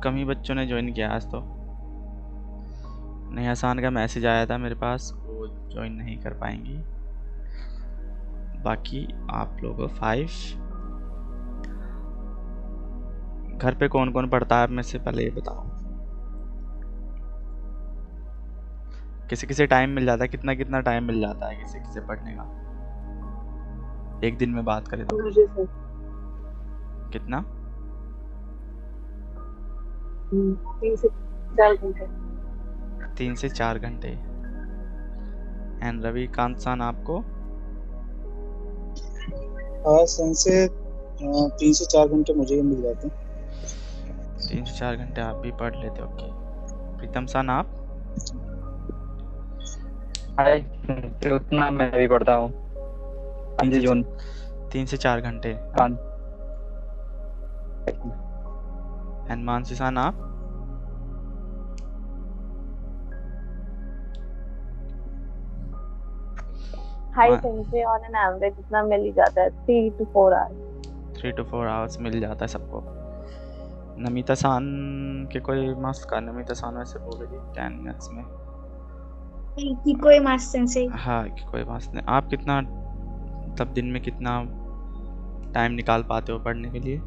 कम ही बच्चों ने ज्वाइन किया आज तो। नहीं, आसान का मैसेज आया था मेरे पास, वो ज्वाइन नहीं कर पाएंगी। बाकी आप लोग 5। घर पे कौन कौन पढ़ता है आप में से, पहले ये बताओ। किसी किसी टाइम मिल जाता है, कितना कितना टाइम मिल जाता है किसी किसी पढ़ने का, एक दिन में बात करें तो? मुझे सर कितना? 3 से 4 घंटे। 3 से 4 घंटे। एंड रविकांत सान आपको? हाँ, सन से 3 से 4 घंटे मुझे भी मिल जाते हैं। 3 से 4 घंटे आप भी पढ़ लेते हो, ओके। प्रीतम सान आप? हाय, उतना मैं भी पढ़ता हूँ। 5 जून 3 से 4 घंटे। हाँ। एंड मानसी सान आप? हाई सेंसे ऑन एन एवरेज इतना मिल ही जाता है, 3 to 4 आवर्स। 3 to 4 आवर्स मिल जाता है सबको। नमिता सान के कोई मार्क्स का? नमिता सान वैसे बोलेगी 10 मिनट्स में। कि कोई मार्क्स सेंसे। हाँ, कि कोई मार्क्स नहीं। आप कितना, मतलब दिन में कितना टाइम निकाल पाते हो पढ़ने के लिए?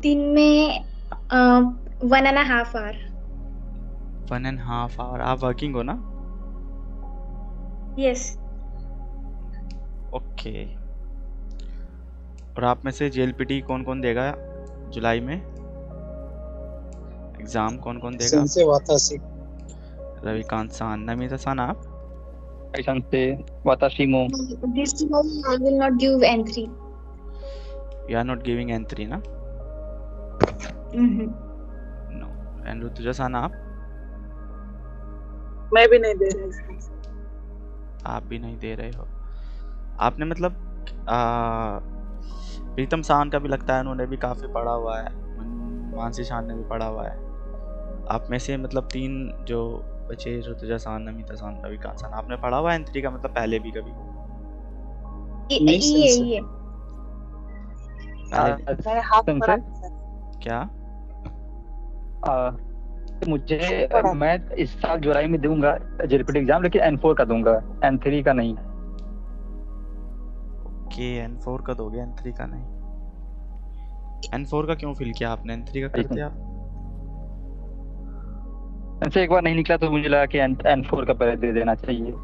दिन में 1.5 आवर। 1.5 आवर। आप वर्किंग हो ना? यस। ओके। और आप में से JLPT कौन कौन देगा जुलाई में एग्जाम? कौन कौन देगा? सन से वातासी। रविकांत सान। नमिता सान आप? से वाताशीमो। This time I will not give N3. You are not giving N3 ना? नो। एंड ऋतुजा सान आप? मैं भी नहीं दे रहा इसका। आप भी नहीं दे रहे हो। आपने मतलब प्रीतम सान का भी लगता है उन्होंने भी काफ़ी पढ़ा हुआ है, मानसी शान ने भी पढ़ा हुआ है। आप में से मतलब 3 जो बचे, ऋतुजा सान, नमिता सान, रविकांत सान, आपने पढ़ा हुआ है N3 का, मतलब पहले भी कभी? ये पहले मैं हाफ सन पढ़ा से था सर। क्या? मुझे मैं इस साल जुलाई में दूंगा JLPT एग्जाम, लेकिन N4 का दूंगा, N3 का नहीं। ओके, N4 का दोगे, N3 का नहीं। N4 का क्यों फिल किया आपने? N3 का करते आप? N से एक बार नहीं निकला तो मुझे लगा कि N4 का पहले दे देना चाहिए।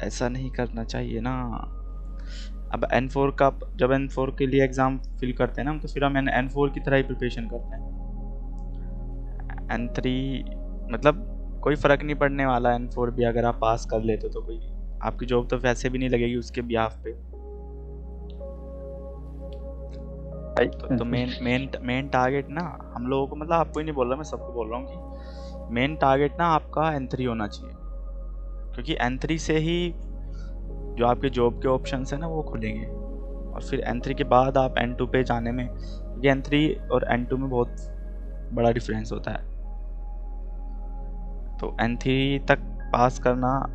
ऐसा नहीं करना चाहिए ना। अब N4 का, जब N4 के लिए एग्जाम फिल करते हैं ना, तो फिर हम N4 की तरह ही प्रिपरेशन करते हैं। N3 मतलब कोई फ़र्क नहीं पड़ने वाला। N4 भी अगर आप पास कर लेते तो कोई आपकी जॉब तो वैसे भी नहीं लगेगी उसके बिहाफ पे। तो मेन टारगेट ना हम लोगों को, मतलब आपको ही नहीं बोल रहा, मैं सबको बोल रहा हूँ कि मेन टारगेट ना आपका N3 होना चाहिए, क्योंकि N3 से ही जो आपके जॉब के ऑप्शंस हैं ना वो खुलेंगे। और फिर N3 के बाद आप N2 पे जाने में, क्योंकि N3 और N2 में बहुत बड़ा डिफरेंस होता है, तो N3 तक पास करना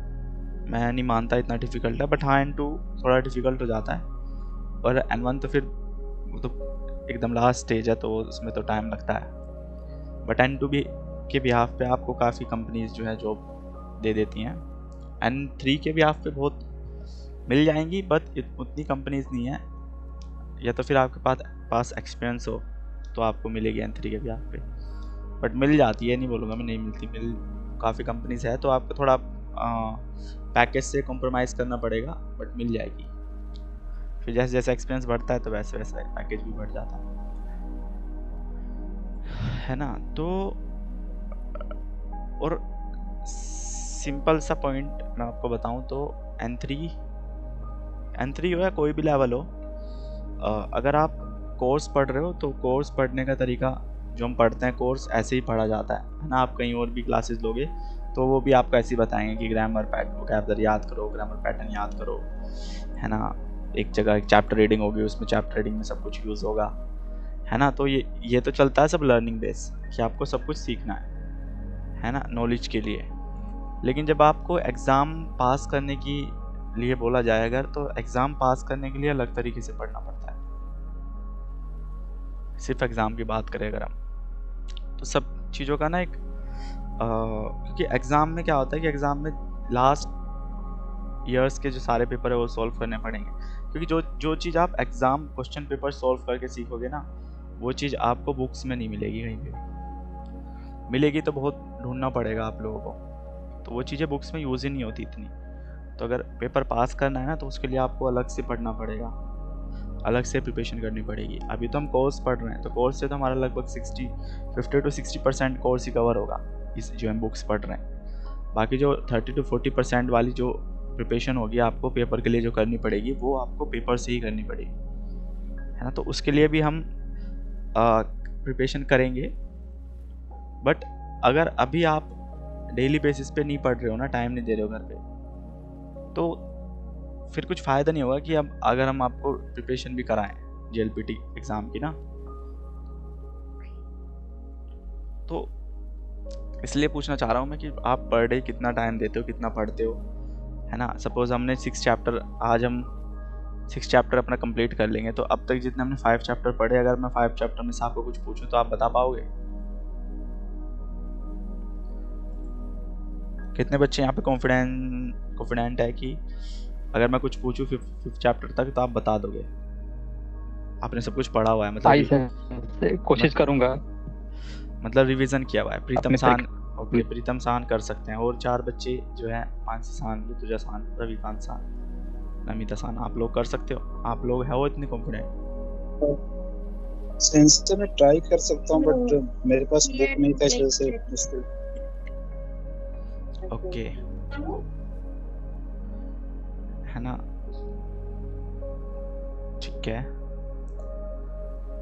मैं नहीं मानता इतना डिफ़िकल्ट है। बट हाँ, N2 थोड़ा डिफ़िकल्ट हो जाता है, और N1 तो फिर वो तो एकदम लास्ट स्टेज है, तो उसमें तो टाइम लगता है। बट N2 भी के बिहाफ पे आपको काफ़ी कंपनीज जो है जॉब दे देती हैं। N3 के बिहाफ पे बहुत मिल जाएंगी, बट उतनी कंपनीज नहीं है, या तो फिर आपके पास एक्सपीरियंस हो तो आपको मिलेगी N3 के बिहाफ पे। बट मिल जाती है, नहीं बोलूँगा मैं नहीं मिलती, मिल काफ़ी कंपनीज है, तो आपको थोड़ा पैकेज से कॉम्प्रोमाइज़ करना पड़ेगा, बट मिल जाएगी। फिर जैसे जैसे एक्सपीरियंस बढ़ता है तो वैसे वैसे पैकेज भी बढ़ जाता है ना। तो और सिंपल सा पॉइंट मैं आपको बताऊं तो N3 हो या कोई भी लेवल हो, अगर आप कोर्स पढ़ रहे हो तो कोर्स पढ़ने का तरीका जो हम पढ़ते हैं, कोर्स ऐसे ही पढ़ा जाता है ना। आप कहीं और भी क्लासेस लोगे तो वो भी आपको ऐसे ही बताएंगे कि ग्रामर पैटर्न, वोकैबुलरी याद करो, ग्रामर पैटर्न याद करो, है ना। एक जगह एक चैप्टर रीडिंग होगी, उसमें चैप्टर रीडिंग में सब कुछ यूज़ होगा, है ना। तो ये तो चलता है सब लर्निंग बेस, कि आपको सब कुछ सीखना है ना, नॉलेज के लिए। लेकिन जब आपको एग्ज़ाम पास करने की लिए बोला जाए अगर, तो एग्ज़ाम पास करने के लिए अलग तरीके से पढ़ना पड़ता है। सिर्फ एग्ज़ाम की बात करें अगर हम, तो सब चीज़ों का ना एक क्योंकि एग्ज़ाम में क्या होता है कि एग्ज़ाम में लास्ट ईयर्स के जो सारे पेपर है वो सॉल्व करने पड़ेंगे, क्योंकि जो चीज़ आप एग्ज़ाम क्वेश्चन पेपर सॉल्व करके सीखोगे ना, वो चीज़ आपको बुक्स में नहीं मिलेगी, कहीं पे भी मिलेगी तो बहुत ढूंढना पड़ेगा आप लोगों को, तो वो चीज़ें बुक्स में यूज़ ही नहीं होती इतनी। तो अगर पेपर पास करना है ना, तो उसके लिए आपको अलग से पढ़ना पड़ेगा, अलग से प्रिपरेशन करनी पड़ेगी। अभी तो हम कोर्स पढ़ रहे हैं, तो कोर्स से तो हमारा लगभग 50 to 60% कोर्स ही कवर होगा इस जो हम बुक्स पढ़ रहे हैं। बाकी जो 30 to 40% वाली जो प्रिपरेशन होगी आपको पेपर के लिए जो करनी पड़ेगी, वो आपको पेपर से ही करनी पड़ेगी, है ना। तो उसके लिए भी हम प्रिपरेशन करेंगे, बट अगर अभी आप डेली बेसिस पे नहीं पढ़ रहे हो ना, टाइम नहीं दे रहे हो घर पे, तो फिर कुछ फ़ायदा नहीं होगा कि अब अगर हम आपको प्रिपरेशन भी कराएं JLPT एग्ज़ाम की ना। तो इसलिए पूछना चाह रहा हूँ मैं कि आप पर डे कितना टाइम देते हो, कितना पढ़ते हो, है ना। सपोज़ हमने 6 चैप्टर, आज हम 6 चैप्टर अपना कंप्लीट कर लेंगे, तो अब तक जितने हमने 5 चैप्टर पढ़े, अगर मैं 5 चैप्टर में से आपको कुछ पूछूं तो आप बता पाओगे? कितने बच्चे यहाँ पे कॉन्फिडेंट है कि अगर मैं कुछ पूछूं 5th चैप्टर तक तो आप बता दोगे? आपने सब कुछ पढ़ा हुआ है, मतलब कोशिश करूंगा, मतलब रिवीजन किया हुआ है। प्रीतम अपने सान, ओके, प्रीतम सान कर सकते हैं, और 4 बच्चे जो है, मानसी सान, ऋतुजा सान, रविकांत सान, नमिता सान, आप लोग कर सकते हो? आप लोग है वो इतने कॉन्फिडेंट? सेंस से मैं ट्राई कर सकता हूँ, बट मेरे पास बुक नहीं था, इस वजह से। ओके, है ना, ठीक है।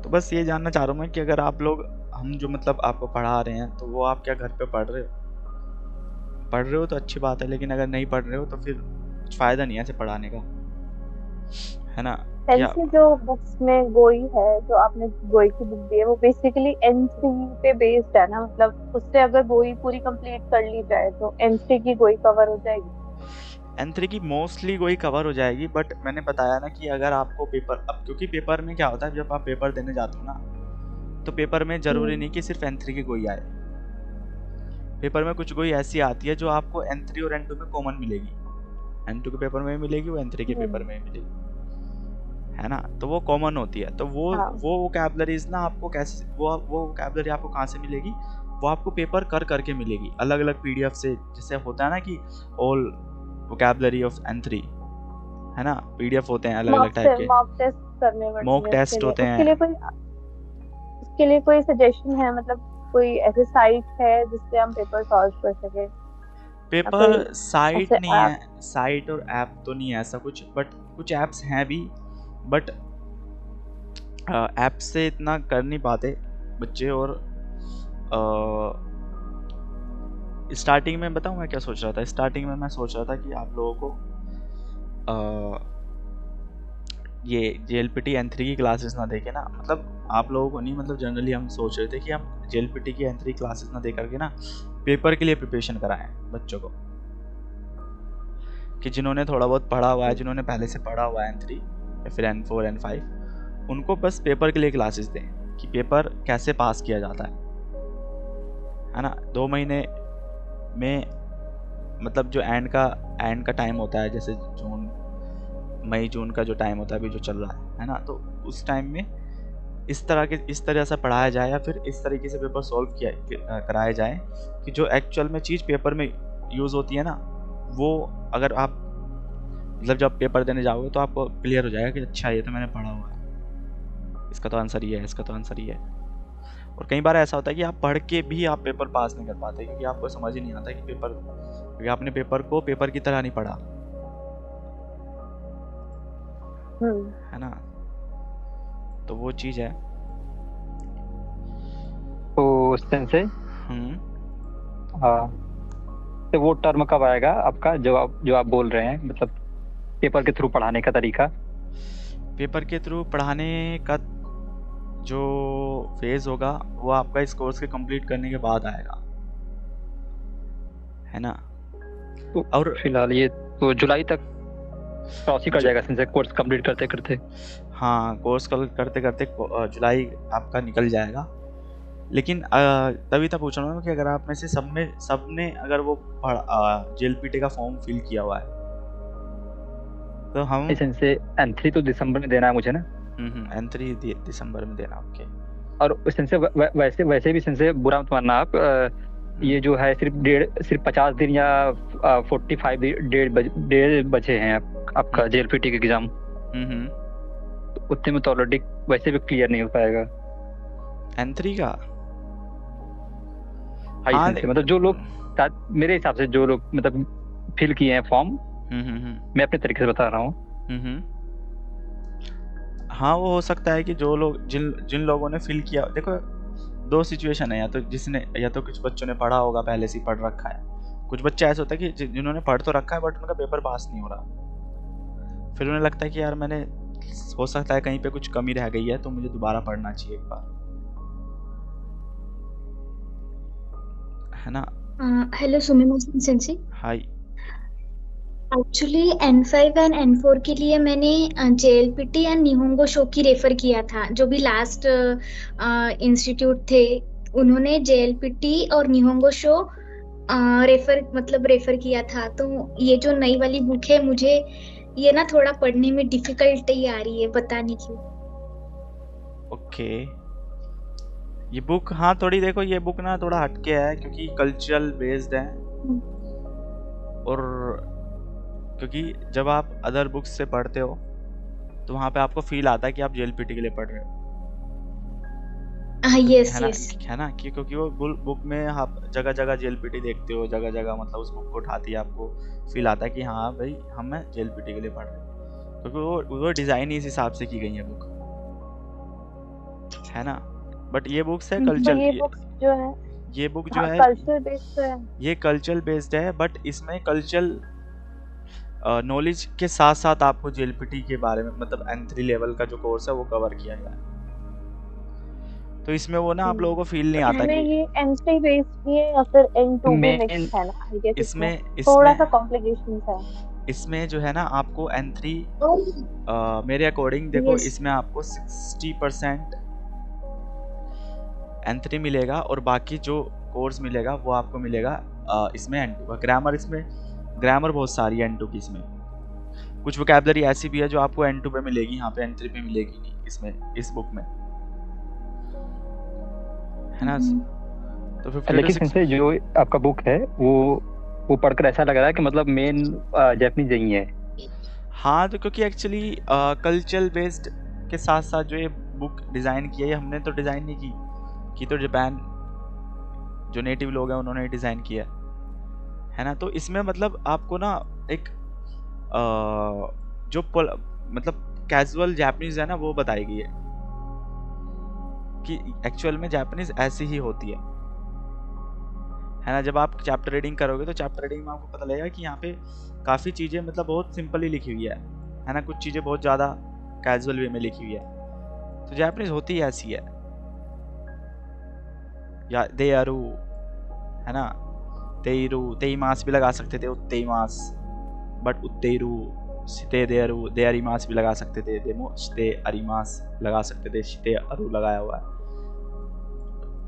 तो बस ये जानना चाह रहा हूँ मैं कि अगर आप लोग, हम जो मतलब आपको पढ़ा रहे हैं, तो वो आप क्या घर पे पढ़ रहे हो? पढ़ रहे हो तो अच्छी बात है, लेकिन अगर नहीं पढ़ रहे हो तो फिर कुछ फ़ायदा नहीं है ऐसे पढ़ाने का, है ना। ऐसे जो बुक्स में गोई है, जो आपने गोई की बुक दी है, वो बेसिकली N3 पे बेस्ड है ना, मतलब उससे अगर गोई पूरी कंप्लीट कर ली जाए तो N3 की गोई कवर हो जाएगी? N3 की मोस्टली गोई कवर हो जाएगी, बट मैंने बताया ना कि अगर आपको पेपर, अब क्योंकि पेपर में क्या होता है, जब आप पेपर देने जाते हो ना, तो पेपर में ज़रूरी नहीं कि सिर्फ N3 की गोई आए। पेपर में कुछ गोई ऐसी आती है जो आपको N3 और N2 में कॉमन मिलेगी, N2 के पेपर में मिलेगी, वो N3 के पेपर में मिलेगी, है ना। तो वो कॉमन होती है, तो वो वोकैबुलरीज ना आपको कैसे, वो वोकैबुलरी आपको कहाँ से मिलेगी? वो आपको पेपर कर करके मिलेगी, अलग अलग PDF से, जैसे होता है ना कि ऑल वोकैबुलरी ऑफ N3, है ना, PDF होते हैं अलग अलग टाइप के, मॉक टेस्ट करने पड़ते हैं, मॉक टेस्ट होते हैं। उसके लिए कोई सजेशन है, मतलब कोई ऐसी साइट है जिससे हम पेपर सॉल्व कर सके? पेपर साइट नहीं है, साइट और ऐप तो नहीं है ऐसा कुछ, बट कुछ ऐप्स हैं भी, बट ऐप से इतना कर नहीं पाते बच्चे। और स्टार्टिंग में बताऊँ मैं क्या सोच रहा था? स्टार्टिंग में मैं सोच रहा था कि आप लोगों को ये JLPT N3 की क्लासेस ना देके ना, मतलब आप लोगों को नहीं, मतलब जनरली हम सोच रहे थे कि हम JLPT की N3 क्लासेस ना दे करके ना पेपर के लिए प्रिपरेशन कराएं बच्चों को, कि जिन्होंने थोड़ा बहुत पढ़ा हुआ है, जिन्होंने पहले से पढ़ा हुआ है N3 या फिर N4 N5, उनको बस पेपर के लिए क्लासेस दें कि पेपर कैसे पास किया जाता है ना। 2 महीने में, मतलब जो एंड का टाइम होता है, जैसे मई जून का जो टाइम होता है अभी जो चल रहा है ना, तो उस टाइम में इस तरह से पढ़ाया जाए, या फिर इस तरीके से पेपर सॉल्व कराया जाए कि जो एक्चुअल में चीज़ पेपर में यूज़ होती है ना, वो अगर आप मतलब जब पेपर देने जाओगे तो आपको क्लियर हो जाएगा कि अच्छा ये तो मैंने पढ़ा हुआ है, इसका तो आंसर ये है, इसका तो आंसर ये है। और कई बार ऐसा होता है कि आप पढ़ के भी आप पेपर पास नहीं कर पाते, क्योंकि आपको समझ ही नहीं आता कि क्योंकि आपने पेपर को पेपर की तरह नहीं पढ़ा, है ना। तो वो चीज़ है। तो सेंसे तो वो टर्म कब आएगा आपका, जो आप बोल रहे हैं, मतलब पेपर के थ्रू पढ़ाने का तरीका? पेपर के थ्रू पढ़ाने का जो फेज होगा वो आपका इस कोर्स के कंप्लीट करने के बाद आएगा, है ना। तो और फिलहाल ये तो जुलाई तक क्रॉस ही कर जाएगा सेंसे कोर्स कंप्लीट करते करते। हाँ, कोर्स करते करते जुलाई आपका निकल जाएगा। लेकिन तभी तो पूछ रहा हूँ कि अगर आप में से सबने अगर वो JLPT का फॉर्म फिल किया हुआ है तो हम सेंसे N3 तो दिसंबर में देना है मुझे ना। N3 दिसंबर में देना आपके। और सेंसे वैसे भी सेंसे बुरा मत मानना आप, ये जो है सिर्फ 50 दिन या 45 डेढ़ बचे हैं आपका JLPT का एग्जाम। तो उतने में तो ऑलरेडी वैसे भी क्लियर नहीं हो पाएगा N3 का। हाँ, मतलब जो लोग मेरे हिसाब से जो लोग मतलब फिल किए हैं फॉर्म, मैं अपने तरीके से बता रहा हूँ। हाँ, वो हो सकता है कि जो लोग जिन लोगों ने फिल किया, देखो 2 सिचुएशन है, या तो कुछ बच्चों ने पढ़ा होगा, पहले से पढ़ रखा है। कुछ बच्चे ऐसे होता है कि जिन्होंने पढ़ तो रखा है बट उनका पेपर पास नहीं हो रहा, फिर उन्हें लगता है कि यार मैंने, हो सकता है कहीं पे कुछ कमी रह गई है तो मुझे दोबारा पढ़ना चाहिए एक बार, है ना। हेलो सुमिमा सेंसी। Hi. Actually N5 and N4 के लिए मैंने JLPT एंड निहोंगो शो की रेफर किया था। जो भी लास्ट इंस्टीट्यूट थे उन्होंने JLPT और निहोंगो शो रेफर किया था। तो ये जो नई वाली बुक है, मुझे ये ना थोड़ा पढ़ने में डिफिकल्टी आ रही है, पता नहीं क्यों। ओके, ये बुक, हाँ थोड़ी देखो, ये बुक ना थोड़ा हटके है क्योंकि कल्चरल बेस्ड है, और क्योंकि जब आप अदर बुक्स से पढ़ते हो तो वहाँ पे आपको फील आता है कि आप JLPT के लिए पढ़ रहे हो। यस है ना, क्योंकि वो बुक में आप जगह जगह JLPT देखते हो, जगह जगह मतलब उस बुक को उठाती है, आपको फील आता है कि हाँ भाई हम JLPT के लिए पढ़ रहे हैं, क्योंकि वो डिजाइन इस हिसाब से की गई है बुक, है ना। बट ये बुक्स है कल्चर, ये बुक जो है, ये बुक जो है कल्चर बेस्ड है, ये कल्चरल बेस्ड है, बट इसमें कल्चरल नॉलेज के साथ साथ आपको JLPT के बारे में, मतलब N3 लेवल का जो कोर्स है वो कवर किया गया है। तो इसमें वो ना आप लोगों को फील नहीं आता कि ये N3 बेस्ड ही है या फिर N2 भी मिक्स है ना। आई गेस इसमें थोड़ा सा कॉम्प्लिकेशंस है। इसमें जो है ना आपको N3 मेरे अकॉर्डिंग देखो, इसमें आपको 60% N3 मिलेगा और बाकी जो कोर्स मिलेगा वो आपको मिलेगा इसमें N2 का। ग्रामर बहुत सारी है N2 की, इसमें कुछ वोकैबुलरी ऐसी भी है जो आपको N2 पे मिलेगी, यहाँ पे N3 पे मिलेगी नहीं, इसमें इस बुक में, है ना। तो फिर लेकिन से जो आपका बुक है वो पढ़कर ऐसा लग रहा है कि मतलब मेन जापानीज नहीं है। हाँ, तो क्योंकि एक्चुअली कल्चरल बेस्ड के साथ साथ जो ये बुक डिज़ाइन की है, हमने तो डिज़ाइन नहीं की तो जापान जो नेटिव लोग हैं उन्होंने डिज़ाइन किया है ना। तो इसमें मतलब आपको ना एक जो मतलब कैजुअल जापानीज है ना वो बताई गई है कि एक्चुअल में जापानीज ऐसी ही होती है ना। जब आप चैप्टर रीडिंग करोगे तो चैप्टर रीडिंग में आपको पता लगेगा कि यहाँ पे काफ़ी चीज़ें मतलब बहुत सिंपली लिखी हुई है ना, कुछ चीज़ें बहुत ज़्यादा कैजुअल वे में लिखी हुई है। तो जापानीज होती ही ऐसी है, या देयारू है ना, तेईरू, तेईमास भी लगा सकते थे, उत्तेईमास, बट उत्तेईरू, शिते देयारू, देयारीमास भी लगा सकते थे, देमो शिते अरीमास लगा सकते थे, शिते अरू लगाया हुआ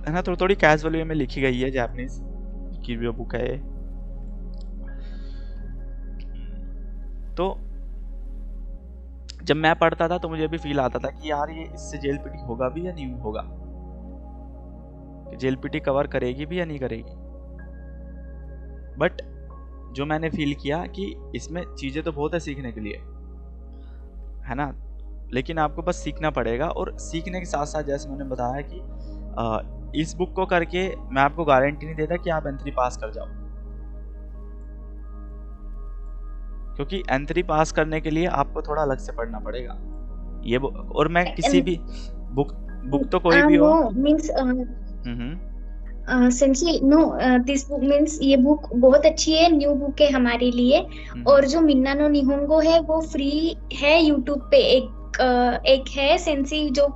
है ना। तो थोड़ी कैजुअल वे में लिखी गई है जापानीज की जो बुक है। तो जब मैं पढ़ता था तो मुझे भी फील आता था कि यार ये इससे JLPT होगा भी या नहीं होगा, JLPT कवर करेगी भी या नहीं करेगी। बट जो मैंने फील किया कि इसमें चीज़ें तो बहुत है सीखने के लिए, है ना, लेकिन आपको बस सीखना पड़ेगा। और सीखने के साथ साथ जैसे मैंने बताया कि इस बुक को करके मैं आपको गारंटी नहीं देता कि आप N3 पास कर जाओ, क्योंकि N3 पास करने के लिए आपको थोड़ा अलग से पढ़ना पड़ेगा ये बुक। और मैं किसी भी बुक तो कोई भी हो, सेंसी नो, दिस बुक मींस ये बुक बहुत अच्छी है, न्यू बुक है हमारे लिए। और जो मिन्ना नो निहोंगो है वो फ्री है यूट्यूब पे। एक है सेंसी जो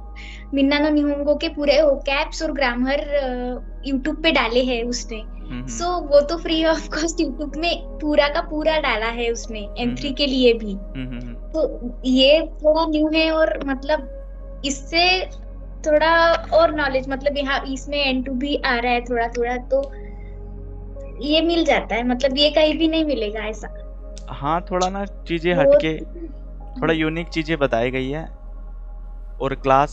मिन्ना नो निहोंगो के पूरे वोकैब्स और ग्रामर यूट्यूब पे डाले हैं उसने। सो वो तो फ्री ऑफ कॉस्ट यूट्यूब में पूरा का पूरा डाला है उसने M3 के लिए भी। तो ये थोड़ा न्यू है और मतलब इससे थोड़ा और नॉलेज, मतलब यहाँ इसमें N2 भी आ रहा है थोड़ा थोड़ा, तो ये मिल जाता है, मतलब ये कहीं भी नहीं मिलेगा ऐसा। हाँ, थोड़ा ना चीजें वो हटके, थोड़ा यूनिक चीजें बताई गई है। और क्लास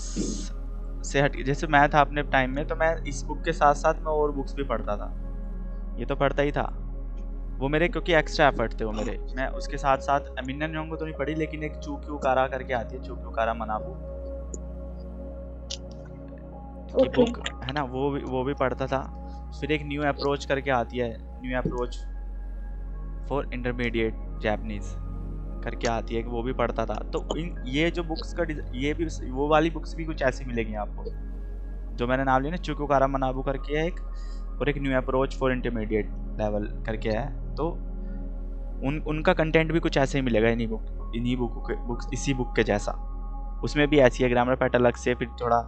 से हट, जैसे मैं था अपने टाइम में, तो मैं इस बुक के साथ साथ मैं और बुक्स भी पढ़ता था, ये तो पढ़ता ही था। वो मेरे क्योंकि एक्स्ट्रा एफर्ट थे वो मेरे, मैं उसके साथ साथ मिन्ना न्योंगो तो नहीं पढ़ी, लेकिन एक चूक्यू कारा करके आती है, चूक्यू कारा मनाबू की बुक है ना, वो भी पढ़ता था। फिर एक न्यू अप्रोच करके आती है, new approach for intermediate Japanese करके आती है, वो भी पढ़ता था। तो ये जो बुक्स का ये भी वो वाली बुक्स भी कुछ ऐसी मिलेगी आपको जो मैंने नाम लिया ना, चूक्यू कारा मनाबू करके है एक, और एक new approach for intermediate level करके है। तो उनका कंटेंट भी कुछ ऐसे ही मिलेगा इन्हीं बुक्स इसी बुक के जैसा। उसमें भी ऐसी है ग्रामर पैटर्न अलग से, फिर थोड़ा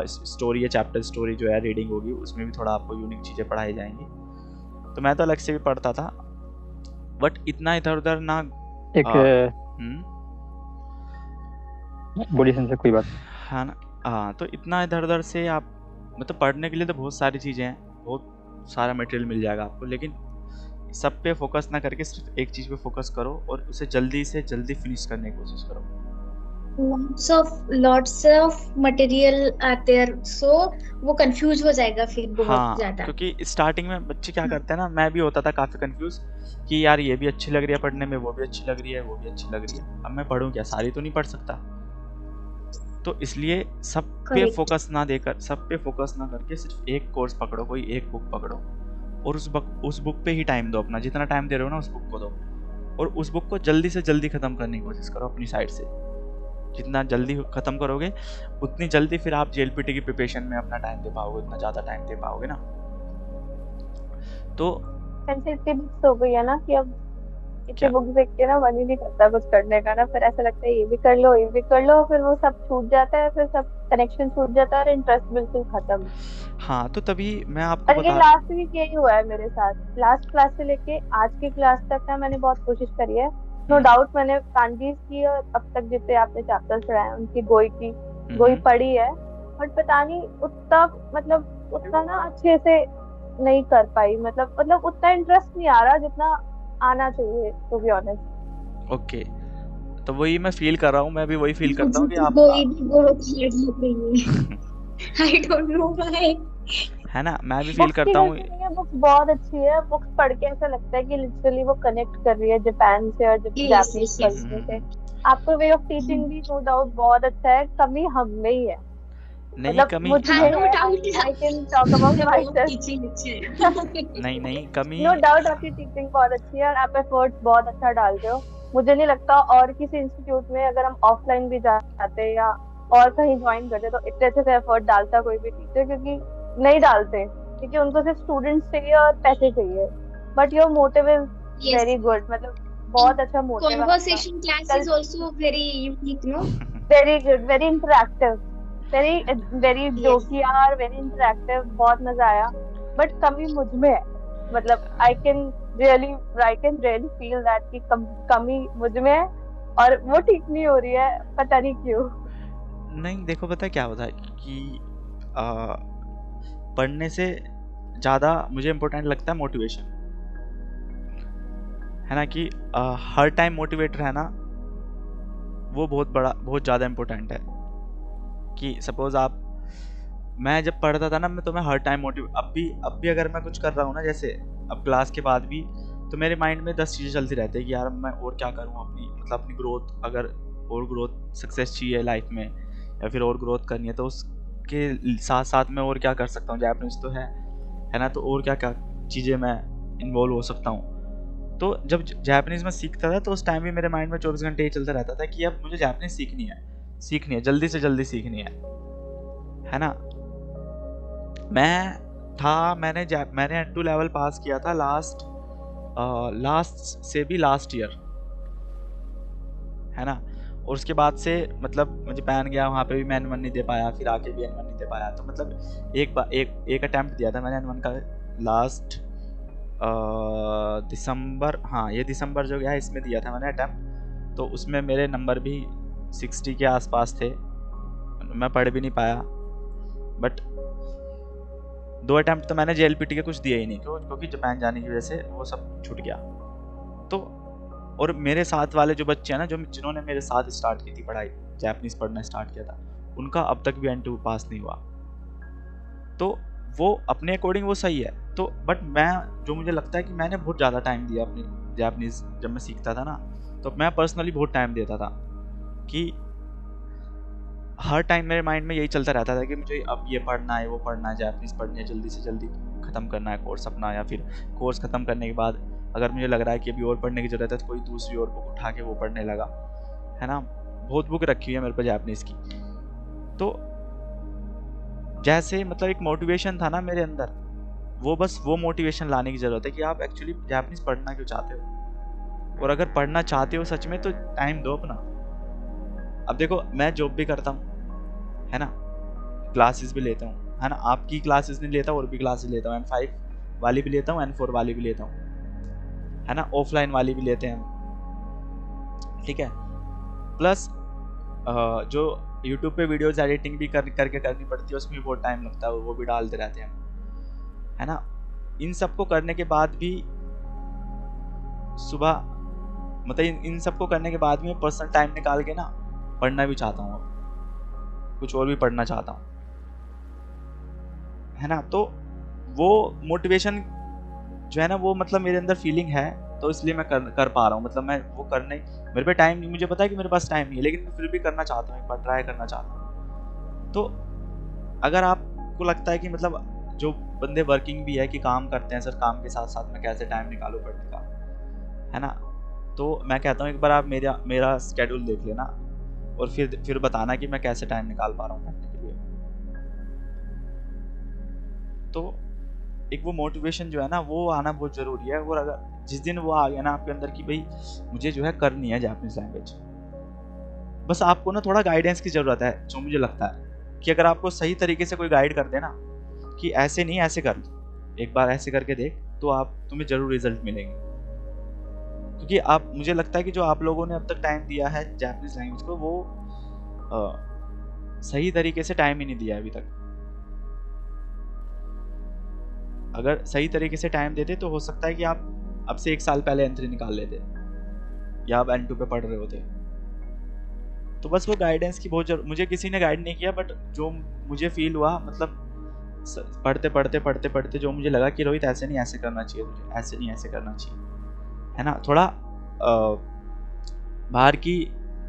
स्टोरी है, चैप्टर स्टोरी जो है रीडिंग होगी, उसमें भी थोड़ा आपको यूनिक चीज़ें पढ़ाई जाएंगी। तो मैं तो अलग से भी पढ़ता था, बट इतना इधर उधर ना एक बोलिए सर, कोई बात है ना। हाँ, तो इतना इधर उधर से आप मतलब पढ़ने के लिए तो बहुत सारी चीज़ें हैं, बहुत सारा मटेरियल मिल जाएगा आपको, लेकिन सब पे फोकस ना करके सिर्फ एक चीज़ पे फोकस करो और उसे जल्दी से जल्दी फिनिश करने की कोशिश करो। lots of material are there, so वो कंफ्यूज हो जाएगा फिर बहुत ज्यादा। क्योंकि स्टार्टिंग में बच्चे क्या करते हैं ना, मैं भी होता था काफ़ी कंफ्यूज कि यार ये भी अच्छी लग रही है पढ़ने में, वो भी अच्छी लग रही है, वो भी अच्छी लग रही है, अब मैं पढ़ूँ क्या, सारी तो नहीं पढ़ सकता। तो इसलिए सब पे फोकस ना देकर, सब पे फोकस ना करके सिर्फ एक कोर्स पकड़ो, कोई एक बुक पकड़ो और उस बुक पे ही टाइम दो अपना, जितना टाइम दे रहे हो ना उस बुक को दो, और उस बुक को जल्दी से जल्दी ख़त्म करने की कोशिश करो अपनी साइड से। जितना जल्दी ख़त्म करोगे उतनी जल्दी फिर आप JLPT की प्रिपरेशन में अपना टाइम दे पाओगे, उतना ज़्यादा टाइम दे पाओगे ना। तो इतनी बुक्स हो गई है ना कि अब इतनी बुक्स देख के ना मन ही नहीं करता कुछ करने का ना, फिर ऐसा लगता है ये भी कर लो, ये भी कर लो, फिर वो सब छूट जाता है, फिर सब कनेक्शन छूट जाता है और इंटरेस्ट बिल्कुल खत्म। हाँ, तो तभी मैं आपको और ये लास्ट वीक यही हुआ है मेरे साथ, लास्ट क्लास से लेके आज की क्लास तक ना मैंने बहुत कोशिश करी है, नो डाउट मैंने कांजीज की और अब तक जितने आपने चैप्टर्स पढ़ाए उनकी गोई पढ़ी है, बट पता नहीं उतना ना अच्छे से नहीं कर पाई, मतलब उतना इंटरेस्ट नहीं आ रहा जितना आना चाहिए, टू बी ऑनेस्ट। ओके, तो वही मैं फील कर रहा हूँ, मैं भी वही फील करता हूँ कि आप गोई भी बहुत हार्ड लग रही है। I don't know why। है ना, मैं भी फील करता हूँ। बुक्स बहुत अच्छी है, बुक्स पढ़ के ऐसा लगता है कि लिटरली वो कनेक्ट कर रही है जापान से और जापानीज कल्चर से। आपका वे ऑफ टीचिंग भी नो डाउट बहुत अच्छा है, कमी हम में ही है, नहीं कमी नहीं कमी नो डाउट आपकी टीचिंग बहुत अच्छी है और आप एफर्ट्स बहुत अच्छा डालते हो। मुझे नहीं लगता और किसी इंस्टीट्यूट में अगर हम ऑफलाइन भी जाते या और कहीं ज्वाइन करते तो इतने अच्छे से एफर्ट डालता कोई भी टीचर, क्योंकि नहीं डालते, क्योंकि उनको सिर्फ स्टूडेंट्स चाहिए और पैसे चाहिए। But your motive is very good, मतलब बहुत अच्छा मोटिव है। Conversation class is also very unique, no? Very good, very interactive, very जोकियार, वेरी इंटरैक्टिव, बहुत मजा आया। बट कमी मुझ में है, मतलब I can really feel that कि कमी मुझ में है और वो ठीक नहीं हो रही है, पता नहीं क्यों। नहीं देखो, पता क्या होता है कि पढ़ने से ज़्यादा मुझे इम्पोर्टेंट लगता है मोटिवेशन, है ना, कि हर टाइम मोटिवेट रहना वो बहुत ज़्यादा इम्पोर्टेंट है। कि सपोज मैं जब पढ़ता था ना, मैं हर टाइम अब भी अगर मैं कुछ कर रहा हूँ ना, जैसे अब क्लास के बाद भी, तो मेरे माइंड में 10 चीज़ें चलती रहती है कि यार मैं और क्या करूँ, अपनी ग्रोथ, अगर और ग्रोथ सक्सेस चाहिए लाइफ में या फिर और ग्रोथ करनी है तो उसके साथ साथ में और क्या कर सकता हूँ, जापानीज तो है ना, तो और क्या क्या चीज़ें मैं इन्वॉल्व हो सकता हूँ। तो जब जापानीज में सीखता था तो उस टाइम भी मेरे माइंड में 24 घंटे ये चलता रहता था कि अब मुझे जापानीज सीखनी है, जल्दी से जल्दी सीखनी है ना। मैंने N2 लेवल पास किया था लास्ट ईयर, है ना, और उसके बाद से मतलब मैं जापान गया, वहाँ पे भी मैं N1 नहीं दे पाया, फिर आके भी N1 नहीं दे पाया। तो मतलब एक अटेम्प्ट दिया था मैंने N1 का लास्ट दिसंबर, हाँ ये दिसंबर जो गया इसमें दिया था मैंने अटैम्प्ट, तो उसमें मेरे नंबर भी 60 के आसपास थे, मैं पढ़ भी नहीं पाया। बट 2 अटैम्प्ट तो मैंने JLPT के कुछ दिए ही नहीं, क्योंकि जापान जाने की वजह से वो सब छूट गया। तो और मेरे साथ वाले जो बच्चे हैं ना, जिन्होंने मेरे साथ स्टार्ट की थी पढ़ाई, जापानीज पढ़ना स्टार्ट किया था, उनका अब तक भी N2 पास नहीं हुआ। तो वो अपने अकॉर्डिंग वो सही है। तो बट मैं, जो मुझे लगता है कि मैंने बहुत ज़्यादा टाइम दिया अपनी जापानीज, जब मैं सीखता था ना, तो मैं पर्सनली बहुत टाइम देता था कि हर टाइम मेरे माइंड में यही चलता रहता था कि मुझे अब ये पढ़ना है, वो पढ़ना है, जापानीज पढ़नी है, जल्दी से जल्दी ख़त्म करना है कोर्स अपना, या फिर कोर्स ख़त्म करने के बाद अगर मुझे लग रहा है कि अभी और पढ़ने की ज़रूरत है तो कोई दूसरी और बुक उठा के वो पढ़ने लगा, है ना। बहुत बुक रखी हुई है मेरे पास जापानीज़ की। तो जैसे मतलब एक मोटिवेशन था ना मेरे अंदर, वो बस वो मोटिवेशन लाने की ज़रूरत है कि आप एक्चुअली जापानीज़ पढ़ना क्यों चाहते हो, और अगर पढ़ना चाहते हो सच में तो टाइम दो अपना। अब देखो मैं जॉब भी करता हूँ, है ना, क्लासेस भी लेता हूँ, है ना, आपकी क्लासेस नहीं लेता और भी क्लासेस लेता हूँ, N5 वाली भी लेता हूँ, N4 वाली भी लेता हूँ, है ना, ऑफलाइन वाली भी लेते हैं, ठीक है। प्लस जो यूट्यूब पे वीडियोस एडिटिंग भी करके करनी पड़ती है, उसमें भी बहुत टाइम लगता है, वो भी डालते रहते हैं, है ना। इन सबको करने के बाद भी सुबह मतलब इन सबको करने के बाद भी मैं पर्सनल टाइम निकाल के ना पढ़ना भी चाहता हूँ, कुछ और भी पढ़ना चाहता हूँ, है ना। तो वो मोटिवेशन जो है ना, वो मतलब मेरे अंदर फीलिंग है, तो इसलिए मैं कर पा रहा हूँ। मतलब मैं वो करने, मेरे पे टाइम नहीं, मुझे पता है कि मेरे पास टाइम नहीं है, लेकिन मैं फिर भी करना चाहता हूँ, एक बार ट्राई करना चाहता हूँ। तो अगर आपको लगता है कि मतलब जो बंदे वर्किंग भी है कि काम करते हैं, सर काम के साथ साथ मैं कैसे टाइम निकालूं पढ़ने का, है ना, तो मैं कहता हूँ एक बार आप मेरा स्केड्यूल देख लेना और फिर बताना कि मैं कैसे टाइम निकाल पा रहा हूँ पढ़ने के लिए। तो एक वो मोटिवेशन जो है ना, वो आना बहुत ज़रूरी है। और अगर जिस दिन वो आ गया ना आपके अंदर कि भाई मुझे जो है करनी है जापानीज़ लैंग्वेज, बस आपको ना थोड़ा गाइडेंस की ज़रूरत है। जो मुझे लगता है कि अगर आपको सही तरीके से कोई गाइड कर दे ना कि ऐसे नहीं ऐसे कर, एक बार ऐसे करके देख, तो तुम्हें ज़रूर रिजल्ट मिलेंगे। क्योंकि मुझे लगता है कि जो आप लोगों ने अब तक टाइम दिया है जापानीज़ लैंग्वेज को, वो सही तरीके से टाइम ही नहीं दिया है अभी तक। अगर सही तरीके से टाइम देते तो हो सकता है कि आप अब से 1 साल पहले N3 निकाल लेते, या आप N2 पे पढ़ रहे होते। तो बस वो गाइडेंस की बहुत मुझे किसी ने गाइड नहीं किया, बट जो मुझे फील हुआ, मतलब पढ़ते जो मुझे लगा कि रोहित ऐसे नहीं ऐसे करना चाहिए, तुझे ऐसे नहीं ऐसे करना चाहिए, है ना। थोड़ा बाहर की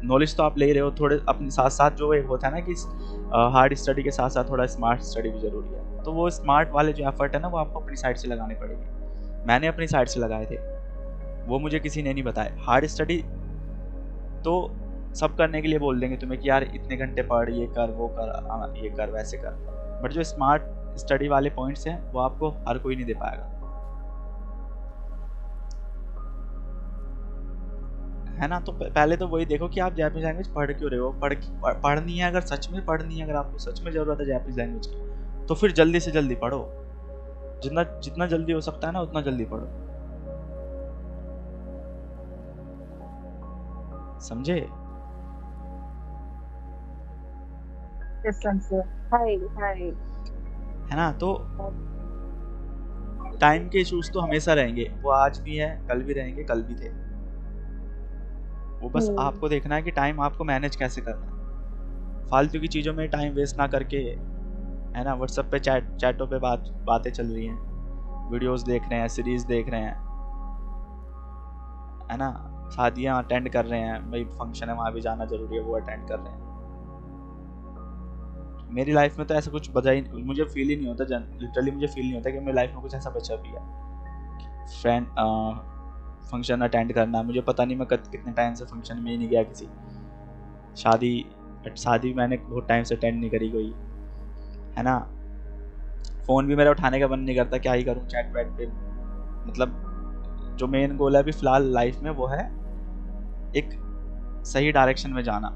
नॉलेज तो आप ले रहे हो, थोड़े अपने साथ साथ जो होता है ना कि हार्ड स्टडी के साथ साथ थोड़ा स्मार्ट स्टडी भी ज़रूरी है। तो वो स्मार्ट वाले जो एफर्ट है ना, वो आपको अपनी साइड से लगाने पड़ेंगे। मैंने अपनी साइड से लगाए थे, वो मुझे किसी ने नहीं बताया। हार्ड स्टडी तो सब करने के लिए बोल देंगे तुम्हें कि यार इतने घंटे पढ़, ये कर, वो कर, ये कर, वैसे कर, बट जो स्मार्ट स्टडी वाले पॉइंट्स हैं वो आपको हर कोई नहीं दे पाएगा, है ना। तो पहले तो वही देखो कि आप जापानीज लैंग्वेज पढ़ क्यों रहे हो। पढ़नी है, अगर सच में पढ़नी है, अगर आपको सच में ज़रूरत है जापानीज लैंग्वेज की, तो फिर जल्दी से जल्दी पढ़ो। जितना जल्दी हो सकता है ना, उतना जल्दी पढ़ो, समझे। है ना। तो टाइम के इश्यूज तो हमेशा रहेंगे, वो आज भी है, कल भी रहेंगे, कल भी थे। वो बस आपको देखना है कि टाइम आपको मैनेज कैसे करना है। फालतू की चीज़ों में टाइम वेस्ट ना करके, है ना, व्हाट्सएप पे चैटों पे बातें चल रही हैं, वीडियोस देख रहे हैं, सीरीज देख रहे हैं, है ना, शादियाँ अटेंड कर रहे हैं, भाई फंक्शन है वहाँ भी जाना ज़रूरी है, वो अटेंड कर रहे हैं। मेरी लाइफ में तो ऐसा कुछ बचा ही, मुझे फील ही नहीं होता, लिटरली मुझे फील नहीं होता कि मेरी लाइफ में कुछ ऐसा बचा भी है। फ्रेंड फंक्शन अटेंड करना, मुझे पता नहीं मैं कितने टाइम से फंक्शन में ही नहीं गया किसी। शादी मैंने बहुत टाइम से अटेंड नहीं करी कोई, है ना। फ़ोन भी मेरा उठाने का मन नहीं करता, क्या ही करूँ चैट वैट पे। मतलब जो मेन गोल है अभी फ़िलहाल लाइफ में, वो है एक सही डायरेक्शन में जाना।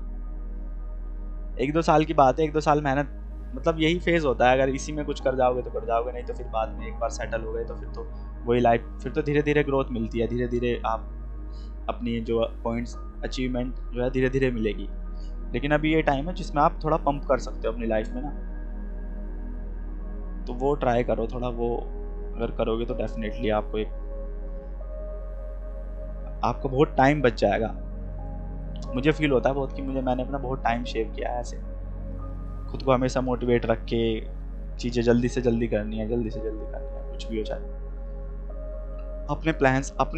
1-2 साल की बात है, 1-2 साल मेहनत मतलब यही फेज होता है, अगर इसी में कुछ कर जाओगे तो कर जाओगे, नहीं तो फिर बाद में एक बार सेटल हो गए तो फिर तो वही लाइफ, फिर तो धीरे धीरे ग्रोथ मिलती है, धीरे धीरे आप अपनी जो पॉइंट्स अचीवमेंट जो है धीरे धीरे मिलेगी। लेकिन अभी ये टाइम है जिसमें आप थोड़ा पंप कर सकते हो अपनी लाइफ में ना, तो वो ट्राई करो थोड़ा, वो अगर करोगे तो डेफिनेटली आपको बहुत टाइम बच जाएगा। मुझे फील होता है बहुत कि मैंने अपना बहुत टाइम सेव किया है ऐसे, खुद को हमेशा मोटिवेट रख के चीज़ें जल्दी से जल्दी करनी है, कुछ भी हो जाए। अपने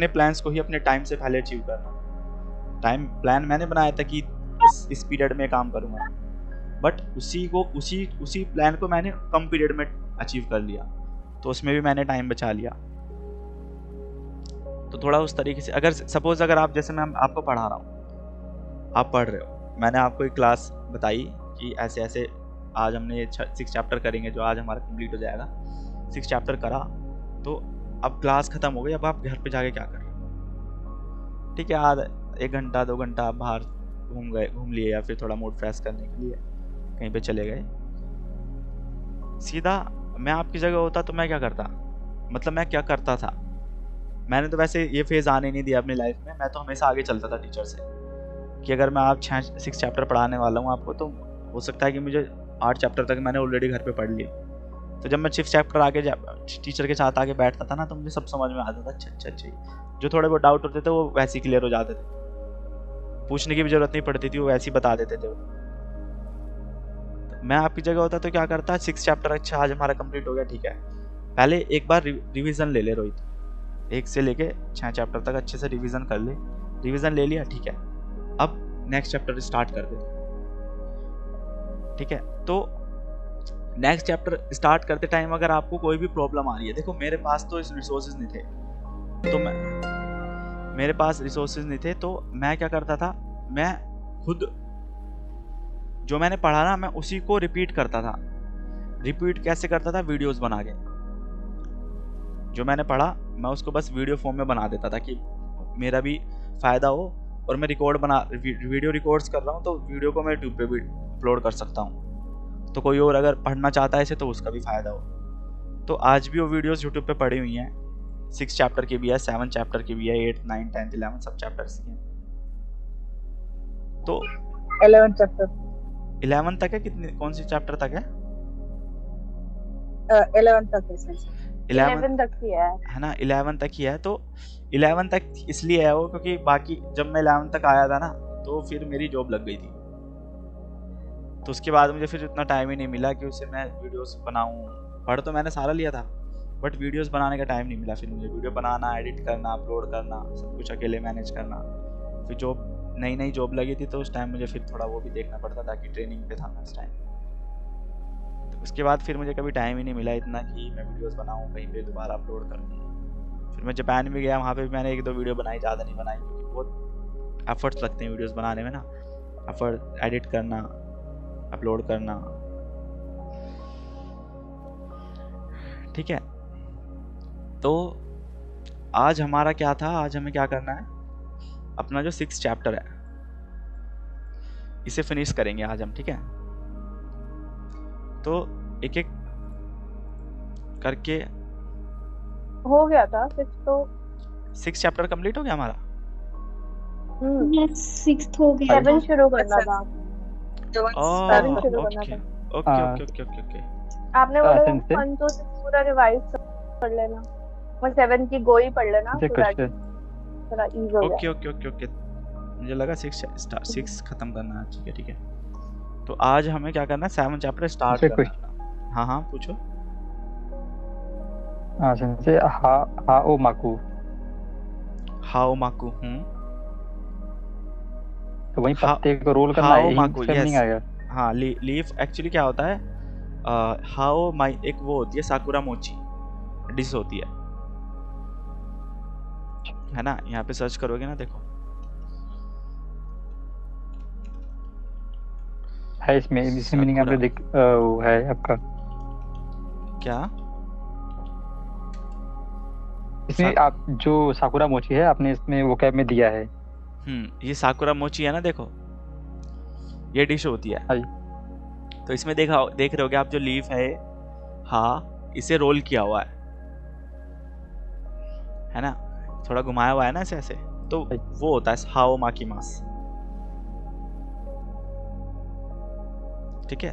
प्लान्स को ही अपने टाइम से पहले अचीव करना। टाइम प्लान मैंने बनाया था कि इस पीरियड में काम करूँगा, बट उसी प्लान को मैंने कम पीरियड में अचीव कर लिया, तो उसमें भी मैंने टाइम बचा लिया। तो थोड़ा उस तरीके से, अगर सपोज अगर आप, जैसे मैं आपको पढ़ा रहा हूँ, आप पढ़ रहे हो, मैंने आपको एक क्लास बताई कि ऐसे ऐसे आज हमने 6 चैप्टर करेंगे, जो आज हमारा कंप्लीट हो जाएगा। 6 चैप्टर करा तो अब क्लास ख़त्म हो गई, अब आप घर पे जाके क्या कर रहे हो? ठीक है, आज 1 घंटा 2 घंटा आप बाहर घूम लिए, या फिर थोड़ा मूड फ्रेश करने के लिए कहीं पे चले गए। सीधा मैं आपकी जगह होता तो मैं क्या करता, मतलब मैं क्या करता था, मैंने तो वैसे ये फेज़ आने नहीं दिया अपनी लाइफ में। मैं तो हमेशा आगे चलता था टीचर से, कि अगर मैं आप 6 चैप्टर पढ़ाने वाला हूँ आपको, तो हो सकता है कि मुझे 8 चैप्टर तक मैंने ऑलरेडी घर पे पढ़ लिए। तो जब मैं 6 चैप्टर आगे टीचर के साथ आके बैठता था ना, तो मुझे सब समझ में आता था। अच्छा, जो थोड़े बहुत डाउट होते थे वो वैसे ही क्लियर हो जाते थे, पूछने की भी जरूरत नहीं पड़ती थी, वो वैसे ही बता देते थे। मैं आपकी जगह होता तो क्या करता, 6 चैप्टर अच्छा आज हमारा कंप्लीट हो गया, ठीक है, पहले एक बार रिवीजन ले ले रोहित, 1 से लेके 6 चैप्टर तक अच्छे से रिवीजन कर ले। रिवीजन ले लिया, ठीक है, अब नेक्स्ट चैप्टर स्टार्ट कर दे। ठीक है, तो नेक्स्ट चैप्टर स्टार्ट करते टाइम अगर आपको कोई भी प्रॉब्लम आ रही है, देखो मेरे पास तो रिसोर्सेज नहीं थे, तो मेरे पास रिसोर्सेज नहीं थे, तो मैं क्या करता था, मैं खुद जो मैंने पढ़ा ना, मैं उसी को रिपीट करता था। रिपीट कैसे करता था, वीडियोस बना के। जो मैंने पढ़ा मैं उसको बस वीडियो फॉर्म में बना देता था, कि मेरा भी फ़ायदा हो, और मैं वीडियो रिकॉर्ड्स कर रहा हूँ, तो वीडियो को मैं यूट्यूब पे भी अपलोड कर सकता हूँ, तो कोई और अगर पढ़ना चाहता है इसे, तो उसका भी फ़ायदा हो। तो आज भी वो वीडियोस यूट्यूब पे पड़ी हुई हैं, 6 चैप्टर की भी है, 7 चैप्टर की भी है, 8, 9, 10, 11 सब चैप्टर्स की हैं। तो 11 चैप्टर 11 तक है, कितने कौन सी चैप्टर तक है? 11 तक है, 11 तक ही है ना, 11 तक ही है। तो 11 तक इसलिए है वो, क्योंकि बाकी जब मैं 11 तक आया था ना, तो फिर मेरी जॉब लग गई थी, तो उसके बाद मुझे फिर इतना टाइम ही नहीं मिला कि उसे मैं वीडियोस बनाऊं। पढ़ तो मैंने सारा लिया था, बट वीडियोस बनाने का टाइम नहीं मिला। फिर मुझे वीडियो बनाना, एडिट करना, अपलोड करना, सब कुछ अकेले मैनेज करना। फिर जॉब, नई जॉब लगी थी, तो उस टाइम मुझे फिर थोड़ा वो भी देखना पड़ता था, कि ट्रेनिंग पे था मैं उस टाइम। तो उसके बाद फिर मुझे कभी टाइम ही नहीं मिला इतना कि मैं वीडियोस बनाऊं, कहीं पे दोबारा अपलोड करूं। फिर मैं जापान भी गया, वहाँ पे भी मैंने 1-2 वीडियो बनाई, ज़्यादा नहीं बनाई, क्योंकि बहुत एफर्ट्स लगते हैं वीडियोस बनाने में ना, एफर्ट, एडिट करना, अपलोड करना। ठीक है, तो आज हमारा क्या था, आज हमें क्या करना है, अपना जो 6 चैप्टर है इसे फिनिश करेंगे आज हम। ठीक है, तो एक एक करके हो गया था 6, तो 6 चैप्टर कंप्लीट हो गया हमारा। यस 6th हो गया। 7 शुरू करना था। ओके शुरू करना था। ओके। आपने बोला Sense से? 1 to 6 पूरा रिवाइज कर लेना, और 7 की गोई पढ़ लेना, मुझे so that क्वेश्चन थोड़ा इजी हो जाए। ओके। मुझे लगा 6 खत्म करना है। ठीक है। तो आज हमें क्या करना है, 7 चैप्टर स्टार्ट मुझे करना है। हाँ पूछो। से हाओ माकू, हाओ माकू। तो वही हा- पत्ते को रोल करना हाओ है, माकू, स्पेलिंग yes। आएगा। हाँ, लीफ एक्चुअली क्या होता है, हाओ माई एक वो होती है, साकुरा मोची डिश होती है ना। यहाँ पे सर्च करोगे ना, देखो है इसमें मीनिंग आपने वो है आपका, क्या इसमें आप जो साकुरा मोची है आपने इसमें वो कैब में दिया है। ये साकुरा मोची है ना, देखो ये डिश होती है। हाय। तो इसमें देख रहे होगे आप, जो लीफ है हाँ, इसे रोल किया हुआ है ना, थोड़ा घुमाया हुआ है ना ऐसे, तो वो होता है हाओ माकी मास। ठीक है,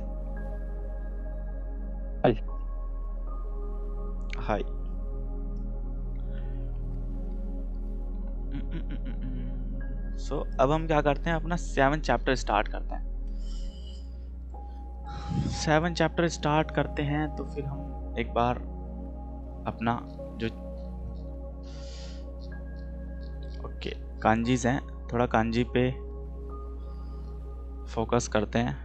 हाय। सो अब हम क्या करते हैं, अपना 7 चैप्टर स्टार्ट करते हैं। 7 चैप्टर स्टार्ट करते हैं तो फिर हम एक बार अपना जो कांजीज हैं, थोड़ा कांजी पे फोकस करते हैं।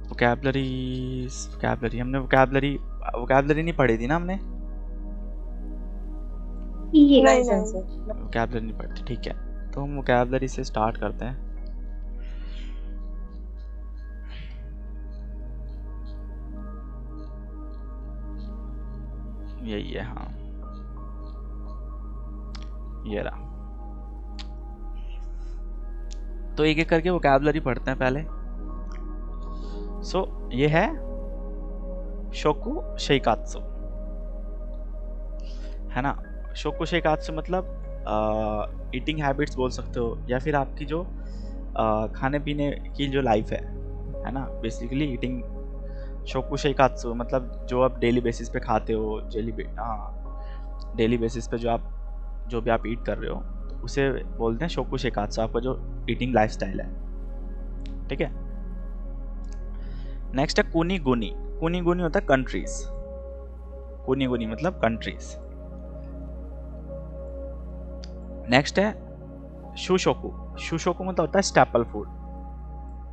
वोकैबुलरी हमने वोकैबुलरी नहीं पढ़ी थी ना हमने, वोकैबुलरी नहीं पढ़ी, ठीक है। तो हम वोकैबुलरी से स्टार्ट करते हैं। यही है, हाँ ये रहा। तो एक एक करके वोकैबुलरी पढ़ते हैं पहले। ये है शोकु शेइकात्सु, है ना। शोकु शेइकात्सु मतलब ईटिंग हैबिट्स बोल सकते हो, या फिर आपकी जो खाने पीने की जो लाइफ है ना, बेसिकली ईटिंग। शोकु शेइकात्सु मतलब जो आप डेली बेसिस पे खाते हो, डेली बेसिस पे जो भी आप ईट कर रहे हो, तो उसे बोलते हैं शोकु शेइकात्सु, आपका जो ईटिंग लाइफस्टाइल है। ठीक है। नेक्स्ट है कुनी-गुनी। कुनी-गुनी होता है कंट्रीज। कुनी-गुनी मतलब कंट्रीज। नेक्स्ट है शुशोकु। शुशोकु मतलब होता है स्टेपल फूड,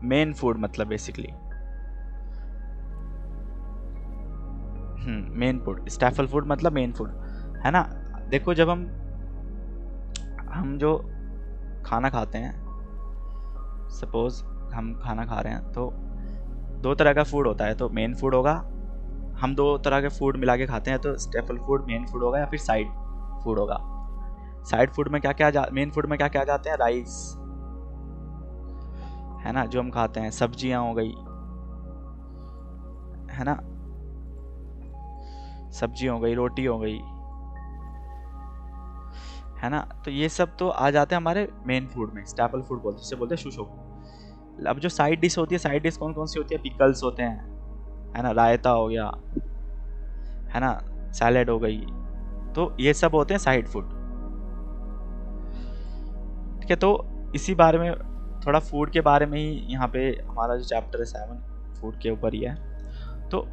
मेन फूड मतलब basically main food. Staple food मतलब मेन फूड, है ना। देखो जब हम जो खाना खाते हैं, सपोज हम खाना खा रहे हैं, तो 2 तरह का फूड होता है। तो मेन फूड होगा, हम 2 तरह के फूड मिला के खाते हैं, तो स्टेपल फूड मेन फूड होगा, या फिर साइड फूड होगा। साइड फूड में क्या क्या मेन फूड में क्या क्या जाते हैं, राइस, है ना, जो हम खाते हैं, सब्जियां हो गई, है ना, सब्जी हो गई, रोटी हो गई, है ना। तो ये सब तो आ जाते हैं हमारे मेन फूड में, स्टेपल फूड बोलते हैं, जिसे बोलते हैं शुशोकु। अब जो साइड डिश होती है, साइड डिश कौन कौन सी होती है, पिकल्स होते हैं, है ना, रायता हो गया, है ना, सैलेड हो गई, तो ये सब होते हैं साइड फूड। ठीक है। तो इसी बारे में थोड़ा फूड के बारे में ही यहाँ पे हमारा जो चैप्टर है 7 फूड के ऊपर ही है। तो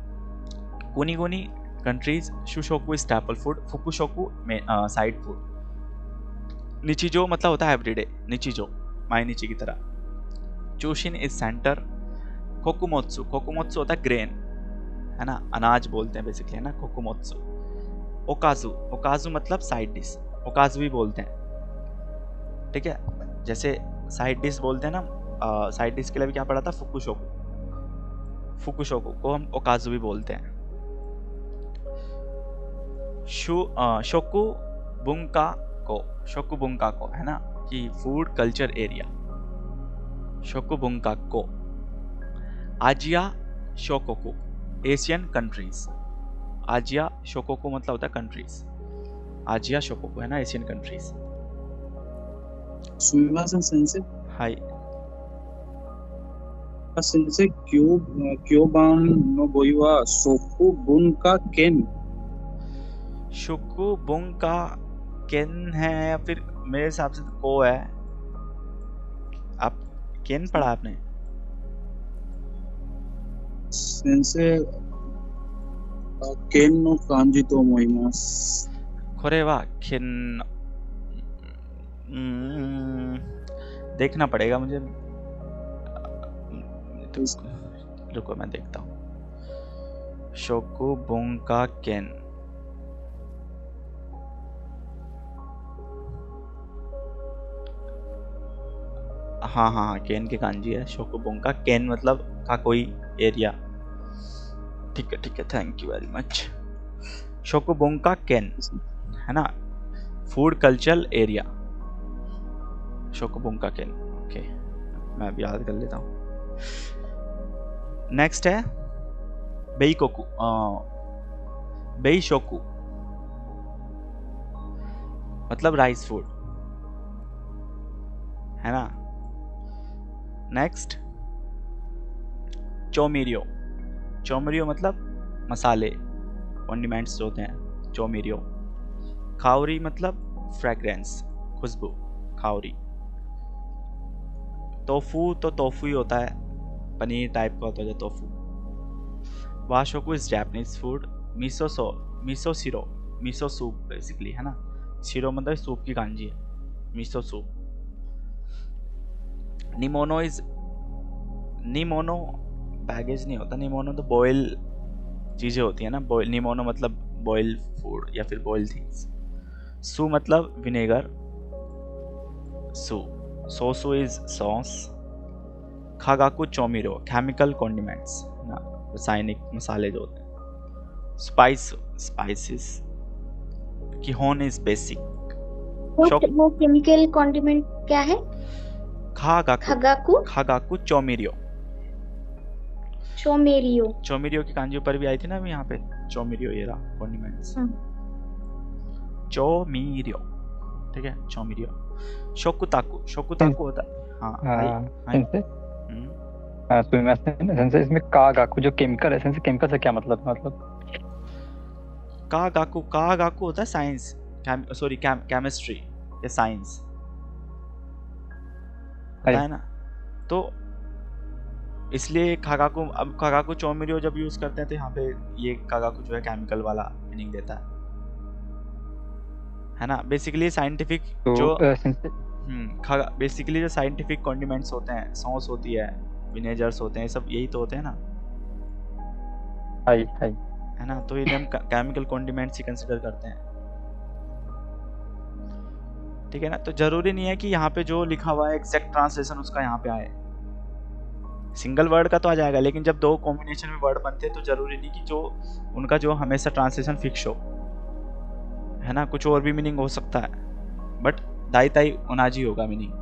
कुनी-गुनी कंट्रीज, शुशोकु स्टेपल फूड, फुकुशोकु साइड फूड, निचिजो मतलब होता है एवरीडे, निचिजो माइनिची की तरह, चोशिन इज सेंटर, कोकुमोत्सु, कोकुमोत्सु होता है ग्रेन, है ना, अनाज बोलते हैं बेसिकली, है ना, कोकुमोत्सु। ओकाजु, ओकाजु मतलब साइड डिश, ओकाजु भी बोलते हैं। ठीक है। जैसे साइड डिश बोलते हैं ना, साइड डिश के लिए भी क्या पढ़ा था, फुकुशोकु, फुकुशोकु को हम ओकाजु भी बोलते हैं। शोकु बुंका को, शोकु बुंका को, है ना, कि फूड कल्चर एरिया, शोकु बुंका को। आजिया शोकोकु, एशियन कंट्रीज। आजिया शोकोकु मतलब होता है कंट्रीज, आजिया शोकोकु, है ना, एशियन कंट्रीज। सुमिमाsen sensei, हाय। sensei kyoban no goi wa soku bunka ken, शोकु बुंका केन है, या फिर मेरे हिसाब से तो को है। आप केन पढ़ा आपने? sensei ken no kanji to omoimasu, खोरे वाह, केन देखना पड़ेगा मुझे, तो रुको मैं देखता हूँ। शोकु बुंका केन, हाँ हाँ हाँ, केन के कांजी है। शोकु बुंका केन मतलब का कोई एरिया। ठीक है, थैंक यू वेरी मच। शोकु बुंका केन, है ना, फूड कल्चरल एरिया शोकुबुंका केन। ओके, मैं भी याद कर लेता हूँ। नेक्स्ट है बेइकोकु, बेइशोकु मतलब राइस फूड है ना। नेक्स्ट चोमिरियो, चोमिरियो मतलब मसाले, कॉन्डिमेंट्स जो होते हैं, चोमिरियो। खाओरी मतलब फ्रेग्रेंस, खुशबू, खाओरी। टोफू तो टोफू ही होता है, पनीर टाइप का होता है टोफू। वाशोकु इज जापानीज फूड। मिसो शिरो, मिसो सूप बेसिकली है ना। शिरो मतलब सूप की कांजी है, मिसो सूप। निमोनो इज, निमोनो बैगेज नहीं होता, निमोनो तो बॉयल चीज़ें होती है ना। बॉयल, निमोनो मतलब बॉयल फूड या फिर बॉयल थिंग्स। सू मतलब विनेगर, सू। सोसो इज सॉस। खागाकू चोमिरो केमिकल कॉन्डिमेंट्स ना, रासायनिक मसाले जो होते हैं। स्पाइसेस। किहोन इज बेसिक। वो केमिकल कॉन्डिमेंट क्या है? खागाकू, खागाकू चोमिरियो। चोमेरियो, चोमिरियो की कांजी ऊपर भी आई थी ना अभी यहाँ पे, चोमिरियो ये रहा कॉन्डिमेंट्स। चोमिरियो, ठीक है, चोमिरियो। शोकुताकू, शोकुताकू होता है सेंसे इसमें कागाकू जो केमिकल है, सेंसे केमिकल से क्या मतलब? कागाकू, कागाकू होता है साइंस, सॉरी केमिस्ट्री या साइंस होता है ना। तो इसलिए खागाकू, अब खागाकू चोमिरियो जब यूज करते हैं तो यहाँ पे ये खागाकू जो है केमिकल वाला मीनिंग देता है ना। बेसिकली साइंटिफिक तो जो बेसिकली जो साइंटिफिक कॉन्डिमेंट्स होते हैं, सॉस होती है, विनेगर्स होते हैं, सब यही तो होते हैं ना, है ना। तो इन्हें हम केमिकल कॉन्डिमेंट्स ही कंसिडर करते हैं, ठीक है ना। तो जरूरी नहीं है कि यहाँ पे जो लिखा हुआ है एग्जैक्ट ट्रांसलेशन उसका यहाँ पे आए। सिंगल वर्ड का तो आ जाएगा, लेकिन जब दो कॉम्बिनेशन में वर्ड बनते हैं तो जरूरी नहीं कि जो उनका जो हमेशा ट्रांसलेशन फिक्स हो, है ना। कुछ और भी मीनिंग हो सकता है, बट दाई ताई ओनाजी होगा मीनिंग,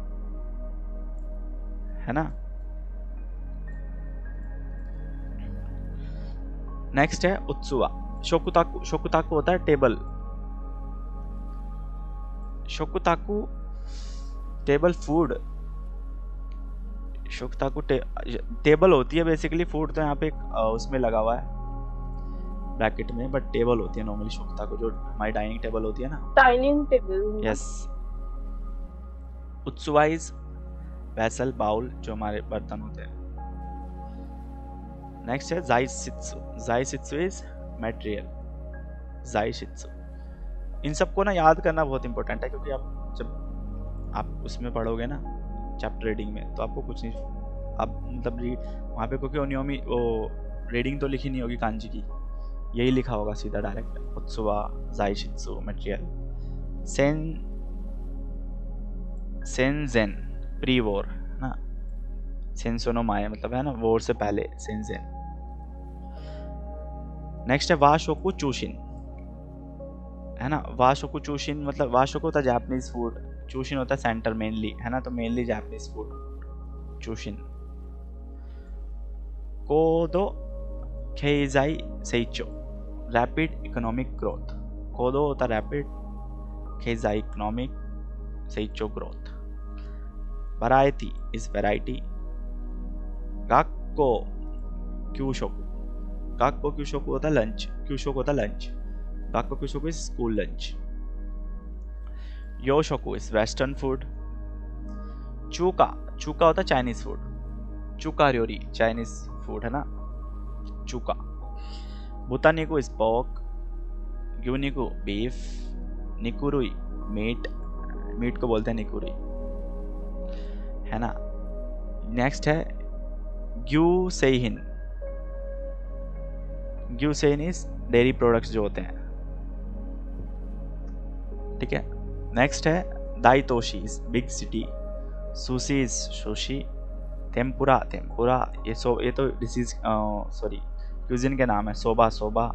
है ना। नेक्स्ट है उत्सुवा। शोकुताकू, शोकुताकू होता है टेबल। शोकुताकू टेबल फूड, शोकुताकू टेबल होती है बेसिकली। फूड तो यहाँ पे उसमें लगा हुआ है ब्रैकेट में, बट टेबल होती है नॉर्मली शोकुताकू, जो हमारी डाइनिंग टेबल होती है ना, डाइनिंग टेबल। यस। उत्सुवा इज वेसल, बाउल, जो हमारे बर्तन होते हैं। नेक्स्ट है जाइशित्सु। जाइशित्सु इज मटेरियल, जाइशित्सु। इन सबको ना याद करना बहुत इंपॉर्टेंट है, क्योंकि आप जब आप उसमें पढ़ोगे ना चैप्टर रीडिंग में, तो आपको कुछ नहीं, आप मतलब वहाँ पे क्योंकि ओनियोमी वो रीडिंग तो लिखी नहीं होगी कांजी की, यही लिखा होगा सीधा डायरेक्ट, उत्सुवा, जाइशित्सु, मटेरियल। सेंजेन प्री वॉर ना, सेंसोनोमाए मतलब है ना वॉर से पहले, सेंजेन। नेक्स्ट है वाशोकु चूशिन, है ना। वाशोकु चूशिन मतलब वाशोकु होता है जापानीज फूड, चूशिन होता है सेंटर मेनली, है ना। तो मेनली जापानीज फूड चूशिन। कोदो केइजाई सेइचो, रैपिड इकोनॉमिक ग्रोथ। कोदो होता है रैपिड, केइजाई इकोनॉमिक, सेइचो ग्रोथ। Variety is variety. गाक्को क्यूशोकु, गाक्को क्यूशोकु होता है लंच, क्यूशोकु होता है लंच, गाक्को क्यूशोकु इज स्कूल लंच। योशोकु इज वेस्टर्न फूड। चूका, चूका होता है चाइनीज फूड, चूका र्योरी चाइनीज फूड है ना, चूका। बुतानिकु इज पोर्क, ग्यूनिकु बीफ, निकुरुई मीट, मीट को बोलते हैं निकुरुई, है ना। नेक्स्ट है ग्यूसेइन, ग्यूसेइन इज डेयरी प्रोडक्ट्स जो होते हैं, ठीक है। नेक्स्ट है दाइतोशी is big city, sushi is sushi, tempura, tempura ये तो डिसीज सॉरी क्यूजिन के नाम है। Soba, soba.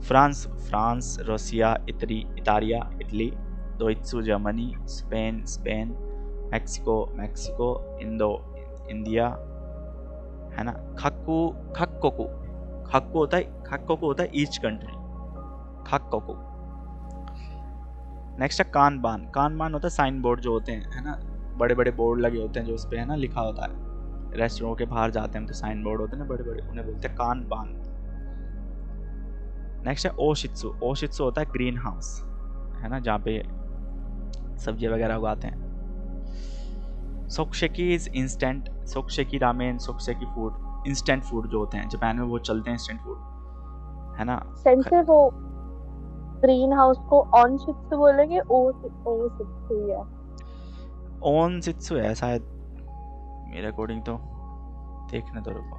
France, France. Russia, Italy, इटालिया, इटली। दोइत्सु Germany, Spain Spain, Mexico Mexico, India, है ना। खक्कोकु होता है ईच कंट्री, खक्कोकु। नेक्स्ट है कानबान होता है साइन बोर्ड जो होते हैं, है ना, बड़े बड़े बोर्ड लगे होते हैं जो उस पे है ना लिखा होता है। रेस्टोरेंट के बाहर जाते हैं तो साइन बोर्ड होते हैं ना बड़े बड़े, उन्हें बोलते हैं कानबान। नेक्स्ट है ओशित्सु होता है ग्रीन हाउस, है ना, जहाँ पे सब्जी वगैरह उगाते हैं। सोक्शेकी इज इंस्टेंट, सोक्शेकी रामेन, सोक्शेकी फूड, इंस्टेंट फूड जो होते हैं जापान में वो चलते हैं इंस्टेंट फूड, है ना। सेंसर वो ग्रीन हाउस को ऑनशित्सु बोलेंगे, ओशित्सु है, ओनशित्सु है शायद मेरे अकॉर्डिंग तो, देखने तो रुको,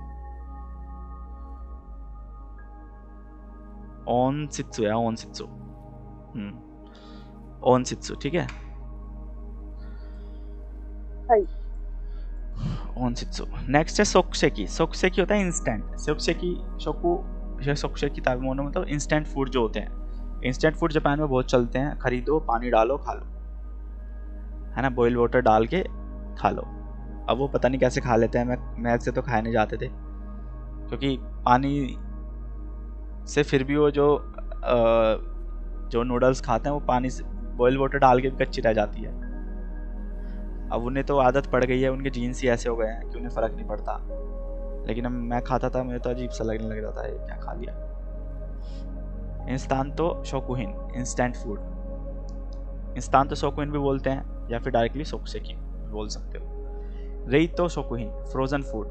ओनशित्सु है, ओनशित्सु ठीक है। ओनशित्सु। नेक्स्ट है सोक्सेकी होता है इंस्टेंट, सोक्सेकी ताबेमोनो मतलब इंस्टेंट फूड जो होते हैं। इंस्टेंट फूड जापान में बहुत चलते हैं, खरीदो पानी डालो खा लो, है ना, बॉइल वाटर डाल के खा लो। अब वो पता नहीं कैसे खा लेते हैं, मैं से तो खाए नहीं जाते थे क्योंकि पानी से फिर भी वो जो नूडल्स खाते हैं वो पानी से बॉइल वाटर डाल के भी कच्ची रह जाती है। अब उन्हें तो आदत पड़ गई है, उनके जीन्स ही ऐसे हो गए हैं कि उन्हें फ़र्क नहीं पड़ता, लेकिन अब मैं खाता था मुझे तो अजीब सा लगने लग रहा था, ये क्या खा लिया। इंस्तांतो शोकुहिन इंस्टेंट फूड, इंस्तांतो शोकुहिन भी बोलते हैं या फिर डायरेक्टली सोक्सेकी बोल सकते हो। रेइतो शोकुहिन फ्रोजन फूड,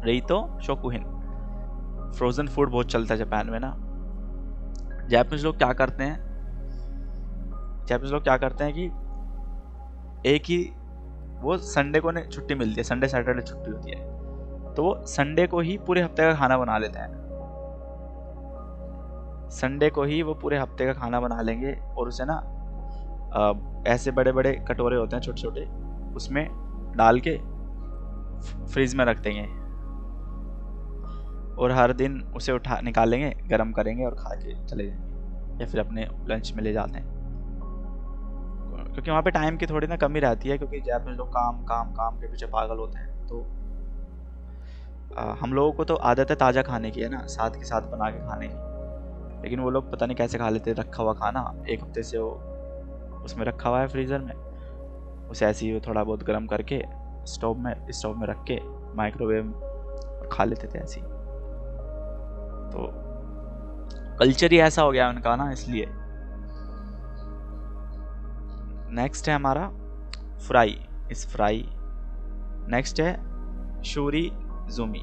रेइतो शोकुहिन फ्रोजन फूड बहुत चलता है जापान में ना। जापानीज लोग क्या करते हैं कि एक ही वो संडे को छुट्टी मिलती है, संडे सैटरडे छुट्टी होती है, तो वो संडे को ही पूरे हफ्ते का खाना बना लेते हैं। संडे को ही वो पूरे हफ्ते का खाना बना लेंगे और उसे ना ऐसे बड़े बड़े कटोरे होते हैं छोटे छोटे, उसमें डाल के फ्रिज में रख देंगे और हर दिन उसे निकालेंगे, गरम करेंगे और खा के चले जाएंगे, या फिर अपने लंच में ले जाते हैं, क्योंकि वहाँ पे टाइम की थोड़ी ना कमी रहती है, क्योंकि जापानीज लोग काम के पीछे पागल होते हैं। तो हम लोगों को तो आदत है ताज़ा खाने की, है ना, साथ के साथ बना के खाने की, लेकिन वो लोग पता नहीं कैसे खा लेते रखा हुआ खाना, एक हफ्ते से वो उसमें रखा हुआ है फ्रीज़र में, उसे ऐसे ही थोड़ा बहुत गर्म करके स्टोव में रख के माइक्रोवेव और खा लेते थे ऐसे ही। तो कल्चर ही ऐसा हो गया उनका ना, इसलिए। नेक्स्ट है हमारा फ्राई। नेक्स्ट है शूरीजुमी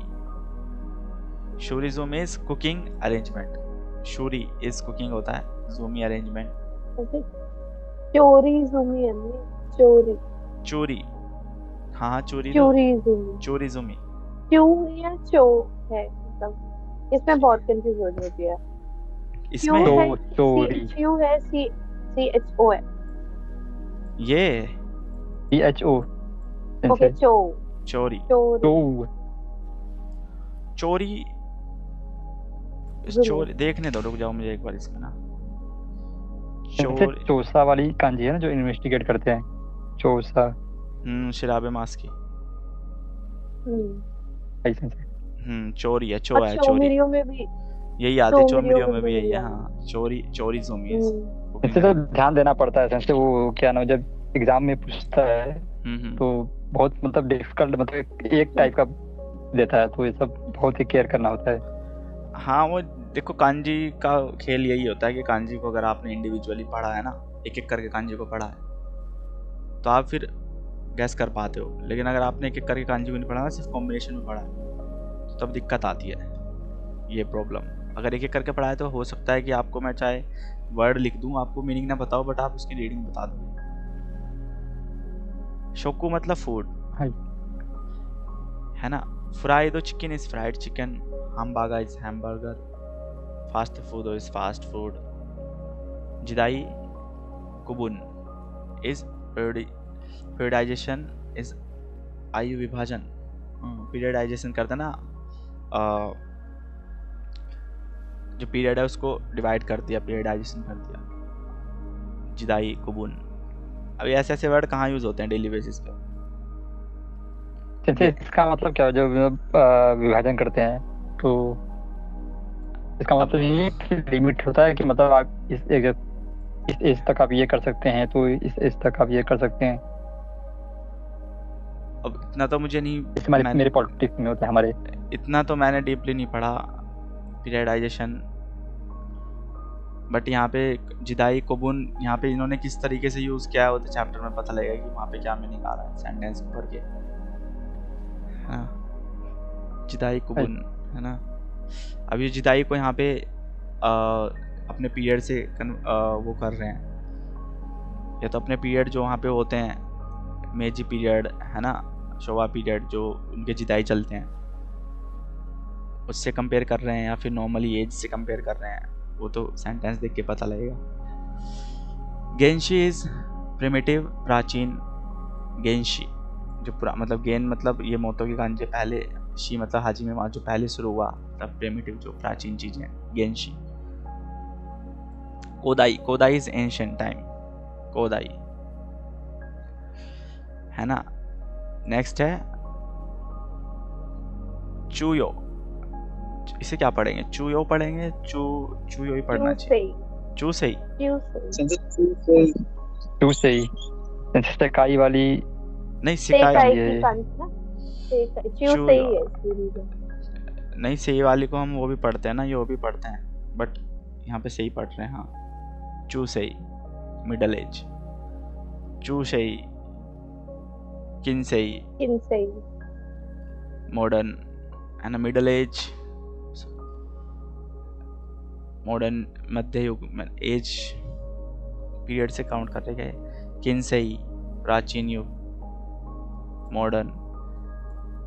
इज कुकिंग अरेंजमेंट। शूरी इज कुकिंग होता है, जुमी अरेंजमेंट। चोरीजुमी है नहीं, चोरी, हाँ चोरीजुमी, क्यों या चो है, मतलब इसमें बहुत कंफ्यूज हो जाती है। इसमें चोरी क्यों है, CHO है ये CHO, ओके, चोरी देखने दो, रुक जाओ मुझे एक बार इसमें ना। चोसा वाली कांजी है ना जो इन्वेस्टिगेट करते हैं, चोसा शिराबे मास की, ऐसे चोरी है, चोरी में भी यही याद है, चोमिरियो में भी यही है, हाँ चोरी जुमी। इससे तो ध्यान देना पड़ता है, जैसे वो क्या ना जब एग्जाम में पूछता है तो बहुत मतलब डिफिकल्ट, मतलब एक टाइप का देता है, तो ये सब बहुत ही केयर करना होता है। हाँ वो देखो कांजी का खेल यही होता है कि कांजी को अगर आपने इंडिविजुअली पढ़ा है ना, एक एक करके कांजी को पढ़ा है तो आप फिर गैस कर पाते हो, लेकिन अगर आपने एक एक करके कांजी को नहीं पढ़ा ना, सिर्फ कॉम्बिनेशन में पढ़ा है, तो तब दिक्कत आती है, ये प्रॉब्लम। अगर एक एक करके पढ़ा है तो हो सकता है कि आपको मैं चाहे वर्ड लिख दूं, आपको मीनिंग ना बताओ, बट आप उसकी रीडिंग बता दो। शोकु मतलब फूड, है ना। फ्राई दो chicken is fried chicken, hamburger is hamburger, fast food is fast food, जिदाई कुबुन इज पीरियडाइजेशन इज आयु विभाजन, पीरियडाइजेशन करते ना, जो पीरियड है उसको डिवाइड कर दिया, पीरियडाइजेशन कर दिया, जिदाई कुबुन। अब ऐसे ऐसे वर्ड कहाँ यूज होते हैं डेली बेसिस पे? जैसे इसका मतलब क्या है, जो विभाजन करते हैं तो इसका मतलब ये है कि लिमिट होता है कि मतलब आप इस तक आप ये कर सकते हैं, तो इस तक आप ये कर सकते हैं। अब इतना तो मुझे नहीं, मेरे पॉलिटिक्स में होता है हमारे, इतना तो मैंने डीपली नहीं पढ़ा पीरियडाइजेशन, बट यहाँ पे जिदाई कुबुन यहाँ पे इन्होंने किस तरीके से यूज किया है वो तो चैप्टर में पता लगेगा कि वहाँ पे क्या मीनिंग आ रहा है सेंटेंस पढ़ के। हाँ, जिदाई कुबुन है ना। अब ये जिदाई को यहाँ पे अपने पीरियड से वो कर रहे हैं, या तो अपने पीरियड जो वहाँ पे होते हैं, मेजी पीरियड है ना, शोवा पीरियड, जो उनके जिदाई चलते हैं उससे कंपेयर कर रहे हैं, या फिर नॉर्मली एज से कंपेयर कर रहे हैं, वो तो सेंटेंस देख के पता लगेगा। गेंशी इज प्रिमिटिव, प्राचीन। गेंशी जो मतलब गेन मतलब ये मोतो की गांजे पहले, शी मतलब हाजी में जो पहले शुरू हुआ, तब प्रिमिटिव जो प्राचीन चीजें, गेंशी। कोदाई, कोदाई इज एंशिएंट टाइम, कोदाई है ना। नेक्स्ट है चूयो, इसे क्या पढ़ेंगे? चूयो पढ़ेंगे, चूयो ही पढ़ना चाहिए, चूसेई, चूसेई सेकाई वाली नहीं, सिकाई नहीं, सही वाली को हम वो भी पढ़ते हैं ना, ये वो भी पढ़ते हैं, बट यहाँ पे सही पढ़ रहे हैं। हाँ, चूसेई मिडल एज, चूसेई किनसेई मॉडर्न है ना, मिडल एज, मॉडर्न मध्य युग में एज पीरियड से काउंट करे गए। किनसेई प्राचीन युग, मॉडर्न।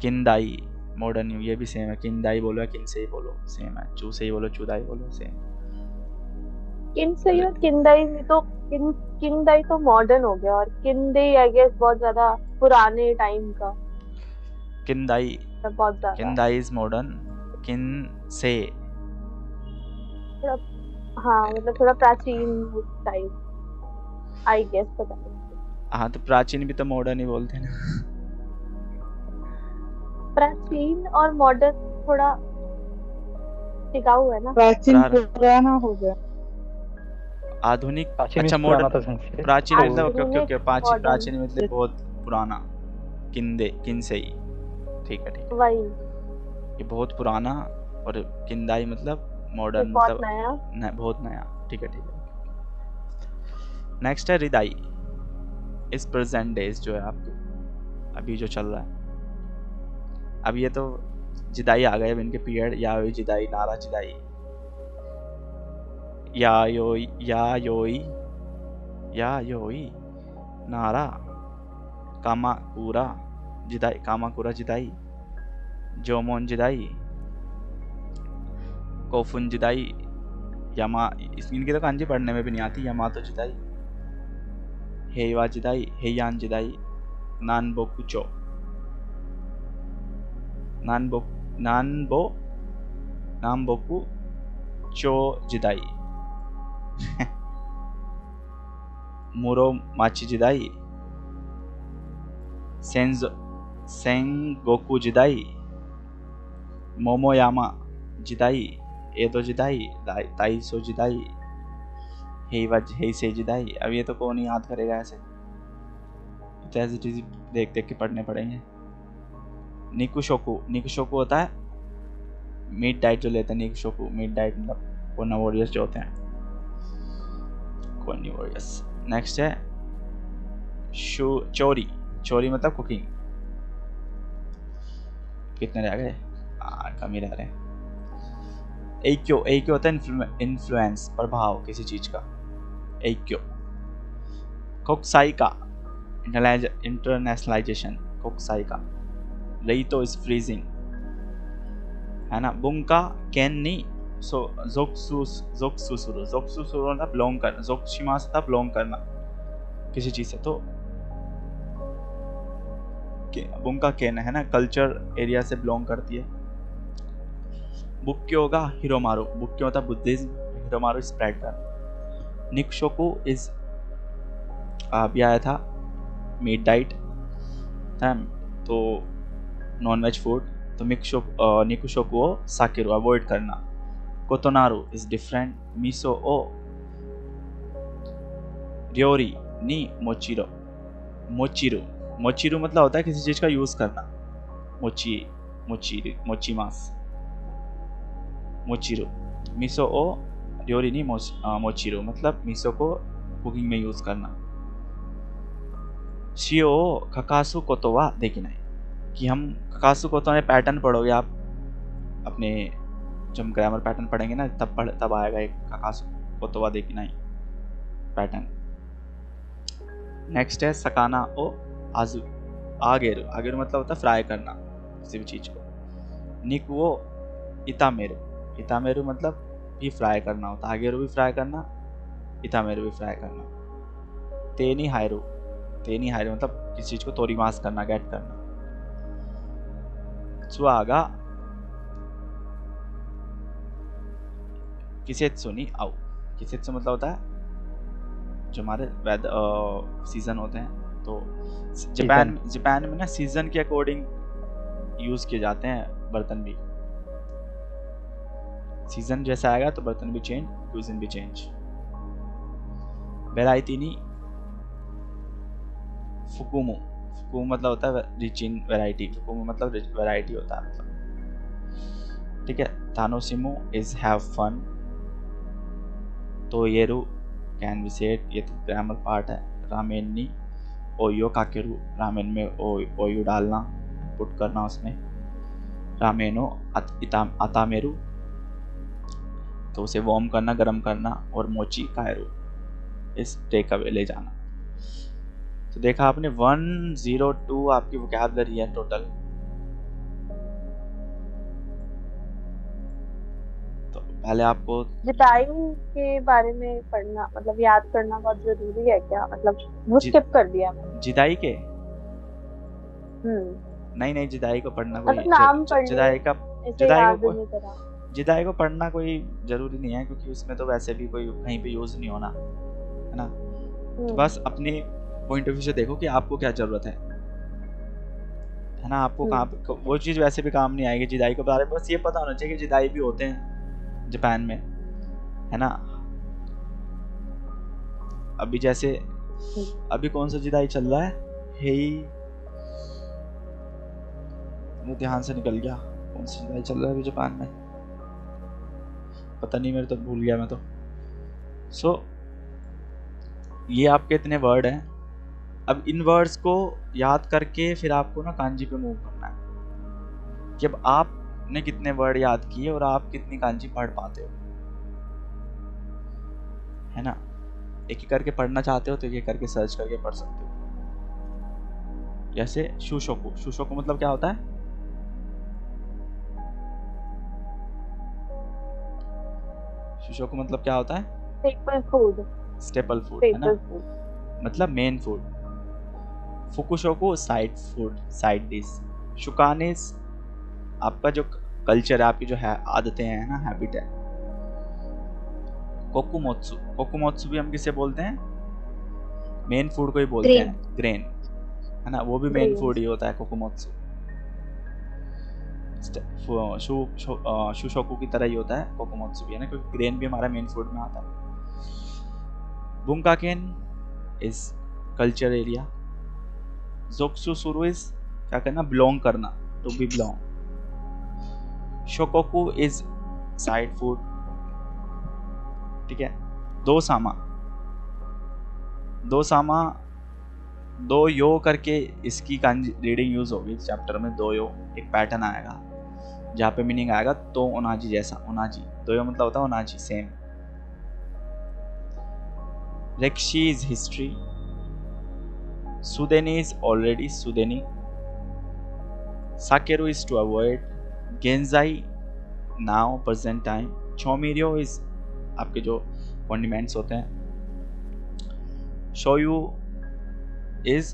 किंदाई मॉडर्न युग, ये भी सेम है, किंदाई बोलो या किनसेई बोलो सेम है, चूसेई बोलो चूदाई बोलो सेम। किनसेई और किंदाई भी तो किंदाई तो मॉडर्न हो गया, और किंदेई आई गेस बहुत ज्यादा पुराने टाइम का। किंदाई, बहुत ज्यादा किंदाई इज मॉडर्न, किनसे हाँ मतलब थोड़ा प्राचीन टाइप आई गेस, पता नहीं। हाँ तो प्राचीन भी तो मॉडर्न ही बोलते हैं ना। प्राचीन और मॉडर्न थोड़ा टिकाऊ है ना। प्राचीन पुराना हो गया, आधुनिक, अच्छा मॉडर्न, प्राचीन मतलब ओके ओके, प्राचीन मतलब बहुत पुराना, किनसेई, ठीक है ठीक है, वही ये बहुत पुराना, और किंदाई मतलब मॉडर्न, मतलब नया, बहुत नया, ठीक है ठीक है। नेक्स्ट है रिदाई, इस प्रेजेंट डेज जो है आपके अभी जो चल रहा है। अब ये तो जिदाई आ गए, अब इनके पीरियड, यायोई जिदाई, नारा जिदाई, यायोई नारा, कामाकुरा जिदाई, कामाकुरा जिदाई, जोमोन जिदाई, कोफुन जिदाई, यामा, इनकी तो कांजी पढ़ने में भी नहीं आती, यामातो जिदाई, हेवा जिदाई, हेयान जिदाई, नानबोकुचो, नानबोकु चो जिदाई, मुरो माची जिदाई, सेंगोकु जिदाई, मोमोयामा जिदाई, एदो जिदाई, ताइसो जिदाई, हेइसे जिदाई। अब ये तो कौन याद करेगा ऐसे, तो ऐसे चीज देख देख के पढ़ने पड़ेंगे। निकुशोकु, निकुशोकु होता है मीट डाइट जो लेते हैं, निकुशोकु मीट डाइट मतलब कोर्निवोरियस जो होते हैं, कोर्निवोरियस। नेक्स्ट है चोरी, चोरी मतलब कुकिंग। कितने रह गए? कम ही रह रहे हैं। एइक्यो, एइक्यो होता है इन्फ्लुएंस, प्रभाव किसी चीज का, एइक्यो। कोक्साई का इंटरनेशनलाइजेशन, कोक्साई का। रेइतो इज फ्रीजिंग है ना। बुंका कैन नी सो जोक्सुसुरो, जोक्सुसुरो मतलब बिलोंग करना, जोक्शिमा से बिलोंग करना किसी चीज से, तो बुंका कैन है ना, कल्चर एरिया से बिलोंग करती है। बुक्क्यो का हिरोमारू, बुक्क्यो होता बुद्धिज्म, हिरोमारू स्प्रेड। निक्शोकु इज अभी आया था मीट डाइट, तो नॉन वेज फूड। तो निकुशोकु ओ साकेरू अवॉइड करना। कोतोनारू इज डिफरेंट। मिसो ओ र्योरी नी मोचिरो, मोचिरू, मोचिरू मतलब होता है किसी चीज का यूज करना। मोची मास, मोचिरू। मिसो ओ र्योरी नी मोचिरू मतलब मिसो को कुकिंग में यूज करना। शियो ककासु कोतो वा देकिनाई, कि हम ककासु कोतो में पैटर्न पढ़ोगे आप अपने, जब हम ग्रामर पैटर्न पढ़ेंगे ना तब आएगा एक ककासु कोतो वा देकिनाई पैटर्न। नेक्स्ट है सकाना ओ आजू, आगेरू, आगेरू मतलब होता है फ्राई करना किसी भी चीज को। निक वो इतामेरू, इतामेरू मतलब भी फ्राई करना होता है। आगेरू भी फ्राई करना, इतामेरू भी फ्राई करना। तेनी हायरू, तेनी हायरू मतलब किसी चीज को तोरीमास करना, गेट करना। सुआगा किसेत्सु नी आओ, किसेत्सु मतलब होता है जो हमारे सीजन होते हैं। तो जापान में ना सीजन के अकॉर्डिंग यूज किए जाते हैं बर्तन भी। सीजन जैसा आएगा तो बर्तन भी चेंज, क्यूजिन भी चेंज। वैरायटी नी फुकुमो, फुकुमो मतलब होता है रिच इन वैरायटी, फुकुमो मतलब वैरायटी होता है मतलब, ठीक है। तानोशिमो इज हैव फन। तो येरू कैन बी सेड, ये तो ग्रामर पार्ट है। रामेन नी ओयो काकेरू, रामेन में ओयो डालना, पुट करना उसमें। रामेनो अतामेरू तो उसे वार्म करना, गर्म करना। और मोची कायरू इस टेक अवे ले जाना। तो देखा आपने 102 आपकी वोकैबुलरी है टोटल। तो पहले आपको जितायु के बारे में पढ़ना मतलब याद करना बहुत जरूरी है क्या? मतलब वो स्किप कर दिया मैंने। जिदाई के नहीं जिदाई को पढ़ना कोई मतलब नाम जिदाई का ऐसे याद नहीं करा। जिदाई को पढ़ना कोई जरूरी नहीं है, क्योंकि उसमें तो वैसे भी कोई कहीं पे यूज नहीं होना है ना। तो बस अपने पॉइंट ऑफ व्यू से देखो कि आपको क्या जरूरत है ना। आपको कहाँ वो चीज वैसे भी काम नहीं आएगी जिदाई के बारे में। बस ये पता होना चाहिए कि जिदाई भी होते हैं जापान में, है ना। अभी जैसे अभी कौन सा जिदाई चल रहा है, हेई, मेरे ध्यान से निकल गया कौन सा जिदाई चल रहा है अभी जापान में, पता नहीं, मेरे तो भूल गया मैं तो। सो ये आपके इतने वर्ड हैं। अब इन वर्ड्स को याद करके फिर आपको ना कांजी पे मूव करना है कि अब आपने कितने वर्ड याद किए और आप कितनी कांजी पढ़ पाते हो, है ना। एक एक करके पढ़ना चाहते हो तो एक एक करके सर्च करके पढ़ सकते हो। जैसे शुशोकु, शुशोकु मतलब क्या होता है? शुशोकु मतलब क्या होता है? स्टेपल फूड, स्टेपल फूड है ना, मतलब मेन फूड। फुकुशोकु साइड फूड, साइड डिश। शुकानेस आपका जो कल्चर है, आपकी जो है आदतें हैं ना, हैबिट है। कोकुमोत्सु, कोकुमोत्सु भी हम किसे बोलते हैं? मेन फूड को ही बोलते हैं, ग्रेन, है ना। वो भी मेन फूड ही होता है कोकुमोत्सु। शुशोकु की तरह ही होता है कोकुमोत्सु भी, है ना, क्योंकि ग्रेन भी हमारा मेन फूड में आता है। बुंकाकेन इज कल्चर एरिया। जोक्सु सुरु इज क्या करना? बिलोंग करना, टू बी बिलोंग। शोकोकु इज साइड फूड, ठीक है। दो सामा, दो यो करके इसकी रीडिंग यूज होगी इस चैप्टर में। दो यो एक पैटर्न आएगा जहाँ पे मीनिंग आएगा तो ओनाजी जैसा, ओनाजी। दो यो मतलब होता है ओनाजी, सेम। रेक्शी इज हिस्ट्री। सुदेनी इज ऑलरेडी सुदेनी। साकेरू इज टू अवॉइड। गेंजाई नाउ, प्रेजेंट टाइम। चोमिरियो इज आपके जो कॉन्डिमेंट्स होते हैं। शोयू इज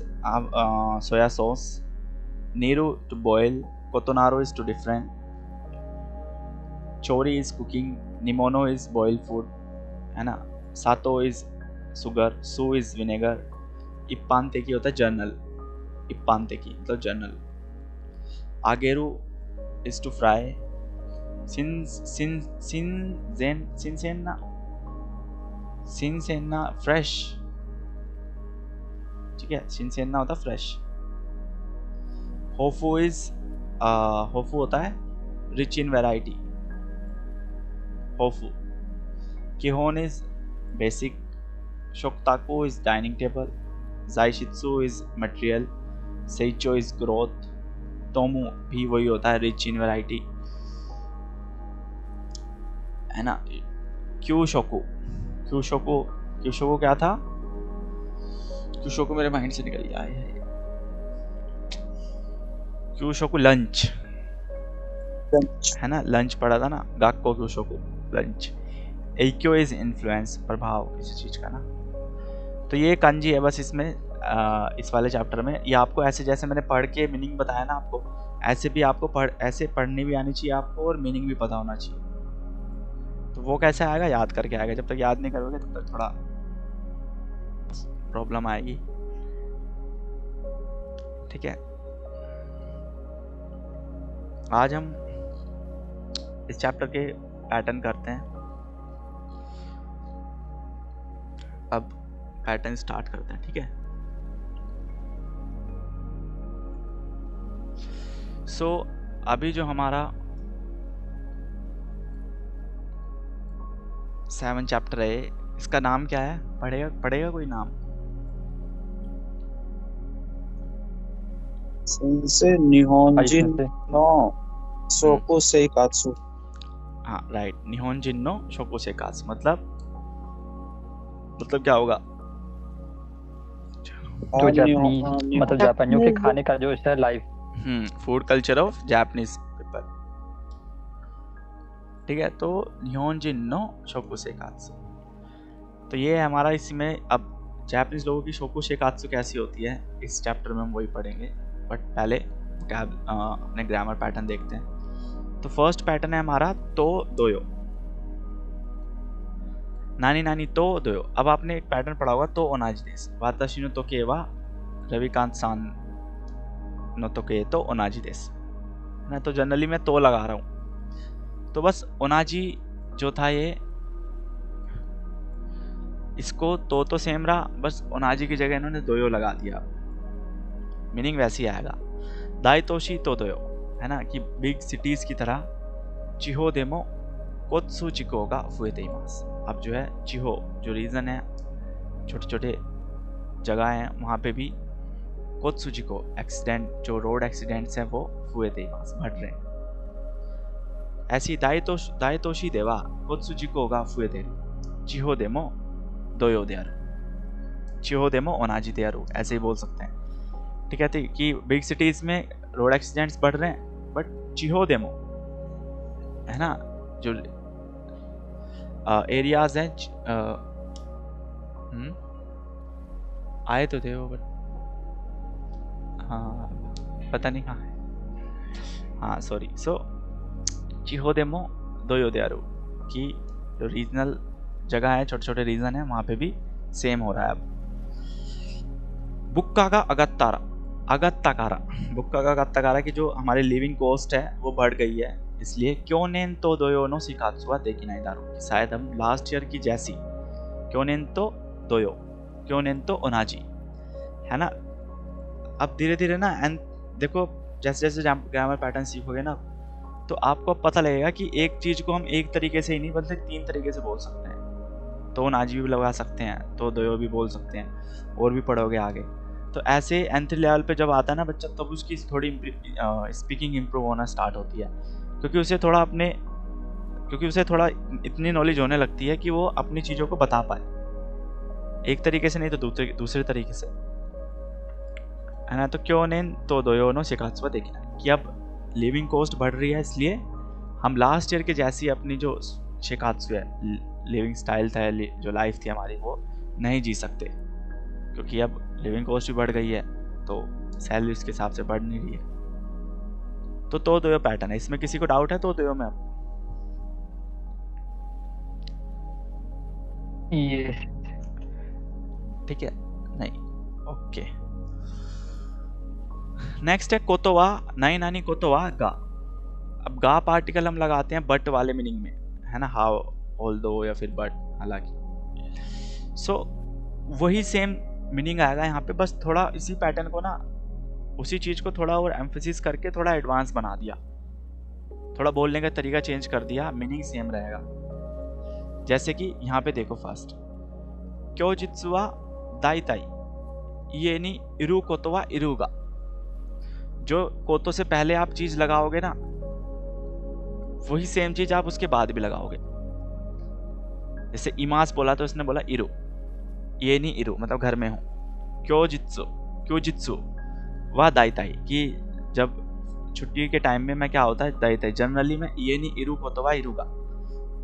सोया सॉस। नीरू टू बॉयल। कोतोनारो इज टू डिफरेंट। चोरी इज कुकिंग, निमोनो इज बॉइल्ड फूड, है ना, सातो इज सुगर, सू इज विनेगर, इप्पांते की होता है जर्नल, इप्पांते की मतलब जर्नल, आगेरू इज टू फ्राई, सिनसेना फ्रेश, ठीक है, सिनसेना होता फ्रेश, होफू इज होफू होता है रिच इन वैरायटी, होफू, किहोन इज बेसिक, शोक्ताको इज डाइनिंग टेबल, जाइशित्सु इज मटेरियल, सेइचो इज ग्रोथ, तोमू भी वही होता है रिच इन वैरायटी, है ना, क्यूशोकु, क्यूशोकु, क्यूशोकु क्या था, क्यूशोकु मेरे माइंड से निकल गया है, क्यूशोकु लंच, है ना, लंच पढ़ा था ना, गाक्को क्यूशोकु लंच, एइक्यो इज इन्फ्लुएंस, प्रभाव किसी चीज का ना। तो ये कांजी है बस इसमें इस वाले चैप्टर में। ये आपको ऐसे जैसे मैंने पढ़ के मीनिंग बताया ना आपको, ऐसे भी आपको ऐसे पढ़नी भी आनी चाहिए आपको और मीनिंग भी पता होना चाहिए। तो वो कैसे आएगा, याद करके आएगा, जब तक याद नहीं करोगे तब तक थोड़ा प्रॉब्लम आएगी, ठीक है। आज हम इस चैप्टर के पैटर्न करते हैं, अब पैटर्न स्टार्ट करते हैं, ठीक है। सो अभी जो हमारा 7 चैप्टर है, इसका नाम क्या है, पढ़ेगा कोई नाम? सेंसे निहोंजिन नो शोको सेइकात्सु। हाँ राइट, निहोंजिन नो शोको सेइकात्सु मतलब क्या होगा, जो जापानी मतलब जापानियों के खाने का जो है life, food culture of Japanese people, ठीक है। तो निहोंजिन नो शोको सेइकात्सु, तो ये है हमारा, इसमें अब जापानीज लोगों की शोको सेइकात्सु कैसी होती है इस चैप्टर में हम वही पढ़ेंगे, बट पहले अपने ग्रामर पैटर्न देखते हैं। तो फर्स्ट पैटर्न है हमारा तो दोयो, नानी नानी तो दोयो। अब आपने एक पैटर्न पढ़ा होगा तो ओनाजी देस, वाताशी नो तोके वा रविकांत सान नो तोके तो ओनाजी देस, ना तो जनरली मैं तो लगा रहा हूँ, तो बस ओनाजी जो था ये, इसको तो सेम रहा, बस ओनाजी की जगह इन्होंने दोयो लगा दिया, मीनिंग वैसी आएगा। दाइतोशी तो दोयो, है ना, कि बिग सिटीज की तरह, चिहो देमो कोत्सु चिको का फुएतेइमास। अब जो है चिहो जो रीजन है, छोटे छोटे जगह हैं, वहाँ पे भी कोत्सु चिको एक्सीडेंट, जो रोड एक्सीडेंट्स हैं वो फुएतेइमास बढ़ रहे हैं। ऐसी दाइतोशी देवा कोत्सु चिको का फुएतेरु, चिहो देमो दोयो देयारु, चिहो देमो ओनाजी देयारु, ऐसे ही बोल सकते हैं, ठीक है। तो कि बिग सिटीज में रोड एक्सीडेंट्स बढ़ रहे हैं, बट चिहो देमो, है ना, जो एरियाज हैं, आए तो थे वो, बट हाँ पता नहीं कहाँ है, हाँ सॉरी। सो चिहो देमो दोयो देयारु, कि जो रीजनल जगह है, छोटे छोटे रीजन है, वहाँ पे भी सेम हो रहा है। अब बुक्का का अगत्तारा, अगत्ताकारा, बुक्का का अगत्ताकारा की जो हमारी लिविंग कॉस्ट है वो बढ़ गई है, इसलिए क्योनेन तो दोयो नो सिकात्सुवा देखी नहीं दारू, शायद हम लास्ट ईयर की जैसी क्योनेन तो दोयो, क्योनेन तो ओनाजी, है ना। अब धीरे धीरे ना, एंड देखो जैसे जैसे ग्रामर पैटर्न सीखोगे ना, तो आपको पता लगेगा कि एक चीज को हम एक तरीके से ही नहीं बल्कि 3 तरीके से बोल सकते हैं। तो ओनाजी भी लगा सकते हैं, तो दोयो भी बोल सकते हैं, और भी पढ़ोगे आगे। तो ऐसे एंट्री लेवल पे जब आता है ना बच्चा, तब उसकी थोड़ी स्पीकिंग इम्प्रूव होना स्टार्ट होती है, क्योंकि उसे थोड़ा इतनी नॉलेज होने लगती है कि वो अपनी चीज़ों को बता पाए, एक तरीके से नहीं तो दूसरे तरीके से, है ना। तो क्यों ने तो दोयो नो शिकात्सुवा देखना कि अब लिविंग कॉस्ट बढ़ रही है, इसलिए हम लास्ट ईयर के जैसी अपनी जो शिकात्सु है, लिविंग स्टाइल था, जो लाइफ थी हमारी, वो नहीं जी सकते, क्योंकि अब लिविंग कॉस्ट भी बढ़ गई है, तो सैलरी उसके हिसाब से बढ़ नहीं रही है। तो दोयो पैटर्न है, इसमें किसी को डाउट है तो दोयो में? ये ठीक है, नहीं, ओके। नेक्स्ट है कोतोवा, नाई नानी कोतोवा गा। अब गा पार्टिकल हम लगाते हैं बट वाले मीनिंग में, है ना, हाउ, ऑल्दो या फिर बट, हालांकि। सो वही सेम मीनिंग आएगा यहाँ पे, बस थोड़ा इसी पैटर्न को ना, उसी चीज को थोड़ा और एम्फेसिस करके थोड़ा एडवांस बना दिया, थोड़ा बोलने का तरीका चेंज कर दिया, मीनिंग सेम रहेगा। जैसे कि यहाँ पे देखो फर्स्ट, क्यों जित्सुआ दाई ताई ये नी इरु कोतोवा इरुगा। जो कोतो से पहले आप चीज लगाओगे ना, वही सेम चीज आप उसके बाद भी लगाओगे। जैसे इमास बोला तो इसने बोला इरु, ये नी इरु मतलब घर में हूं। क्यों जित्सु वह दाई ताई, कि जब छुट्टी के टाइम में मैं क्या होता है दाई ताई, जनरली में ये नी इरु कोतोवा इरुगा।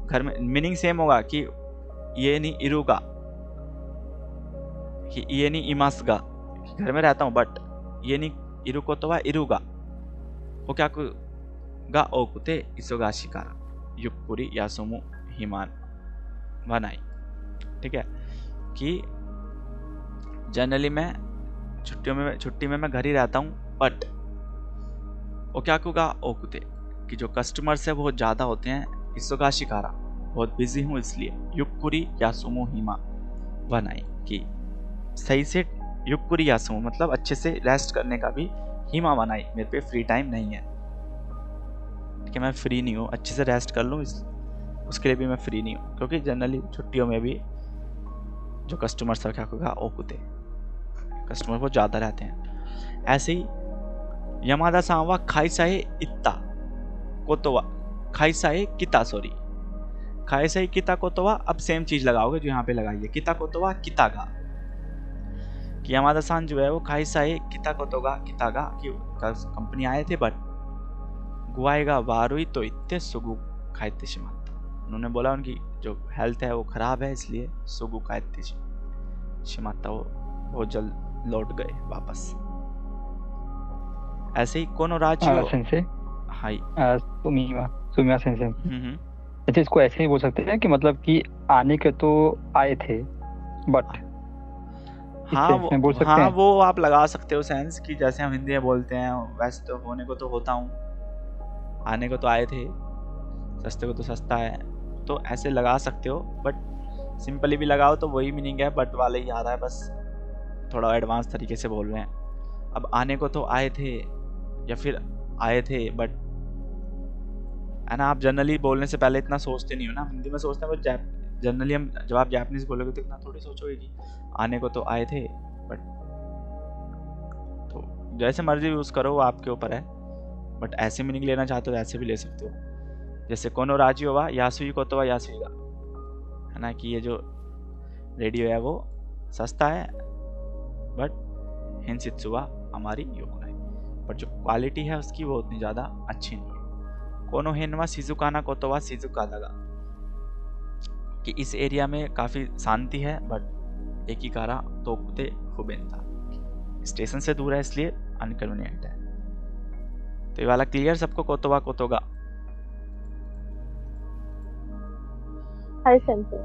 घर में मीनिंग सेम होगा कि ये नी इरुगा, कि ये नी इमास गा, घर में रहता हूं, बट ये नी इरु कोतोवा इरुगा वो क्या गा ओकुते इसोगाशी कारा युक्कुरी यासुमु हिमान वनाई। ठीक है, कि जनरली मैं छुट्टी में मैं घर ही रहता हूँ, बट वो क्या कुगा ओकुते, कि जो कस्टमर्स है बहुत ज़्यादा होते हैं, इसोगाशी कारा बहुत बिजी हूँ इसलिए, युक्कुरी यासुमु हिमा वनाई, कि सही से युक्कुरी यासुमु मतलब अच्छे से रेस्ट करने का भी, हिमा वनाई मेरे पे फ्री टाइम नहीं है, कि मैं फ्री नहीं हूँ, अच्छे से रेस्ट कर लूँ, उसके लिए भी मैं फ्री नहीं हूँ, क्योंकि जनरली छुट्टियों में भी जो कस्टमर्स है क्या होगा ओकुते, कस्टमर बहुत ज़्यादा रहते हैं। ऐसे ही यमादा सांवा खाइसाए इत्ता कोतोवा खाइसाए किता, सॉरी खाइसाए किता कोतोवा, अब सेम चीज़ लगाओगे जो यहाँ पे लगाई है, किता कोतोवा कितागा, कि यमादा सान जो है वो खाइसाए किता कोतोगा कितागा, कि कंपनी आए थे बट गुआएगा वारुई तो इतने सुगु खाइते शिमाता, उन्होंने बोला उनकी जो हेल्थ है वो खराब है, इसलिए सुगु खाइते शिमाता, वो बहुत जल्द लौट गए वापस। ऐसे ही कोनो राज्य सेंसे, हाई सुमिया सेंसे, अच्छा इसको ऐसे ही बोल सकते हैं कि मतलब कि आने के तो आए थे बट, हाँ बोल सकते हाँ हैं? वो आप लगा सकते हो सेंस, कि जैसे हम हिंदी में बोलते हैं वैसे तो होने को तो होता हूँ, आने को तो आए थे, सस्ते को तो सस्ता है, तो ऐसे लगा सकते हो, बट सिंपली भी लगाओ तो वही मीनिंग है, बट वाले ही आ रहा है, बस थोड़ा एडवांस तरीके से बोल रहे हैं। अब आने को तो आए थे या फिर आए थे बट, है ना, आप जनरली बोलने से पहले इतना सोचते नहीं हो ना, हिंदी में सोचते हैं, बट जनरली हम जब आप जापानीज बोलोगे तो इतना थोड़ी सोचोगे कि आने को तो आए थे बट, तो जैसे मर्जी यूज़ करो वो आपके ऊपर है, बट ऐसे मीनिंग लेना चाहते हो ऐसे भी ले सकते हो। जैसे कोनो राजियो वा यासुई को तो वा यासुईगा, है ना, कि ये जो रेडियो है वो सस्ता है बट हिंसित्सुवा हमारी योगनाई, पर जो क्वालिटी है उसकी वो उतनी ज़्यादा अच्छी नहीं है। कोनो हेनवा सिजुकाना को तो वा सिजुका लगा, कि इस एरिया में काफ़ी शांति है बट एक ही कारा तो कुते हुबेंता, स्टेशन से दूर है इसलिए अनकन्वीनियंट है। तो ये वाला क्लियर सबको, कोतोवा कोतोगा? हाय सेंसे,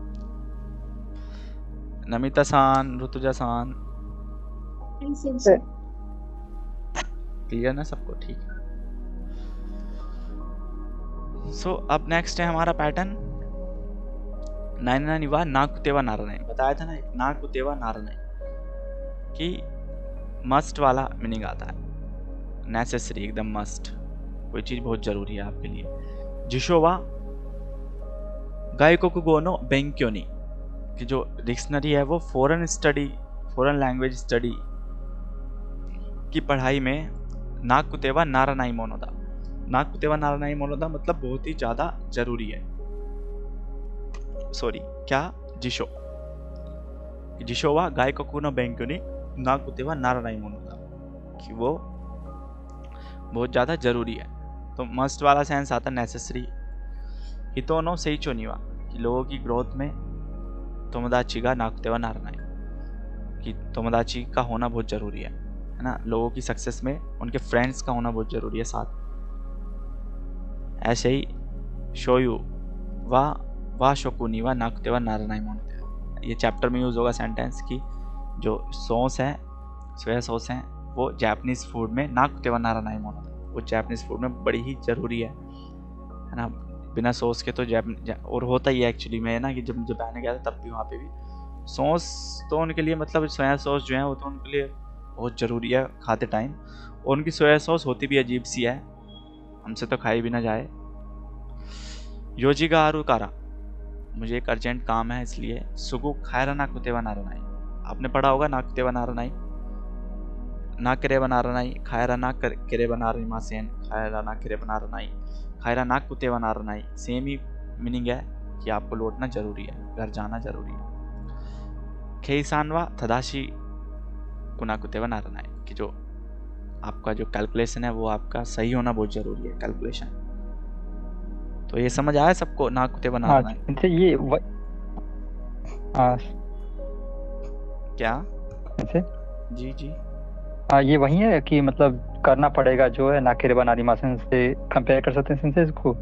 नमिता सान, ऋतुजा सान, क्लियर ना सबको? ठीक है। सो अब नेक्स्ट है हमारा पैटर्न नाइनानी वा नाकुतेवा नारानाई। बताया था ना नाकुतेवा नारानाई, कि मस्ट वाला मीनिंग आता है, नेसेसरी, एकदम मस्ट, कोई चीज़ बहुत ज़रूरी है आपके लिए। जिशोवा गायको गोनो बेंक्योनी, कि जो डिक्शनरी है वो फॉरेन लैंग्वेज स्टडी की पढ़ाई में नाकुतेवा नारानाई मोनोदा, नाकुतेवा नारानाई मोनोदा मतलब बहुत ही ज़्यादा ज़रूरी है। सॉरी क्या, जिशोवा गायको कुनो बेंक्योनी नाकुतेवा नारानाई मोनोदा, कि वो बहुत ज़्यादा ज़रूरी है। तो मस्ट वाला सेंस आता है नेसेसरी। हितोनो सेइचो निवा, कि लोगों की ग्रोथ में तोमोदाची का नाकुतेवा नारानाई, कि तोमोदाची का होना बहुत ज़रूरी है ना, लोगों की सक्सेस में उनके फ्रेंड्स का होना बहुत ज़रूरी है साथ। ऐसे ही शोयू वा शोकुनी वा नाकुतेवा नारानाई मोनोदा, ये चैप्टर में यूज़ होगा सेंटेंस की जो सॉस है, सोया सॉस है, वो जापानीज़ फूड में नाकुते वा नारानाई मोनो, वो जापानीज़ फूड में बड़ी ही ज़रूरी है ना। बिना सॉस के तो और होता ही है एक्चुअली में ना कि जब जापान गया था तब भी वहाँ पे भी सॉस तो उनके लिए मतलब सोया सॉस जो है वो तो उनके लिए बहुत ज़रूरी है खाते टाइम। और उनकी सोया सॉस होती भी अजीब सी है, हमसे तो खाई भी ना जाए। योजी का आरू कारा, मुझे एक अर्जेंट काम है इसलिए सुगु खायरा नाकुते वा नारानाई, आपने पढ़ा होगा नाकुते वा नारानाई, ना करे वा नारानाई, खायरा ना करे वा नारानाई मासेन, खायरा ना करे वा नारानाई, खायरा ना कुते वा नारानाई, सेम ही मीनिंग है कि आपको लौटना जरूरी है, घर जाना जरूरी है। खेईसान वा तदाशी कुना कुते वा नारानाई, कि जो आपका जो कैलकुलेशन है वो आपका सही होना बहुत जरूरी है, कैलकुलेशन। तो ये समझ आया सबको, ना कुते वा नारानाई? अच्छा ये क्या? अच्छा जी जी ये वही है कि मतलब करना पड़ेगा जो है, ना केरे बनारी मासन से कंपेयर कर सकते हैं सेंसेस को।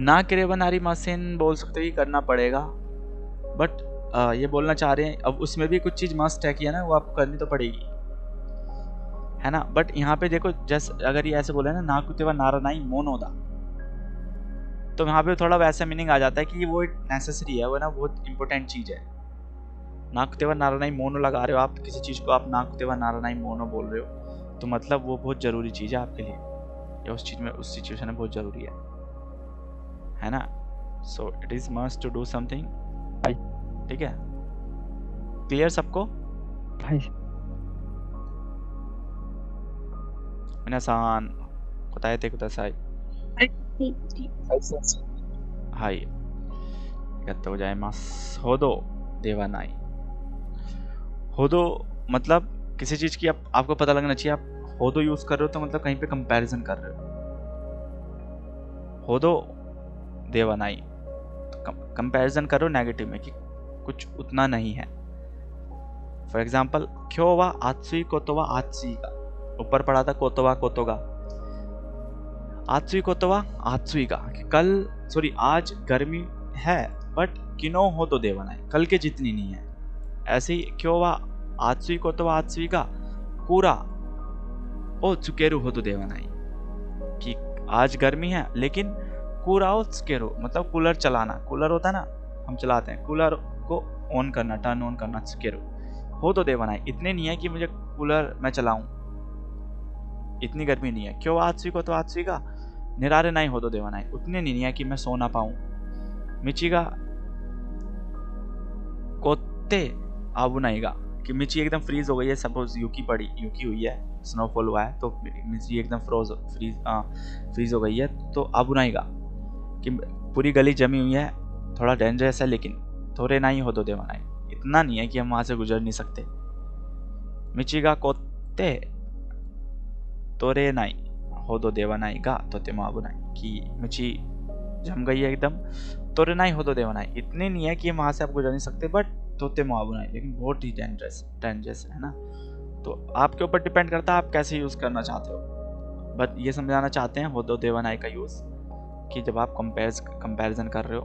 ना केरे बनारी मासन बोल सकते हैं कि करना पड़ेगा, बट ये बोलना चाह रहे हैं अब उसमें भी कुछ चीज़ मस्ट है कि है ना, वो आपको करनी तो पड़ेगी, है ना। बट यहाँ पे देखो जैसे अगर ये ऐसे बोले ना नाकुते वा नारानाई मोनोदा, तो यहाँ पे थोड़ा वैसा मीनिंग आ जाता है कि वो नेसेसरी है, वो ना बहुत इंपॉर्टेंट चीज़ है। नाकुते वा नारानाई मोनो लगा रहे हो आप किसी चीज़ को, आप नाकुते वा नारानाई मोनो बोल रहे हो, तो मतलब वो बहुत ज़रूरी चीज़ है आपके लिए, या उस चीज़ में उस सिचुएशन में बहुत ज़रूरी है ना। So it is must to do something, ठीक है? क्लियर सबको? मिनासान कोताएते कुदासाई। हाई गत्तो गोजाइमासु। होदो देवा नाई, होदो मतलब किसी चीज़ की आपको पता लगना चाहिए। आप होदो यूज़ कर रहे हो तो मतलब कहीं पे कंपैरिजन कर रहे हो। होदो देवा नाई कंपैरिजन करो नेगेटिव में कि कुछ उतना नहीं है। फॉर एग्जाम्पल क्यों वा आत्सुई कोतोवा आत्सुई का, ऊपर पढ़ा था कोतोवा कोतोगा, आत्सुई कोतोवा आत्सुई का, कल सॉरी आज गर्मी है बट किनो हो तो देवा नाई, कल के जितनी नहीं है। ऐसे ही क्यों वा आत्सुई कोतोवा आत्सुई का पूरा ओ चुकेरु हो तो देवा नाई, कि आज गर्मी है लेकिन कूरा ओ चुकेरु मतलब कूलर चलाना, कूलर होता है ना हम चलाते हैं, कूलर को ऑन करना, टर्न ऑन करना, चुकेरु हो तो देवा नाई, इतने नहीं है कि मुझे कूलर मैं चलाऊं, इतनी गर्मी नहीं है। क्यों आत्सुई को तो आत्सुई का निरारे नहीं हो तो देवा नाई, उतने नहीं है कि मैं सो ना पाऊं। मिचिगा कोते आबू नाईगा, कि मिची एकदम फ्रीज हो गई है, सपोज यूकी हुई है, स्नोफॉल हुआ है तो मिची एकदम फ्रीज हो गई है, तो आबू नाईगा कि पूरी गली जमी हुई है, थोड़ा डेंजरस है लेकिन थोड़े नहीं हो तो देवा नाई, इतना नहीं है कि हम वहां से गुजर नहीं सकते। मिचिगा कोते तोरे नाई हो दो देवा नाई का तोते माबू नाई, कि मिची जम गई है एकदम, तोरे नाई हो दो देवा नाई, इतने नहीं है कि हम वहां से आप गुजर नहीं सकते, बट तोते माबू नाई लेकिन बहुत ही डेंजरस है ना। तो आपके ऊपर डिपेंड करता है आप कैसे यूज करना चाहते हो, बट ये समझाना चाहते हैं हो दो देवा नाई का यूज कि जब आप कंपैरिजन कर रहे हो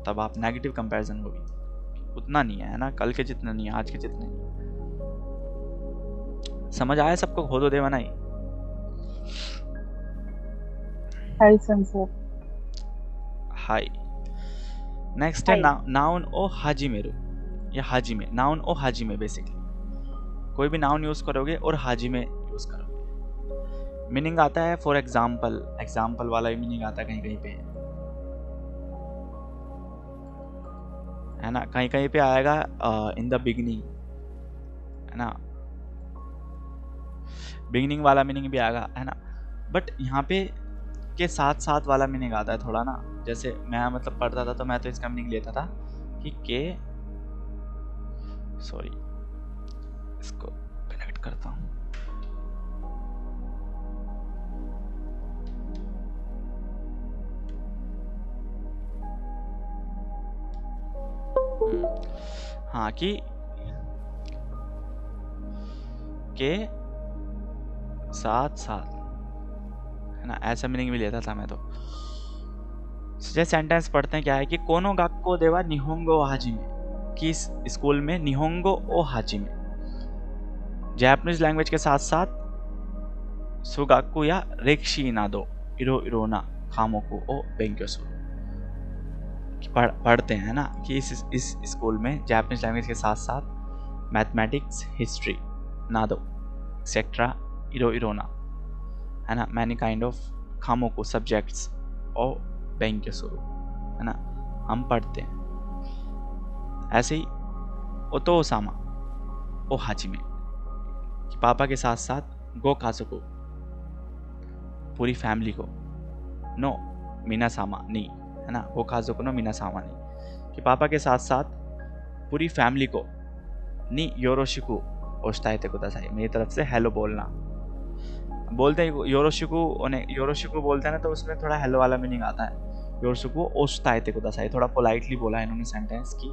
तब आप नेगेटिव कंपैरिजन होगी, उतना नहीं है ना, कल के जितना नहीं है, आज के जितने नहीं। समझ आया सबको हो दो देवा नाई? हाय सेंसर। हाई। नेक्स्ट है नाउन ओ हाजिमेरु या हाजिमे, नाउन ओ हाजिमे। बेसिकली कोई भी नाउन यूज करोगे और हाजिमे यूज करोगे, मीनिंग आता है फॉर एग्जाम्पल वाला मीनिंग आता है कहीं कहीं पे, है ना, कहीं कहीं पे आएगा इन द बिगनिंग, है ना, बिगनिंग वाला मीनिंग भी आएगा, है ना। बट यहाँ पे के साथ साथ वाला मीनिंग आता है थोड़ा ना, जैसे मैं मतलब पढ़ता था तो मैं तो इसका मीनिंग लेता था कि के सॉरी इसको कनेक्ट करता हूँ, हाँ कि के साथ साथ, है ना, ऐसा मीनिंग भी लेता था मैं तो। जैसे सेंटेंस पढ़ते हैं क्या है कि कोनो गाक्को देवा निहोंगो हाजिमे, कि इस स्कूल में निहोंगो ओ हाजिमे, जापानीज लैंग्वेज के साथ साथ सुगाकू या रेक्शी नादो इरो इरोना कामोकु ओ बेंक्यो सुरु, पढ़ते हैं ना कि इस स्कूल में जापानीज लैंग्वेज के साथ साथ मैथमेटिक्स, हिस्ट्री, नादो एक्सेट्रा इरो इरोना, है ना, मैनी काइंड ऑफ कामोकु सब्जेक्ट्स ओ बेंक्यो सुरु, है ना, हम पढ़ते हैं। ऐसे ही ओतो ओसामा ओ हाजिमे कि पापा के साथ साथ गो काजुको पूरी फैमिली को, नो मीनासामा नी, है ना, गो काजुको नो मीनासामा नी कि पापा के साथ साथ पूरी फैमिली को नी योरोशिकु ओशिताएते कुदासाई, मेरी तरफ से हेलो बोलना। बोलते हैं योरोशिकु बोलते हैं ना, तो उसमें थोड़ा हेलो वाला मीनिंग आता है। योरोशिकु ओशिताएते कुदासाई थोड़ा पोलाइटली बोला है इन्होंने सेंटेंस की।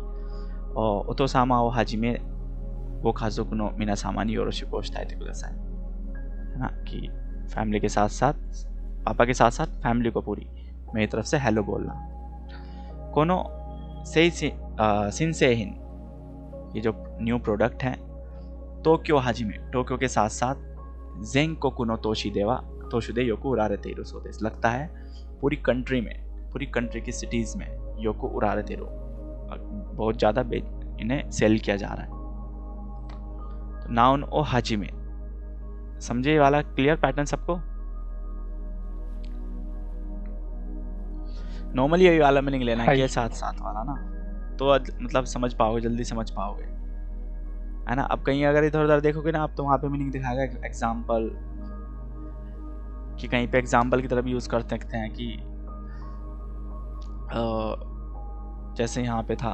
और ओतोसामा ओ हाजिमे गो काजुको नो मीनासामा नी योरोशिकु ओशिताएते कुदासाई, है ना, कि फैमिली के साथ साथ, पापा के साथ साथ फैमिली को पूरी मेरी तरफ से हेलो बोलना। कोनो सिंसेहिन, ये जो न्यू प्रोडक्ट है, टोक्यो हाजिमे, टोक्यो के साथ साथ ज़ेंकोकु नो तोशुदे योको उरारेते इरो सो देस, लगता है पूरी कंट्री में, पूरी कंट्री की सिटीज़ में योको उरारेते इरो, बहुत ज़्यादा इन्हें सेल किया जा रहा है। तो नाउन ओ हाजिमे, समझे ये वाला क्लियर पैटर्न सबको? नॉर्मली यही वाला मीनिंग लेना है, साथ साथ वाला ना, तो मतलब समझ पाओगे, जल्दी समझ पाओगे, है ना। अब कहीं अगर इधर उधर देखोगे ना आप, तो वहाँ पे मीनिंग दिखाएगा एग्जाम्पल, कि कहीं पे एग्जाम्पल की तरफ यूज कर सकते हैं कि जैसे यहाँ पे था,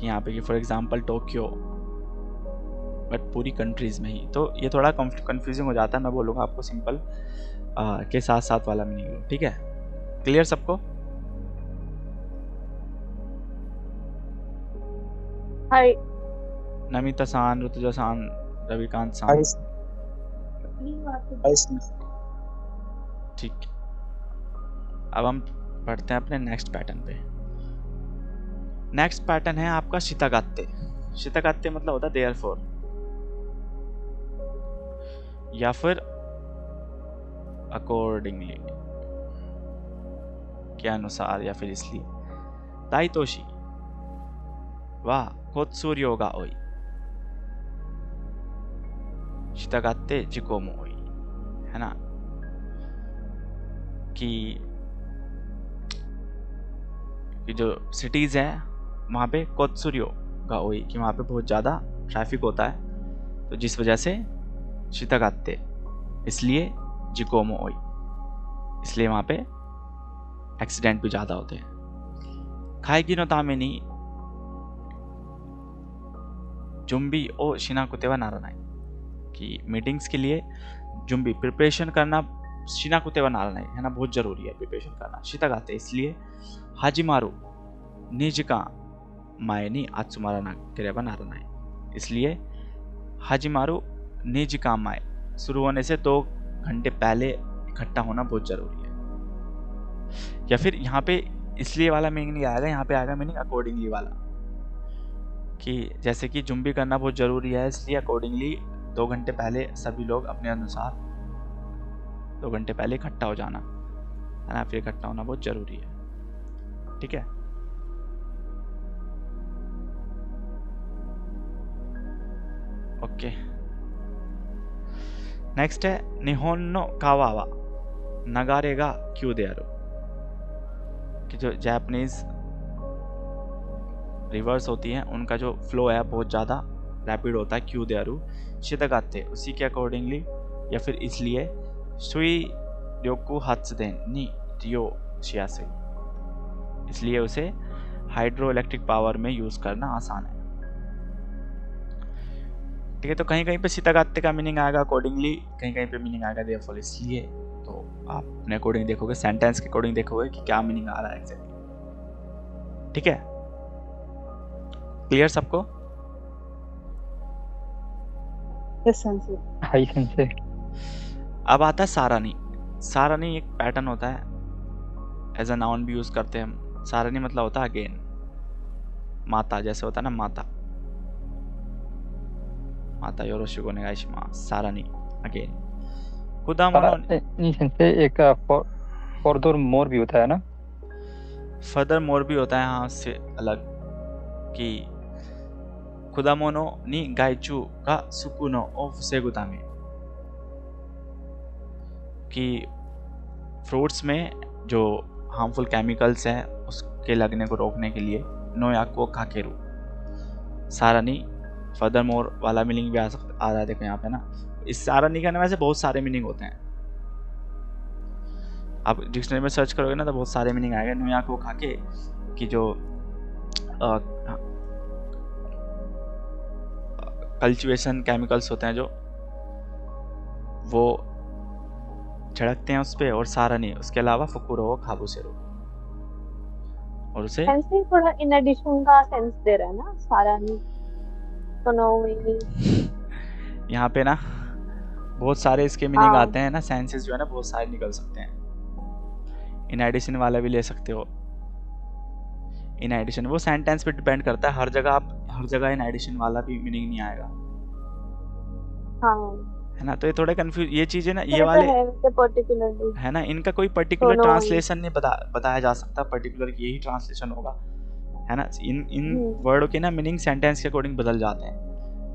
यहाँ पे कि फॉर एग्जाम्पल टोक्यो, बट पूरी कंट्रीज में ही, तो ये थोड़ा कंफ्यूजिंग हो जाता है। मैं बोलूँगा आपको सिंपल के साथ साथ वाला मीनिंग लो, ठीक है? क्लियर सबको? हाय नमिता सान, ऋतुजा सान, रविकांत सान, ठीक। अब हम पढ़ते हैं अपने नेक्स्ट पैटर्न पे। नेक्स्ट पैटर्न है आपका शितागात्ते। शितागात्ते मतलब होता है देयरफॉर, या फिर अकॉर्डिंगली के अनुसार, या फिर इसलिए। दाइतोशी वा कोत्सुर्यो गा ओई, शितागात्ते जिको मो ओई, है ना, कि जो सिटीज है वहाँ पे कोत्सुर्यो गा ओई, कि वहाँ पे बहुत ज़्यादा ट्रैफिक होता है, तो जिस वजह से शितागात्ते, इसलिए जिकोमो ओई, इसलिए वहाँ पे एक्सीडेंट भी ज़्यादा होते हैं। खाएगी नो तामे नी जुम्बी ओ शिनाकुते वा नारानाई, कि मीटिंग्स के लिए जुम्बी प्रिपरेशन करना शिनाकुते वा नारानाई, है ना, बहुत ज़रूरी है प्रिपरेशन करना। शितागात्ते, इसलिए हाजिमारू निजिका माए नी आत्सुमारा ना केरेबा नारानाई, इसलिए हाजिमारू निजिका माए, शुरू होने से 2 घंटे पहले इकट्ठा होना बहुत ज़रूरी है। या फिर यहाँ पे इसलिए वाला मीनिंग नहीं आएगा, यहाँ पे आएगा मीनिंग अकॉर्डिंगली वाला, कि जैसे कि जुम्बी करना बहुत ज़रूरी है, इसलिए अकॉर्डिंगली 2 घंटे पहले सभी लोग अपने अनुसार 2 घंटे पहले इकट्ठा हो जाना, है ना, फिर इकट्ठा होना बहुत ज़रूरी है, ठीक है? ओके, नेक्स्ट है निहोन नो कावावा नगारेगा क्यों दे आरो, कि जो जापानीज रिवर्स होती हैं उनका जो फ्लो है बहुत ज़्यादा रैपिड होता है, क्यों दे आरू शितागात्ते, उसी के अकॉर्डिंगली या फिर इसलिए सुई योकु हात्सुदेन नी रियो शियासे, इसलिए उसे हाइड्रो इलेक्ट्रिक पावर में यूज़ करना आसान है, ठीक है? तो कहीं कहीं पे शितागात्ते का मीनिंग आएगा अकॉर्डिंगली, कहीं कहीं पे मीनिंग आएगा देयरफॉर, इसलिए। तो आप अपने अकॉर्डिंग देखोगे, सेंटेंस के अकॉर्डिंग देखोगे कि क्या मीनिंग आ रहा है एग्जैक्टली, ठीक है? क्लियर सबको? यस सेंसे। हाई सेंसे। अब आता है सारानी। सारानी एक पैटर्न होता है, एज अ नाउन भी यूज करते हैं हम, सारनी मतलब होता है अगेन, माता जैसे होता है ना माता, माता योरोशिगो नेगाइशिमास, सारनी अगेन। कुदामोनो नहीं सेंसे एक फॉर मोर भी होता है ना? फर्दर मोर भी होता है हाँ, उससे अलग कि कुदामोनो नी गाइचू का सुकुनो ओ फुसेगुतामे, कि फ्रूट्स में जो हार्मफुल केमिकल्स हैं उसके लगने को रोकने के लिए नोयाको काकेरू, सारनी फर्दर मोर वाला मीनिंग भी आ रहा है। देखो यहाँ पे ना, इस सारनी का ना वैसे बहुत सारे मीनिंग होते हैं, आप डिक्शनरी में सर्च करोगे ना तो बहुत सारे मीनिंग आएगा। नोयाको काके कि जो कल्टिवेशन केमिकल्स होते हैं जो वो झड़कते हैं उस पे, और सारनी उसके अलावा फुकुरो वो खाबुसेरो, और उसे सेंस थोड़ा इन एडिशन का सेंस दे रहा है ना सारानी, तो नो यहाँ पे ना बहुत सारे इसके मीनिंग हाँ। आते हैं ना, सेंसेस जो है ना बहुत सारे निकल सकते हैं। इन एडिशन वाला भी ले सकते हो, इन एडिशन वो सेंटेंस पे डिपेंड करता है, हर जगह आप हर जगह इन एडिशन वाला भी मीनिंग नहीं आएगा, हाँ है ना। तो ये थोड़ा कंफ्यूज ये चीजें ना, ये ऐसा वाले है वैसे पर्टिकुलरली, है ना, इनका कोई पर्टिकुलर दोनों ट्रांसलेशन नहीं बताया जा सकता, पर्टिकुलर यही ट्रांसलेशन होगा, है ना। इन वर्ड के ना मीनिंग सेंटेंस के अकॉर्डिंग बदल जाते हैं,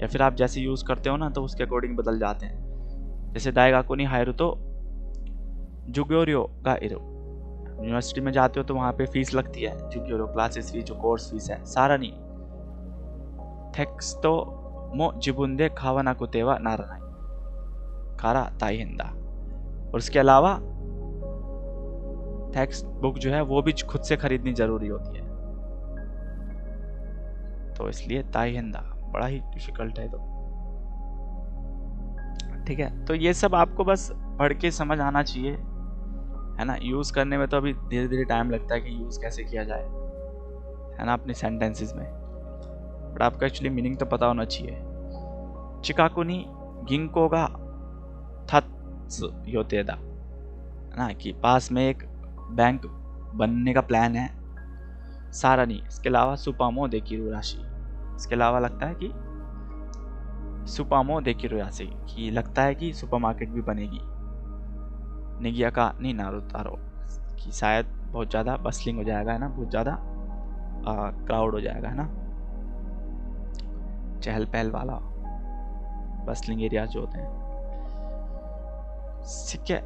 या फिर आप जैसे यूज करते हो ना तो उसके अकॉर्डिंग बदल जाते हैं। जैसे दाइगाकु नि हायरु तो जुग्योर्यो गा इरो, यूनिवर्सिटी में जाते हो तो वहाँ पे फीस लगती है, जुग्योर्यो क्लासेस फीस जो कोर्स फीस है। सारानी टेक्स्ट मो जिबुंदे खावानाकु तेवा नारानाई कारा ताइहिंदा, और उसके अलावा टेक्स्ट बुक जो है वो भी खुद से खरीदनी जरूरी होती है, तो इसलिए ताइहिंदा बड़ा ही डिफिकल्ट है। तो ठीक है, तो ये सब आपको बस पढ़ के समझ आना चाहिए, है ना। यूज करने में तो अभी धीरे धीरे टाइम लगता है कि यूज कैसे किया जाए, है ना, अपने सेंटेंसेस में, बट आपको एक्चुअली मीनिंग तो पता होना चाहिए। चिकाको नि गिंको गा थत्सु योतेदा, ना कि पास में एक बैंक बनने का प्लान है। सारानी इसके अलावा सुपामो देकिरु राशि, इसके अलावा लगता है कि सुपामो देकिरु राशि कि लगता है कि सुपरमार्केट भी बनेगी। निगिया का नी नारुतारो कि शायद बहुत ज़्यादा बसलिंग हो जाएगा, है ना, बहुत ज़्यादा क्राउड हो जाएगा, है ना, चहल पहल वाला बसलिंग एरिया जो होते हैं। ठीक है,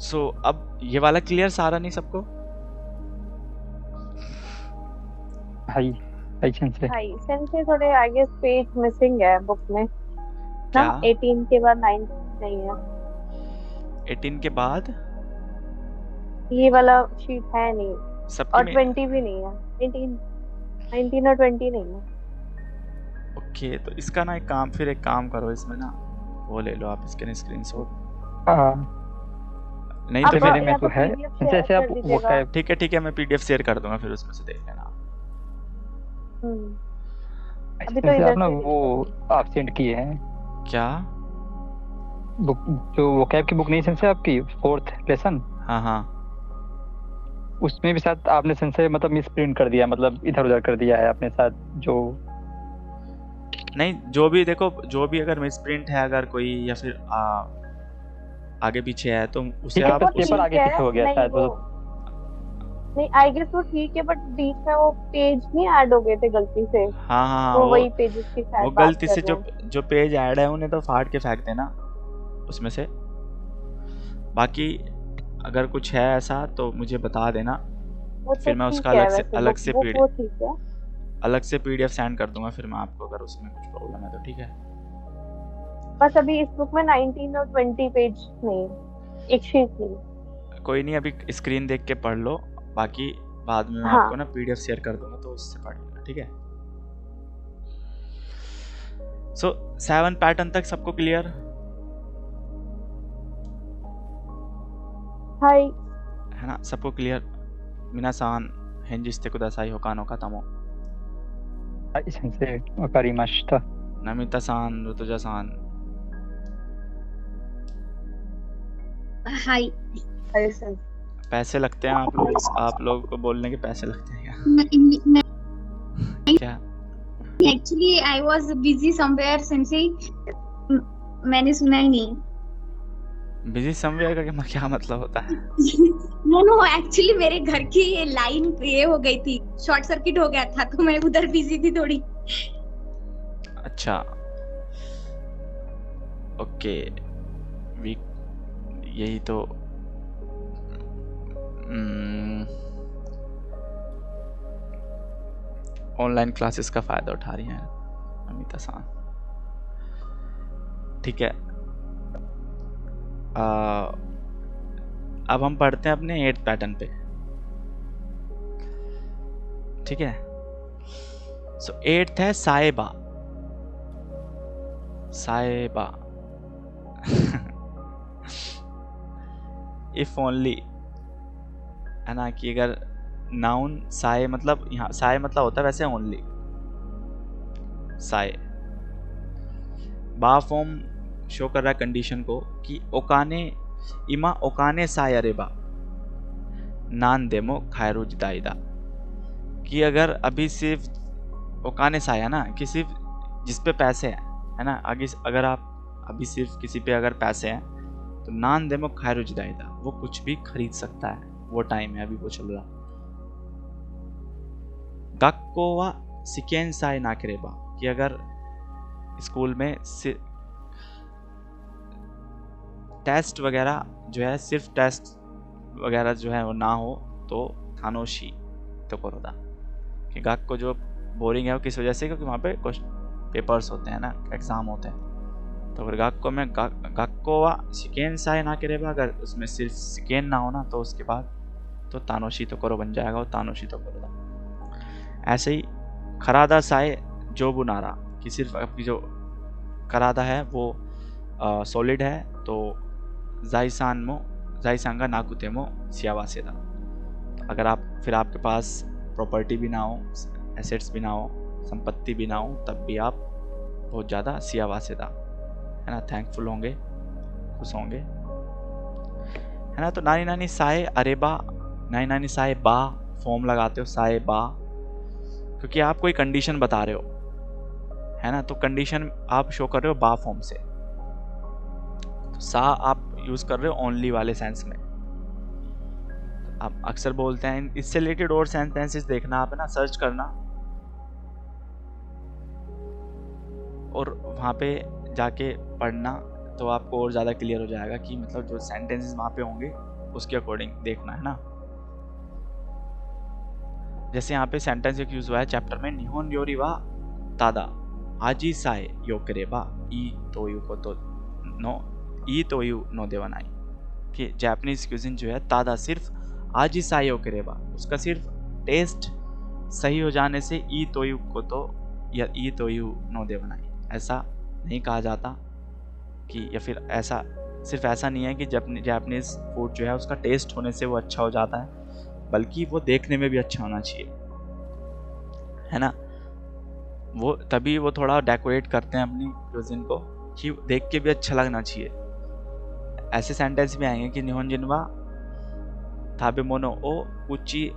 सो अब ये वाला क्लियर सारा नहीं सबको? हाई सेंसे हाई सेंस थोड़े आगे पेज मिसिंग है बुक में ना, क्या 18 के बाद 9 नहीं है, 18 के बाद ये वाला शीट है नहीं, सबके और में 20 भी नहीं है, 19 और 20 नहीं है। ओके, तो इसका ना एक काम करो, इसमें ना वो ले लो आप इसके स्क्रीनशॉट। नहीं आप तो मेरे फिर में तो है PDF जैसे शेयर आप कर वो दीजिएगा। ठीक है मैं PDF शेयर कर दूंगा, फिर उसमें से देख लेना। अभी तो जैसे इधर आप ना से वो आप सेंड किए हैं क्या? बुक, जो वो कैब की बुक नहीं सेंसे आपकी 4th लेसन, हाँ उसमें भी साथ आपने सेंसे मतलब मिस प्रिंट कर दिया, मतलब इधर उधर कर दिया है अपने साथ जो नहीं, जो भी देखो, जो भी अगर मिसप्रिंट है अगर कोई, या फिर आगे पीछे है तो उसे ठीक है, आप बस पेपर आगे पीछे हो गया शायद, नहीं आई गेस वो ठीक है, बट बीच में वो पेज नहीं ऐड हो गए थे गलती से, हाँ वो वही पेजेस की वो शायद बात गलती कर से रहे हैं। जो पेज ऐड है उन्हें तो फाड़ के फेंक देना उसमें से। बाकी अगर कुछ है ऐसा तो मुझे बता देना, वो तो फिर मैं ठीक उसका है, अलग से वैसे अलग से बुक पीडी वो ठीक है। अलग से PDF सेंड कर दूंगा फिर मैं आपको, अगर उसमें कुछ प्रॉब्लम है तो। ठीक है, बस अभी इस बुक में 19 और 20 पेज नहीं, एक शीट नहीं। कोई नहीं, अभी स्क्रीन देख के पढ़ लो, बाकी बाद में मैं हाँ। आपको ना PDF शेयर कर दूंगा तो उससे पढ़ लेना, ठीक है। सो 7 पैटर्न तक सबको क्लियर? हाय है ना, सबको क्लियर? मिनासान हेंजिस्ते कुदासाई होकानो का तमो, सेंसे वकारिमाशिता। नमिता-सान, ऋतुजा-सान, हाई हाय सेंस पैसे लगते हैं आप लोग को बोलने के पैसे लगते हैं क्या? Actually I was busy somewhere sensi, मैंने सुना ही नहीं। बिजी समवेयर का क्या मतलब होता है? नो एक्चुअली मेरे घर की लाइन ये हो गई थी, शॉर्ट सर्किट हो गया था, तो मैं उधर बिजी थी थोड़ी। अच्छा ओके वीक, यही तो ऑनलाइन क्लासेस का फायदा उठा रही हैं अमिता सान। ठीक है, अब हम पढ़ते हैं अपने 8th पैटर्न पे। ठीक है, सो 8th है साएबा। साएबा इफ ओनली, है ना, कि अगर नाउन साए मतलब, यहाँ साए मतलब होता है वैसे ओनली साए। बा फॉर्म शो कर रहा है कंडीशन को कि ओकाने इमा ओकाने साए अरेबा नान देमो खायरू जिदाइदा, कि अगर अभी सिर्फ ओकाने साए है ना, कि सिर्फ जिस पे पैसे हैं, है ना, आगे अगर आप अभी सिर्फ किसी पे अगर पैसे हैं तो नान देमो खायरू जिदाइदा, वो कुछ भी खरीद सकता है, वो टाइम है अभी वो चल रहा। गक्को वा सिकेन साए नाकेरेबा, कि अगर स्कूल में टेस्ट वगैरह जो है, सिर्फ टेस्ट वगैरह जो है वो ना हो तो थानोशी तो करोदा, कि गक्को जो बोरिंग है वो किस वजह से, क्योंकि वहाँ पे कुछ पेपर्स होते हैं ना, एग्ज़ाम होते हैं। तो अगर गक्को में गक्को वा सिकेन साए नाकेरेबा, अगर उसमें सिर्फ सिकेन ना हो ना तो उसके बाद तो तानोशी तो करो बन जाएगा, और तानोशी तो करो। ऐसे ही खरादा साए जो बुनारा, कि सिर्फ आपकी जो खरादा है वो सॉलिड है, तो जाइसान का नाकुते मो सियावासेदा। अगर आप फिर आपके पास प्रॉपर्टी भी ना हो, एसेट्स भी ना हो, संपत्ति भी ना हो, तब भी आप बहुत ज़्यादा सियावासेदा, है ना, थैंकफुल होंगे, खुश होंगे, है ना। तो नानी नानी साए अरेबा, नानी नानी साए बा फॉर्म लगाते हो साए बा, क्योंकि आप कोई कंडीशन बता रहे हो, है ना, तो कंडीशन आप शो कर रहे हो बा फॉर्म से। तो सा आप यूज कर रहे हो ओनली वाले सेंस में। आप अक्सर बोलते हैं, इससे रिलेटेड और सेंटेंसेस देखना आप, है ना, सर्च करना, और वहाँ पे जाके पढ़ना, तो आपको और ज़्यादा क्लियर हो जाएगा कि मतलब जो सेंटेंसेस वहाँ पे होंगे उसके अकॉर्डिंग देखना, है ना। जैसे यहाँ पे सेंटेंस एक यूज हुआ है चैप्टर में, निहोन योरी वा तादा आजी साए योकरेबा ई तो यू को तो नो ई तो यू नो देवानाई, कि जापानीज क्यूजिन जो है तादा सिर्फ आजी साए योकरेबा, उसका सिर्फ टेस्ट सही हो जाने से ई तो यू को तो या ई तो यू नो देवानाई ऐसा नहीं कहा जाता, कि या फिर ऐसा सिर्फ ऐसा नहीं है कि जापानीज फूड जो है उसका टेस्ट होने से वो अच्छा हो जाता है, बल्कि वो देखने में भी अच्छा होना चाहिए, है ना। वो तभी वो थोड़ा डेकोरेट करते हैं अपनी क्यूजिन को, कि देख के भी अच्छा लगना चाहिए। ऐसे सेंटेंस भी आएंगे कि निहोन जिनवा ताबे मोनो ओ उची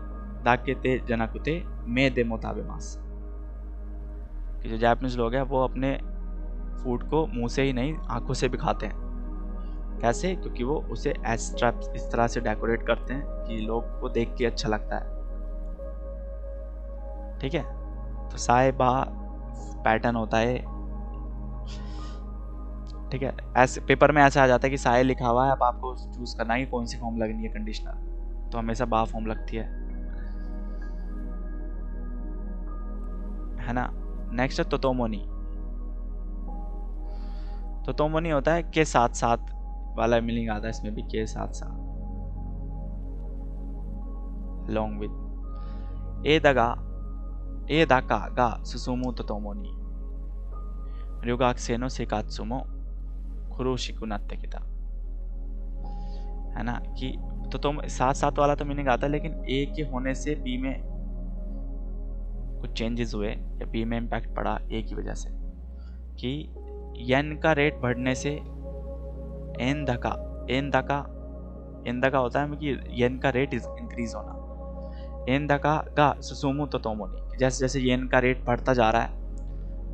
दाकेते जनाकुते मे देमो ताबे मास, कि जो जापानीज लोग हैं वो अपने फूड को मुंह से ही नहीं आंखों से भी खाते हैं। कैसे? क्योंकि वो उसे इस तरह से डेकोरेट करते हैं कि लोग को देख के अच्छा लगता है। ठीक है, तो साए बा पैटर्न होता है। ठीक है, ऐसे पेपर में ऐसा आ जाता है कि साए लिखा हुआ है, अब आपको चूज करना है कि कौन सी फॉर्म लगनी है कंडीशनल, तो हमेशा बा फॉर्म लगती है ना। नेक्स्ट है तोतोमोनी। तोतोमोनी होता है के साथ साथ वाला मीनिंग आता है इसमें भी, के साथ साथ, लॉन्ग विद। ए दाका गा सुसुमु तोतोमोनी ryugakusei no seikatsu mo kuroshiku natte kita, है ना, कि तो तुम साथ साथ वाला तो मीनिंग आता है, लेकिन ए के होने से बी में कुछ चेंजेस हुए या बी में इम्पैक्ट पड़ा ए की वजह से, कि येन का रेट बढ़ने से एन धका एन दा का होता है कि येन का रेट इंक्रीज होना। एन दा का गा सुसुमु तोतोमोनी, जैसे जैसे येन का रेट बढ़ता जा रहा है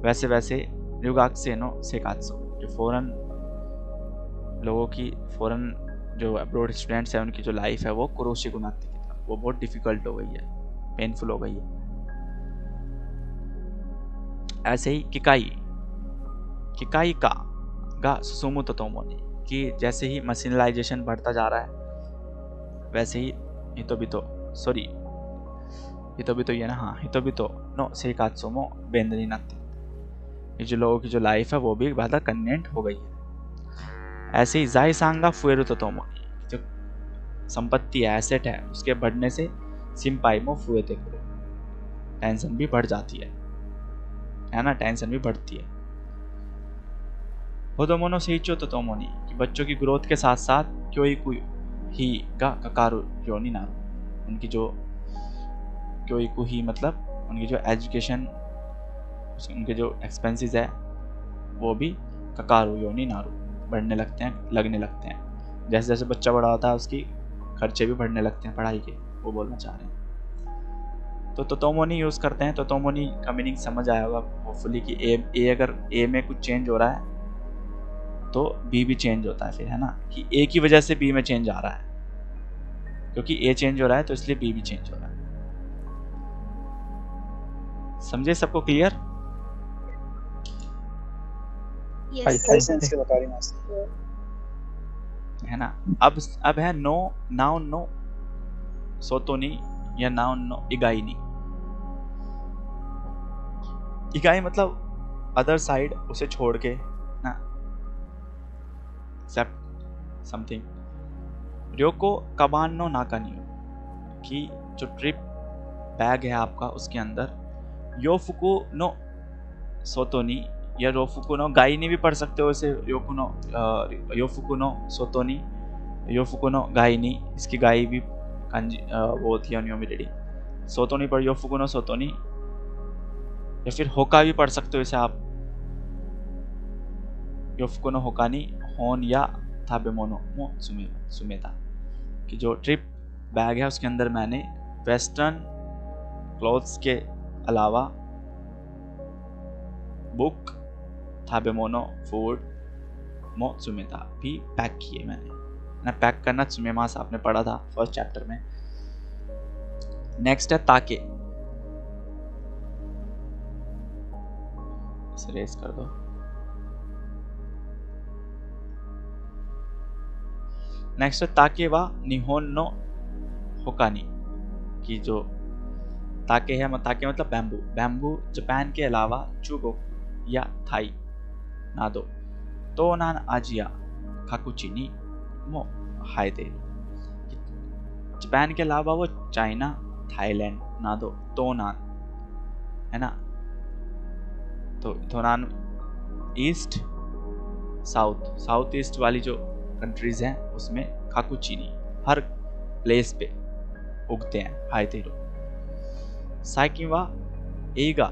वैसे वैसे ryugakusei no seikatsu, जो फॉरेन लोगों की, फॉरेन जो अब्रॉड स्टूडेंट्स हैं उनकी जो लाइफ है वो कुरोशी गुनाती की तरफ वो बहुत डिफिकल्ट हो गई है, पेनफुल हो गई है। ऐसे ही किकाई किकाई का गा सुसुमु तोतोमोनी, कि जैसे ही मशीनलाइजेशन बढ़ता जा रहा है वैसे ही हितोबितो ये ना, हाँ हितोबितो नो सेइकात्सु मो बेंदु नि नात्ते, ये जो लोगों की जो लाइफ है वो भी ज़्यादा कन्वीनियंट हो गई है। ऐसे ही जाइसान गा फुएरु तोतोमोनी, जो संपत्ति है, एसेट है, उसके बढ़ने से सिंपाई मो फुएते करो, टेंशन भी बढ़ जाती है ना, टेंशन भी बढ़ती है। होदोमो नो सेइचो तोतोमोनी, कि बच्चों की ग्रोथ के साथ साथ क्योइकु ही गा ककारू योनी ना, उनकी जो क्योइकु ही मतलब उनकी जो एजुकेशन, उनके जो एक्सपेंसेस है वो भी ककारू योनी नारू बढ़ने लगते हैं, लगने लगते हैं। जैसे जैसे बच्चा बड़ा होता है उसकी खर्चे भी बढ़ने लगते हैं पढ़ाई के, वो बोलना चाह रहे हैं। तो तोतोमोनी यूज़ करते हैं। तोतोमोनी का मीनिंग समझ आया होगा होपफुली, कि ए अगर ए में कुछ चेंज हो रहा है तो बी भी चेंज होता है फिर, है ना, कि ए की वजह से बी में चेंज आ रहा है, क्योंकि ए चेंज हो रहा है तो इसलिए बी भी चेंज हो रहा है। समझे सबको क्लियर? हाई सेंस के बता रही मास्टर, है ना। अब है नो, नाउन नो सोतोनी या नाउन नो इगाई नी। इगाई मतलब अदर साइड, उसे छोड़ के ना, except something. ryoko kaban no naka ni, कि जो ट्रिप बैग है आपका उसके अंदर योफुकु नो सोतोनी या रोफुकु नो गाई नी भी पढ़ सकते हो इसे, योफुकु नो सोतोनी, योफुकु नो गाई नी, इसकी गाई भी कांजी वो होती है ओनियोमिडेडी। सोतोनी पर योफुकु नो सोतोनी, या फिर होका भी पढ़ सकते हो इसे आप, योफुकु नो होका नी होन या ताबेमोनो मो सुमेता, कि जो ट्रिप बैग है उसके अंदर मैंने वेस्टर्न क्लोथ्स के अलावा बुक, ताबेमोनो फूड, मो सुमेता भी पैक किए मैंने ना। पैक करना सुमेमास आपने पढ़ा था फर्स्ट चैप्टर में। नेक्स्ट है ताके, इसे रेस कर दो। नेक्स्ट है ताके वा निहोन नो होकानी, कि जो ताके है, ताके मतलब बैम्बू, बैम्बू जापान के अलावा चुगो या थाई नादो तो नान आजिया काकुची नी मो हायदे, जापान के अलावा वो चाइना, थाईलैंड नादो तो नान, है ना। तो तोनान ईस्ट, साउथ ईस्ट वाली जो कंट्रीज हैं उसमें काकुचीनी हर प्लेस पे उगते हैं, हायतेरो। साइकिन वा एगा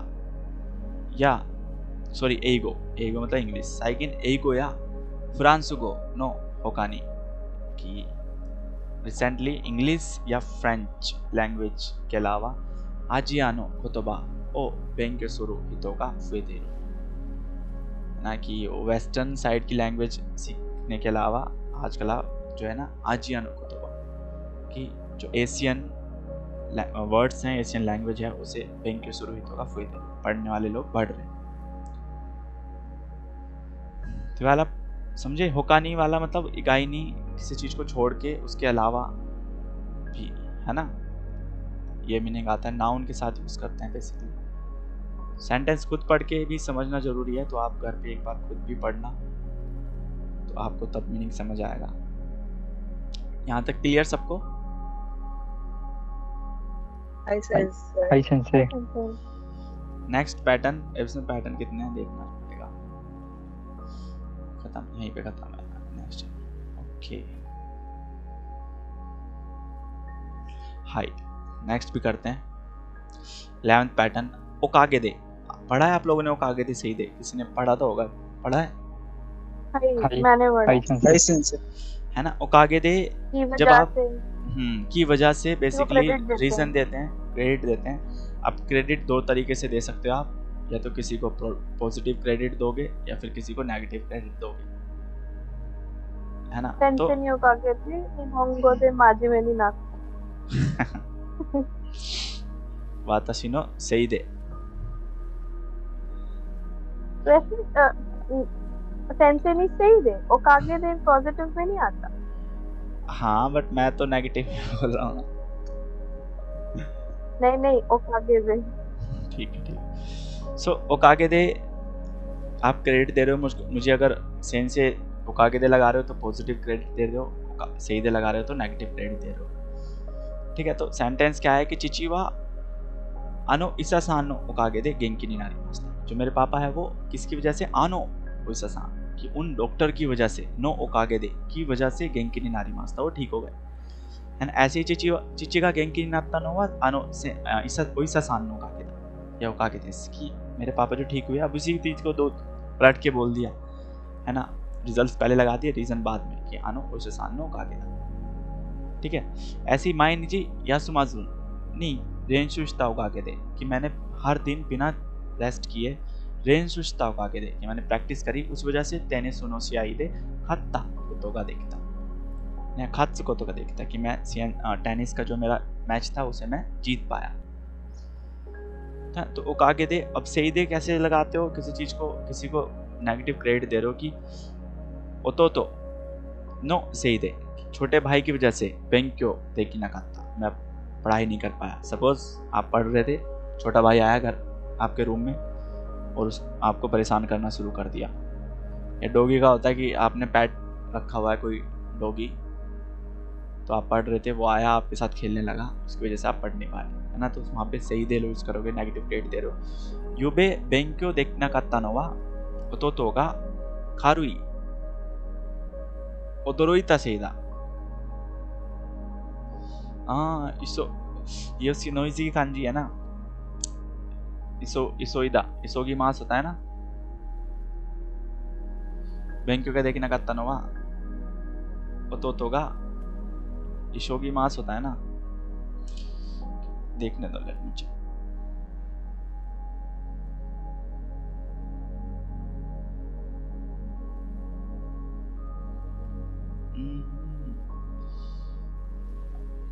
या एगो मतलब इंग्लिश, साइकिन एगो या फ्रांसुगो नो होकानी, कि रिसेंटली इंग्लिश या फ्रेंच लैंग्वेज के अलावा आजियानो कोतोबा ओ बेंके सुरु हितोगा फुएतेरो, ना कि वेस्टर्न साइड की लैंग्वेज सीखने के अलावा आजकल जो है ना आजियानो कोतोबा, कि जो एशियन वर्ड्स हैं, एशियन लैंग्वेज है, उसे बेंके सुरु हितोगा फुएतेरो, पढ़ने वाले लोग बढ़ रहे हैं। तो वाला समझे, होकानी वाला मतलब इगाईनी, किसी चीज को छोड़ के उसके अलावा भी, है ना, ये मीनिंग आता है। नाउन के साथ यूज करते हैं बेसिकली। सेंटेंस खुद पढ़ के भी समझना जरूरी है, तो आप घर पे एक बार खुद भी पढ़ना, तो आपको तब मीनिंग समझ आएगा। यहाँ तक क्लियर सबको? हाई सेंस है। नेक्स्ट पैटर्न, इसमें पैटर्न कितने हैं देखना पड़ेगा। खत्म, यहीं पे खत्म है। Next, okay, high. नेक्स्ट भी करते हैं 11th पैटर्न, ओकागे दे। पढ़ा है आप लोगों ने ओकागे दे? सही दे, किसी ने पढ़ा तो होगा, पढ़ा है? मैंने पढ़ा। हाई सेंस है ना। ओकागे दे की जब वजह आप से की वजह से वो बेसिकली क्रेडिट देते रीजन हैं। देते हैं, क्रेडिट देते हैं। अब क्रेडिट दो तरीके से दे सकते हो आप, या तो किसी को पॉजिटिव क्रेडिट दोगे या फिर किसी को नेगेटिव क्रेडिट दोगे, है ना। तो 先生におかげで日本語で真面目になった。私のせいで वैसे सेंसे नहीं सही दे, ओकागे दे पॉजिटिव में नहीं आता। हाँ, बट मैं तो नेगेटिव बोल रहा हूँ ना। नहीं नहीं, ओकागे दे। ठीक है, ठीक। सो ओकागे दे आप क्रेडिट दे रहे हो मुझे अगर सेन से ओकागे दे लगा रहे हो तो पॉजिटिव क्रेडिट दे रहे हो, सही दे लगा रहे हो तो नेगेटिव क्रेडिट दे रहे हो। ठीक है, तो सेंटेंस क्या है कि चिची वा आनो इसा सान नो ओकागे दे गेंकी नी नारी मास्ता। जो मेरे पापा है वो किसकी वजह से, आनो इसा सान कि उन डॉक्टर की वजह से, नो ओकागे दे की वजह से गेंकी नी नारी मास्ता, वो ठीक हो गए। एंड ऐसे ही चिची का गेंकी नी नात्ता नो वा आनो से इसा सान नो ओकागे दे या ओकागे दे कि मेरे पापा जो ठीक हुए। अब उसी चीज को दो पलट के बोल दिया, है ना। रिजल्ट पहले लगा दिए, रीजन बाद में कि आनो इसा सान नो ओकागे दे। ठीक है, ऐसे ही माई निजी यासुमाजुन नी रेंशु शिता ओकागे दे कि मैंने हर दिन बिना रेस्ट किए रेंशु शिता ओकागे दे कि मैंने प्रैक्टिस करी, उस वजह से टेनिस सुनो सियाई दे खत्ता कोतो का देखता या खत्स कोतो का देखता कि मैं टेनिस का जो मेरा मैच था उसे मैं जीत पाया। तो ओकागे दे, अब सही दे कैसे लगाते हो किसी चीज को, किसी को नेगेटिव क्रेडिट दे रहे हो कि ओतो नो सही दे, छोटे भाई की वजह से बेंक्यो देखी ना खाता, मैं पढ़ाई नहीं कर पाया। सपोज आप पढ़ रहे थे, छोटा भाई आया घर आपके रूम में और आपको परेशान करना शुरू कर दिया। या डॉगी का होता है कि आपने पेट रखा हुआ है कोई डॉगी, तो आप पढ़ रहे थे, वो आया आपके साथ खेलने लगा, उसकी वजह से आप पढ़ नहीं पाए, है ना। तो वहाँ पे सही दे लो यूज करोगे, नेगेटिव क्रेडिट दे रहे हो। युबे बेंक्यो देखना काता नोवा ओतोतो गा खारुई ओदोरोइता सेइदा। ये उसकी नोइजी की कांजी है ना। इसोइदा, इसोगी मास होता है ना। बेंक्यो का देखना काता नोवा ओतोतो गा इशोगी मास होता है ना। देखने दो, लेट मी चेक।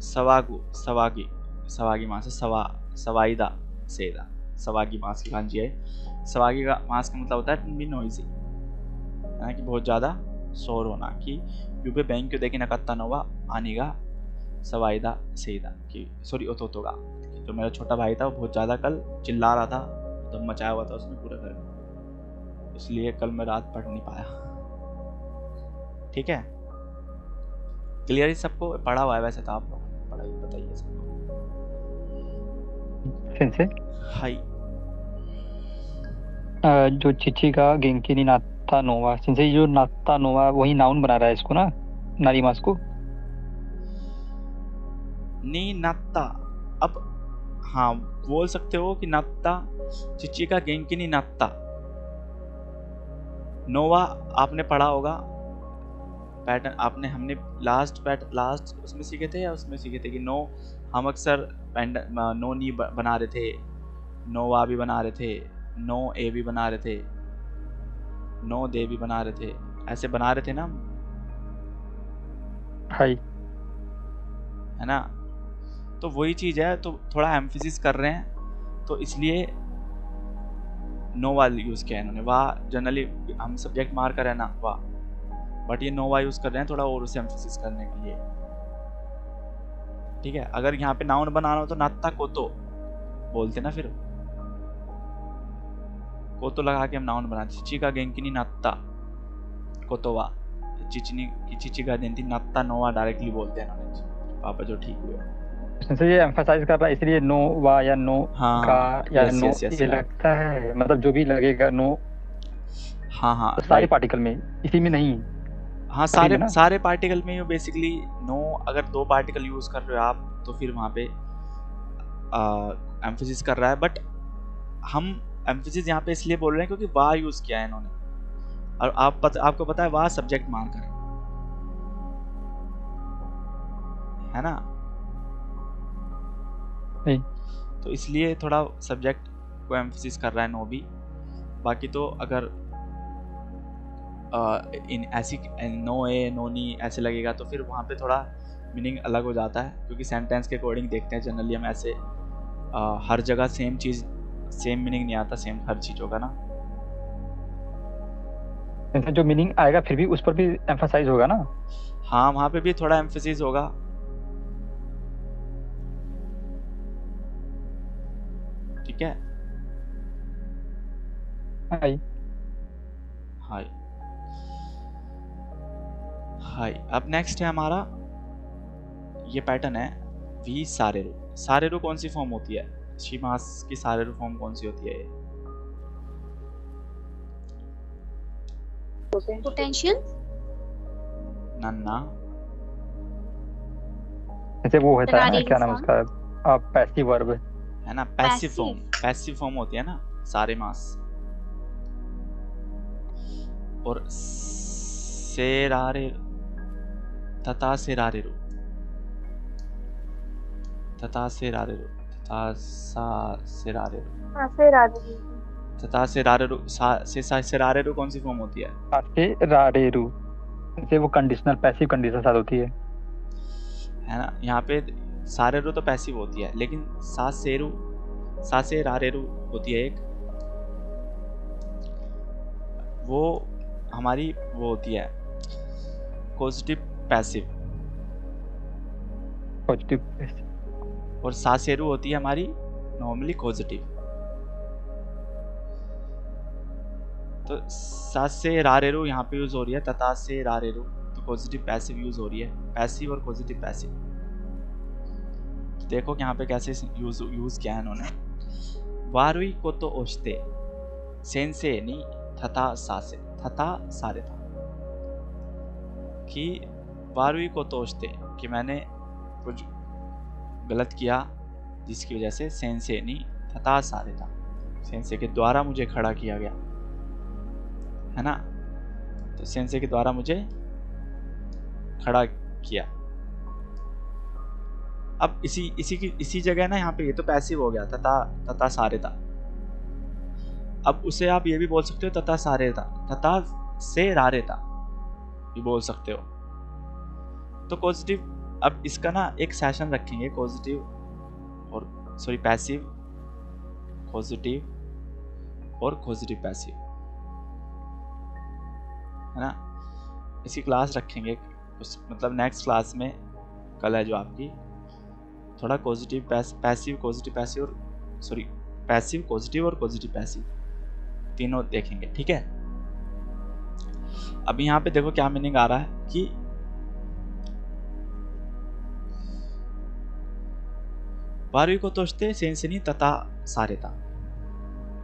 सवागु सवागी सवागी मास है, सवाईदा सेदा, सवागी मास की कांजी है। सवागी का मास का मतलब होता है नॉइजी, है कि बहुत ज़्यादा शोर होना। कि युबे बैंक क्यों देखी नकत्ता नोवा आनीगा सवाईदा सेदा कि सॉरी ओतोतोगा, जो मेरा छोटा भाई था वो बहुत ज़्यादा कल चिल्ला रहा था, तो मचाया हुआ था उसने पूरे घर में, इसलिए कल मैं रात पढ़ नहीं पाया। ठीक है, क्लियर ही सबको पढ़ा हुआ है वैसे तो आप लोगों ने, पढ़ाई बताइए सबको। सेंसे हाई जो चिची का गेंकी नी नात्ता नोवा, सेंसे जो नात्ता नोवा वही नाउन बना रहा है इसको ना, नारी मास को। नी नत्ता, अब हाँ बोल सकते हो कि नत्ता, चिची का गेंकी नी नत्ता। नोवा आपने पढ़ा होगा पैटर्न, आपने हमने लास्ट उसमें सीखे थे या उसमें सीखे थे कि नो हम अक्सर नो नी बना रहे थे, नोवा भी बना रहे थे, नो ए भी बना रहे थे, नो दे भी बना रहे थे, ऐसे बना रहे थे ना, हाई है ना। तो वही चीज है, तो थोड़ा एम्फेसिस कर रहे हैं, तो इसलिए नो वाल यूज किया है इन्होंने। वाह जनरली हम सब्जेक्ट मार कर है ना वाह, बट ये नोवा यूज कर रहे हैं थोड़ा और उसे एम्फेसिस करने के लिए। ठीक है, अगर यहाँ पे नाउन बनाना हो तो नात्ता कोतो बोलते ना, फिर कोतो लगा के हम नाउन बनाते। चिची का गेंकिनी नात्ता कोतोवा, चिची का गेंकी नात्ता नोवा डायरेक्टली बोलते हैं इन्होंने, पापा जो ठीक हुए। सेंसे ये एम्फसाइज कर रहा है, इसलिए नो वा या नो हाँ, का या yes, नो yes, yes, ये right. लगता है, मतलब जो भी लगेगा नो, हाँ तो सारे right. पार्टिकल में, इसी में नहीं। हाँ सारे पार्टिकल में बेसिकली नो, अगर दो पार्टिकल यूज कर रहे हो आप तो फिर वहाँ पे एम्फेसिस कर रहा है, बट हम एम्फेसिस यहाँ पे इसलिए बोल रहे हैं क्योंकि वाह यूज किया है इन्होंने, और आपको पता है वाह सब्जेक्ट मान कर, है ना। नहीं। तो इसलिए थोड़ा सब्जेक्ट को एम्फसिस कर रहा है नो भी। बाकी तो अगर इन ऐसी नो ए नो नी ऐसे लगेगा तो फिर वहाँ पे थोड़ा मीनिंग अलग हो जाता है, क्योंकि सेंटेंस के अकॉर्डिंग देखते हैं जनरली हम ऐसे। हर जगह सेम चीज़ सेम मीनिंग नहीं आता सेम हर चीज़ों का ना। जैसे जो मीनिंग आएगा फिर भी उस पर भी एम्फसाइज होगा ना। हाँ, वहाँ पे भी थोड़ा एम्फसिस होगा। ठीक है। हाय हाय हाय। अब नेक्स्ट है हमारा ये पैटर्न है वी सारेरू। सारेरू कौन सी फॉर्म होती है? शिमास की सारेरू फॉर्म कौन सी होती है ये? पोटेंशियल। नन्ना। जैसे वो होता है ना, रारेरू क्या नाम form। उसका, पैसिव वर्ब है ना, passive Passive। Form. Passive form होती है ना सारे मास। और सेरारे तथा सेरारेरू, तथा सेरारेरू, तथा सा सेरारेरू, हाँ से राधे। तथा सेरारेरू। सेरारेरू कौन सी फॉर्म होती है? से रारेरू। जैसे वो कंडीशनल पैसिव कंडीशन साथ होती है ना। यहाँ पे सारेरू तो पैसिव होती है, लेकिन सा से रारेरू होती है एक, वो हमारी वो होती है पॉजिटिव पैसिव। पॉजिटिव। और सासेरू होती है हमारी नॉर्मली पॉजिटिव। तो सा से रारेरू यहाँ पे यूज हो रही है, तथा से रारेरू तो पॉजिटिव पैसिव यूज हो रही है। पैसिव और पॉजिटिव पैसिव देखो यहाँ पे कैसे यूज किया है इन्होंने। वारुई को तो ओशते सेंसे नी तथा सासे तथा सारे था, कि वारुई को तो ओशते कि मैंने कुछ गलत किया जिसकी वजह से सेंसे नी तथा सारे था, सेंसे के द्वारा मुझे खड़ा किया गया, है ना। तो सेंसे के द्वारा मुझे खड़ा किया। अब इसी जगह ना यहाँ पे ये तो पैसिव हो गया तथा सारे था। अब उसे आप ये भी बोल सकते हो तथा सारे था, तथा से रारे था ये बोल सकते हो। तो पॉजिटिव, अब इसका ना एक सेशन रखेंगे पॉजिटिव और सॉरी पैसिव, पॉजिटिव और पॉजिटिव पैसिव, है ना। इसकी क्लास रखेंगे उस मतलब नेक्स्ट क्लास में कल है जो आपकी, थोड़ा पॉजिटिव पैसिव पॉजिटिव पैसिव और सॉरी पैसिव पॉजिटिव और पॉजिटिव पैसिव तीनों देखेंगे, ठीक है। अभी यहाँ पे देखो क्या मीनिंग आ रहा है कि वारुई को तोषते सेंसनी तथा सारे था,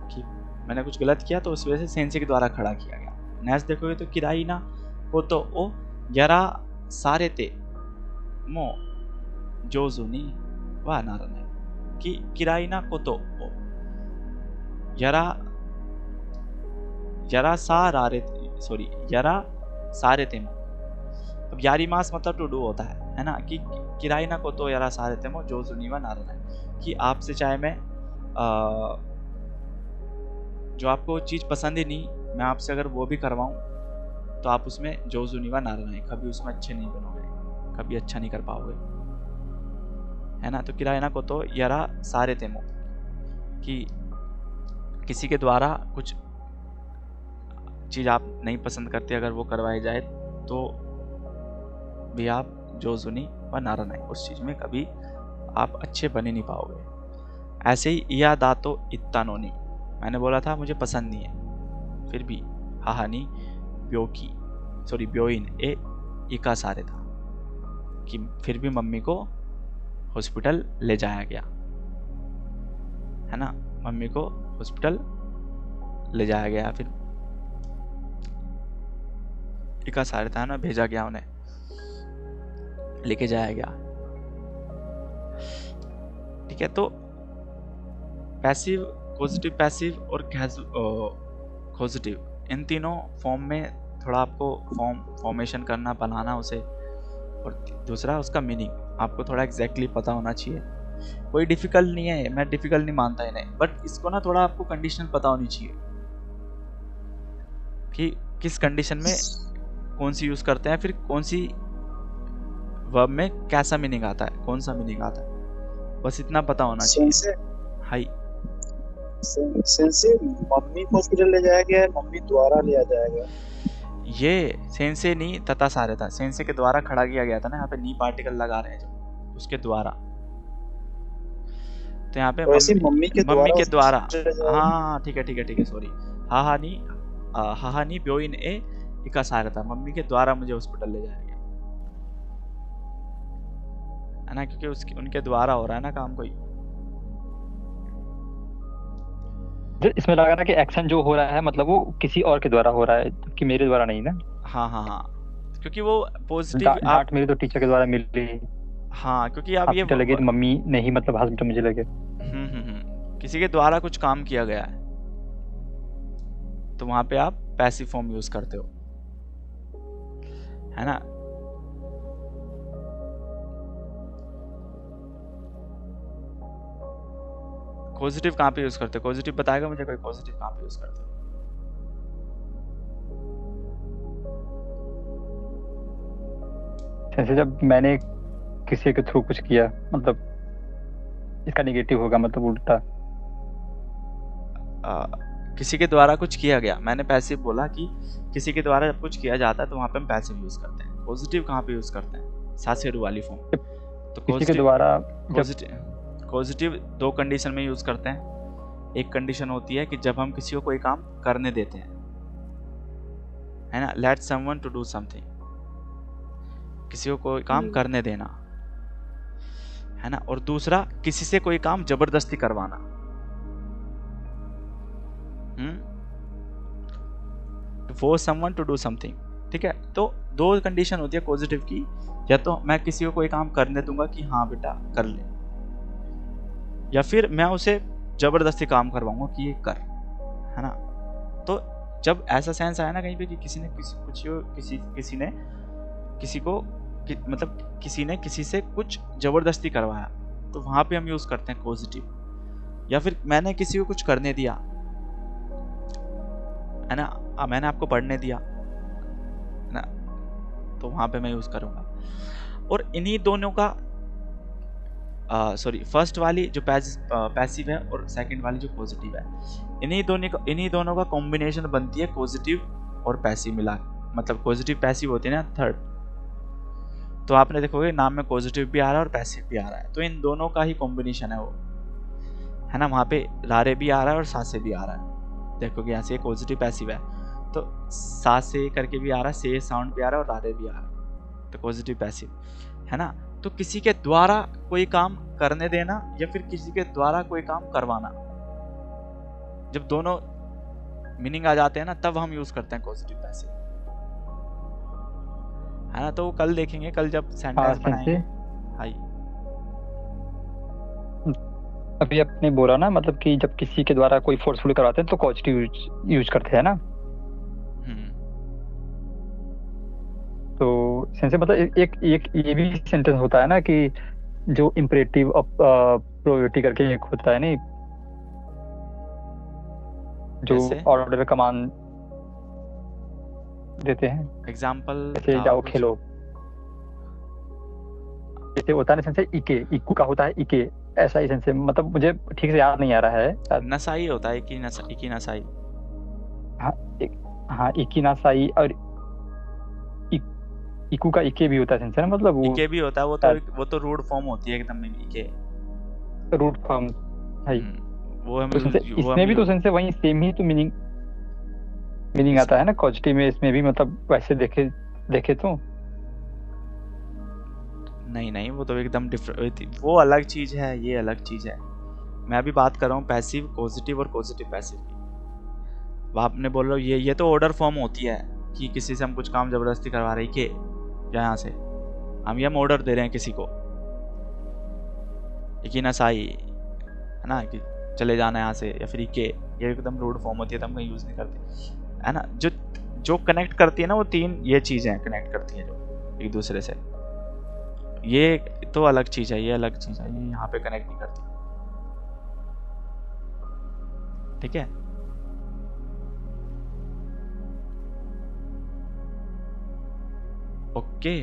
कि मैंने कुछ गलत किया तो उस वजह से सेंसे के द्वारा खड़ा किया गया। नेक्स्ट देखोगे तो किराई ना को तो ओ यारा सारे ते मो जोजुनी वा नारने, कि किराई ना को तो ओ यारा सारे थे मो। अब यारी मास मतलब टू डू होता है ना, कि किराई ना को तो यारा सारे थे मो जो सुनीवा नारन है, कि आपसे चाहे मैं जो आपको चीज़ पसंद ही नहीं, मैं आपसे अगर वो भी करवाऊँ तो आप उसमें जो सुनीवा नारन है, कभी उसमें अच्छे नहीं बनोगे, कभी अच्छा नहीं कर पाओगे, है ना। तो किराई ना को तो यारा सारे थे मो, कि किसी के द्वारा कुछ चीज़ आप नहीं पसंद करते अगर वो करवाई जाए तो भी आप जो सुनी व नारन है, उस चीज़ में कभी आप अच्छे बन ही नहीं पाओगे। ऐसे ही या दातो इत्तानोनी, मैंने बोला था मुझे पसंद नहीं है, फिर भी हाहानी ब्योइन ए इका सारे था, कि फिर भी मम्मी को हॉस्पिटल ले जाया गया, है ना। मम्मी को हॉस्पिटल ले जाया गया, फिर इका सारे था ना, भेजा गया, उन्हें लेके जाया गया, ठीक है। तो पैसिव पॉजिटिव पैसिव और पॉजिटिव इन तीनों फॉर्म में थोड़ा आपको फॉर्मेशन करना, बनाना उसे, और दूसरा उसका मीनिंग आपको थोड़ा एग्जैक्टली पता होना चाहिए। कोई डिफिकल्ट नहीं है, मैं डिफिकल्ट नहीं मानता इन्हें, बट इसको ना थोड़ा आपको कंडीशन पता होनी चाहिए कि किस कंडीशन में कौन सी यूज करते हैं, फिर कौन सी वर्ब में कैसा मीनिंग आता है, कौन सा मीनिंग आता है, बस इतना पता होना चाहिए। हाई सेंसे मम्मी को हॉस्पिटल ले जाया गया है, मम्मी द्वारा लिया जाएगा। ये सेंसे नहीं तथा सारे था, सेंसे के द्वारा खड़ा किया गया था ना, यहाँ पे नी पार्टिकल लगा रहे हैं जो, उसके द्वारा। तो यहाँ पे मम्मी के द्वारा हाँ ठीक है सॉरी, हाहा नी ब्योइन ए इकासार था, मम्मी के द्वारा मुझे हॉस्पिटल ले जाया गया है ना, क्योंकि उसके उनके द्वारा हो रहा है ना काम कोई। इसमें लगा ना कि एक्शन जो हो रहा है मतलब वो किसी और के द्वारा हो रहा है, कि मेरे द्वारा नहीं ना। हाँ क्योंकि वो पॉजिटिव डांट मेरी तो टीचर के द्वारा मिली। हाँ क्योंकि आप ये लगे तो मम्मी नहीं मतलब हस्बैंड मुझे लगे। किसी के द्वारा कुछ काम किया गया है तो वहां पे आप पैसिव फॉर्म यूज करते हो, है ना। पॉजिटिव कहाँ पे यूज करते हो, पॉजिटिव बताएगा मुझे कोई, पॉजिटिव कहाँ पे यूज करते हो? जैसे जब मैंने किसी के थ्रू कुछ किया, मतलब इसका नेगेटिव होगा, मतलब उल्टा। किसी के द्वारा कुछ किया गया, मैंने पैसिव बोला कि किसी के द्वारा जब कुछ किया जाता है तो वहां पे हम पैसिव यूज करते हैं। पॉजिटिव कहाँ पे यूज करते हैं? सासेरू वाली फॉर्म। तो किसी के द्वारा पॉजिटिव दो कंडीशन में यूज करते हैं। एक कंडीशन होती है कि जब हम किसी को कोई काम करने देते हैं, है ना, let someone to do something, किसी को कोई काम करने देना, है ना। और दूसरा किसी से कोई काम जबरदस्ती करवाना। Force someone to do something, ठीक है। तो दो कंडीशन होती है पॉजिटिव की, या तो मैं किसी को कोई काम करने दूंगा कि हाँ बेटा कर ले, या फिर मैं उसे जबरदस्ती काम करवाऊंगा कि ये कर, है ना। तो जब ऐसा सेंस आया ना कहीं पे कि किसी ने किसी से कुछ जबरदस्ती करवाया, तो वहां पे हम यूज करते हैं पॉजिटिव। या फिर मैंने किसी को कुछ करने दिया, है ना, मैंने आपको पढ़ने दिया, है ना, तो वहां पे मैं यूज करूंगा। और इन्हीं दोनों का फर्स्ट वाली जो पैसिव है और सेकंड वाली जो पॉजिटिव है, इन्हीं दोनों का कॉम्बिनेशन बनती है पॉजिटिव और पैसिव मिला, मतलब पॉजिटिव पैसिव होती है ना थर्ड। तो आपने देखोगे नाम में पॉजिटिव भी आ रहा है और पैसिव भी आ रहा है, तो इन दोनों का ही कॉम्बिनेशन है वो, है ना। वहाँ पे रारे भी आ रहा है और सासे भी आ रहा है। देखोगे यहाँ से पॉजिटिव पैसिव है तो सा से करके भी आ रहा है, से साउंड भी आ रहा है और रारे भी आ रहा है, तो पॉजिटिव पैसिव, है ना। तो किसी के द्वारा कोई काम करने देना या फिर किसी के द्वारा कोई काम करवाना, जब दोनों मीनिंग आ जाते हैं ना, तब हम यूज करते हैं पॉजिटिव पैसिव, है ना। तो वो कल देखेंगे, कल जब सेंटेंस बनाएंगे। हाय अभी आपने बोला ना, मतलब कि जब किसी के द्वारा कोई फोर्सफुली करवाते हैं तो पॉजिटिव यूज करते हैं ना। तो सेंसे मतलब एक ये भी सेंटेंस होता है ना कि जो इंपरेटिव प्रोबेबिलिटी करके एक होता है नहीं, जो ऑर्डर कमांड देते हैं। एग्जांपल जैसे जाओ खेलो, जैसे होता है ना सेंसे इके, इक्कू का होता है इके, ऐसा ही सेंसे, मतलब मुझे ठीक से याद नहीं आ रहा है। नसाई होता है, इकी नसाई। हाँ इकी नसाई, और इकू का इके भी होता है सेंसे ना, मतलब वो इके भी होता है, वो तो रूट फॉर्म होती है एकदम इके, रूट फॉर्म है वो हम तो इसमें भी तो सेंसे वही सेम ही तो मीनिंग आता है ना पॉजिटिव में, इसमें भी मतलब वैसे देखे तो नहीं, वो तो एकदम डिफरेंट, वो अलग चीज है, ये अलग चीज है। मैं अभी बात कर रहा हूँ पैसिव पॉजिटिव और पॉजिटिव पैसिव की। आपने बोल रहा हूँ ये तो ऑर्डर फॉर्म होती है कि किसी से हम कुछ काम जबरदस्ती करवा रहे के, यहाँ से हम ऑर्डर दे रहे हैं किसी को, इकीनासाई, है ना, कि चले जाना यहाँ से, या फिर इके, ये एकदम रूड फॉर्म होती है, तो हम कहीं यूज नहीं करते, है ना। जो कनेक्ट करती है ना, वो तीन ये चीजें कनेक्ट करती हैं जो एक दूसरे से, ये तो अलग चीज है, ये अलग चीज है, ये यहाँ पे कनेक्ट नहीं करती। ठीक है, ओके।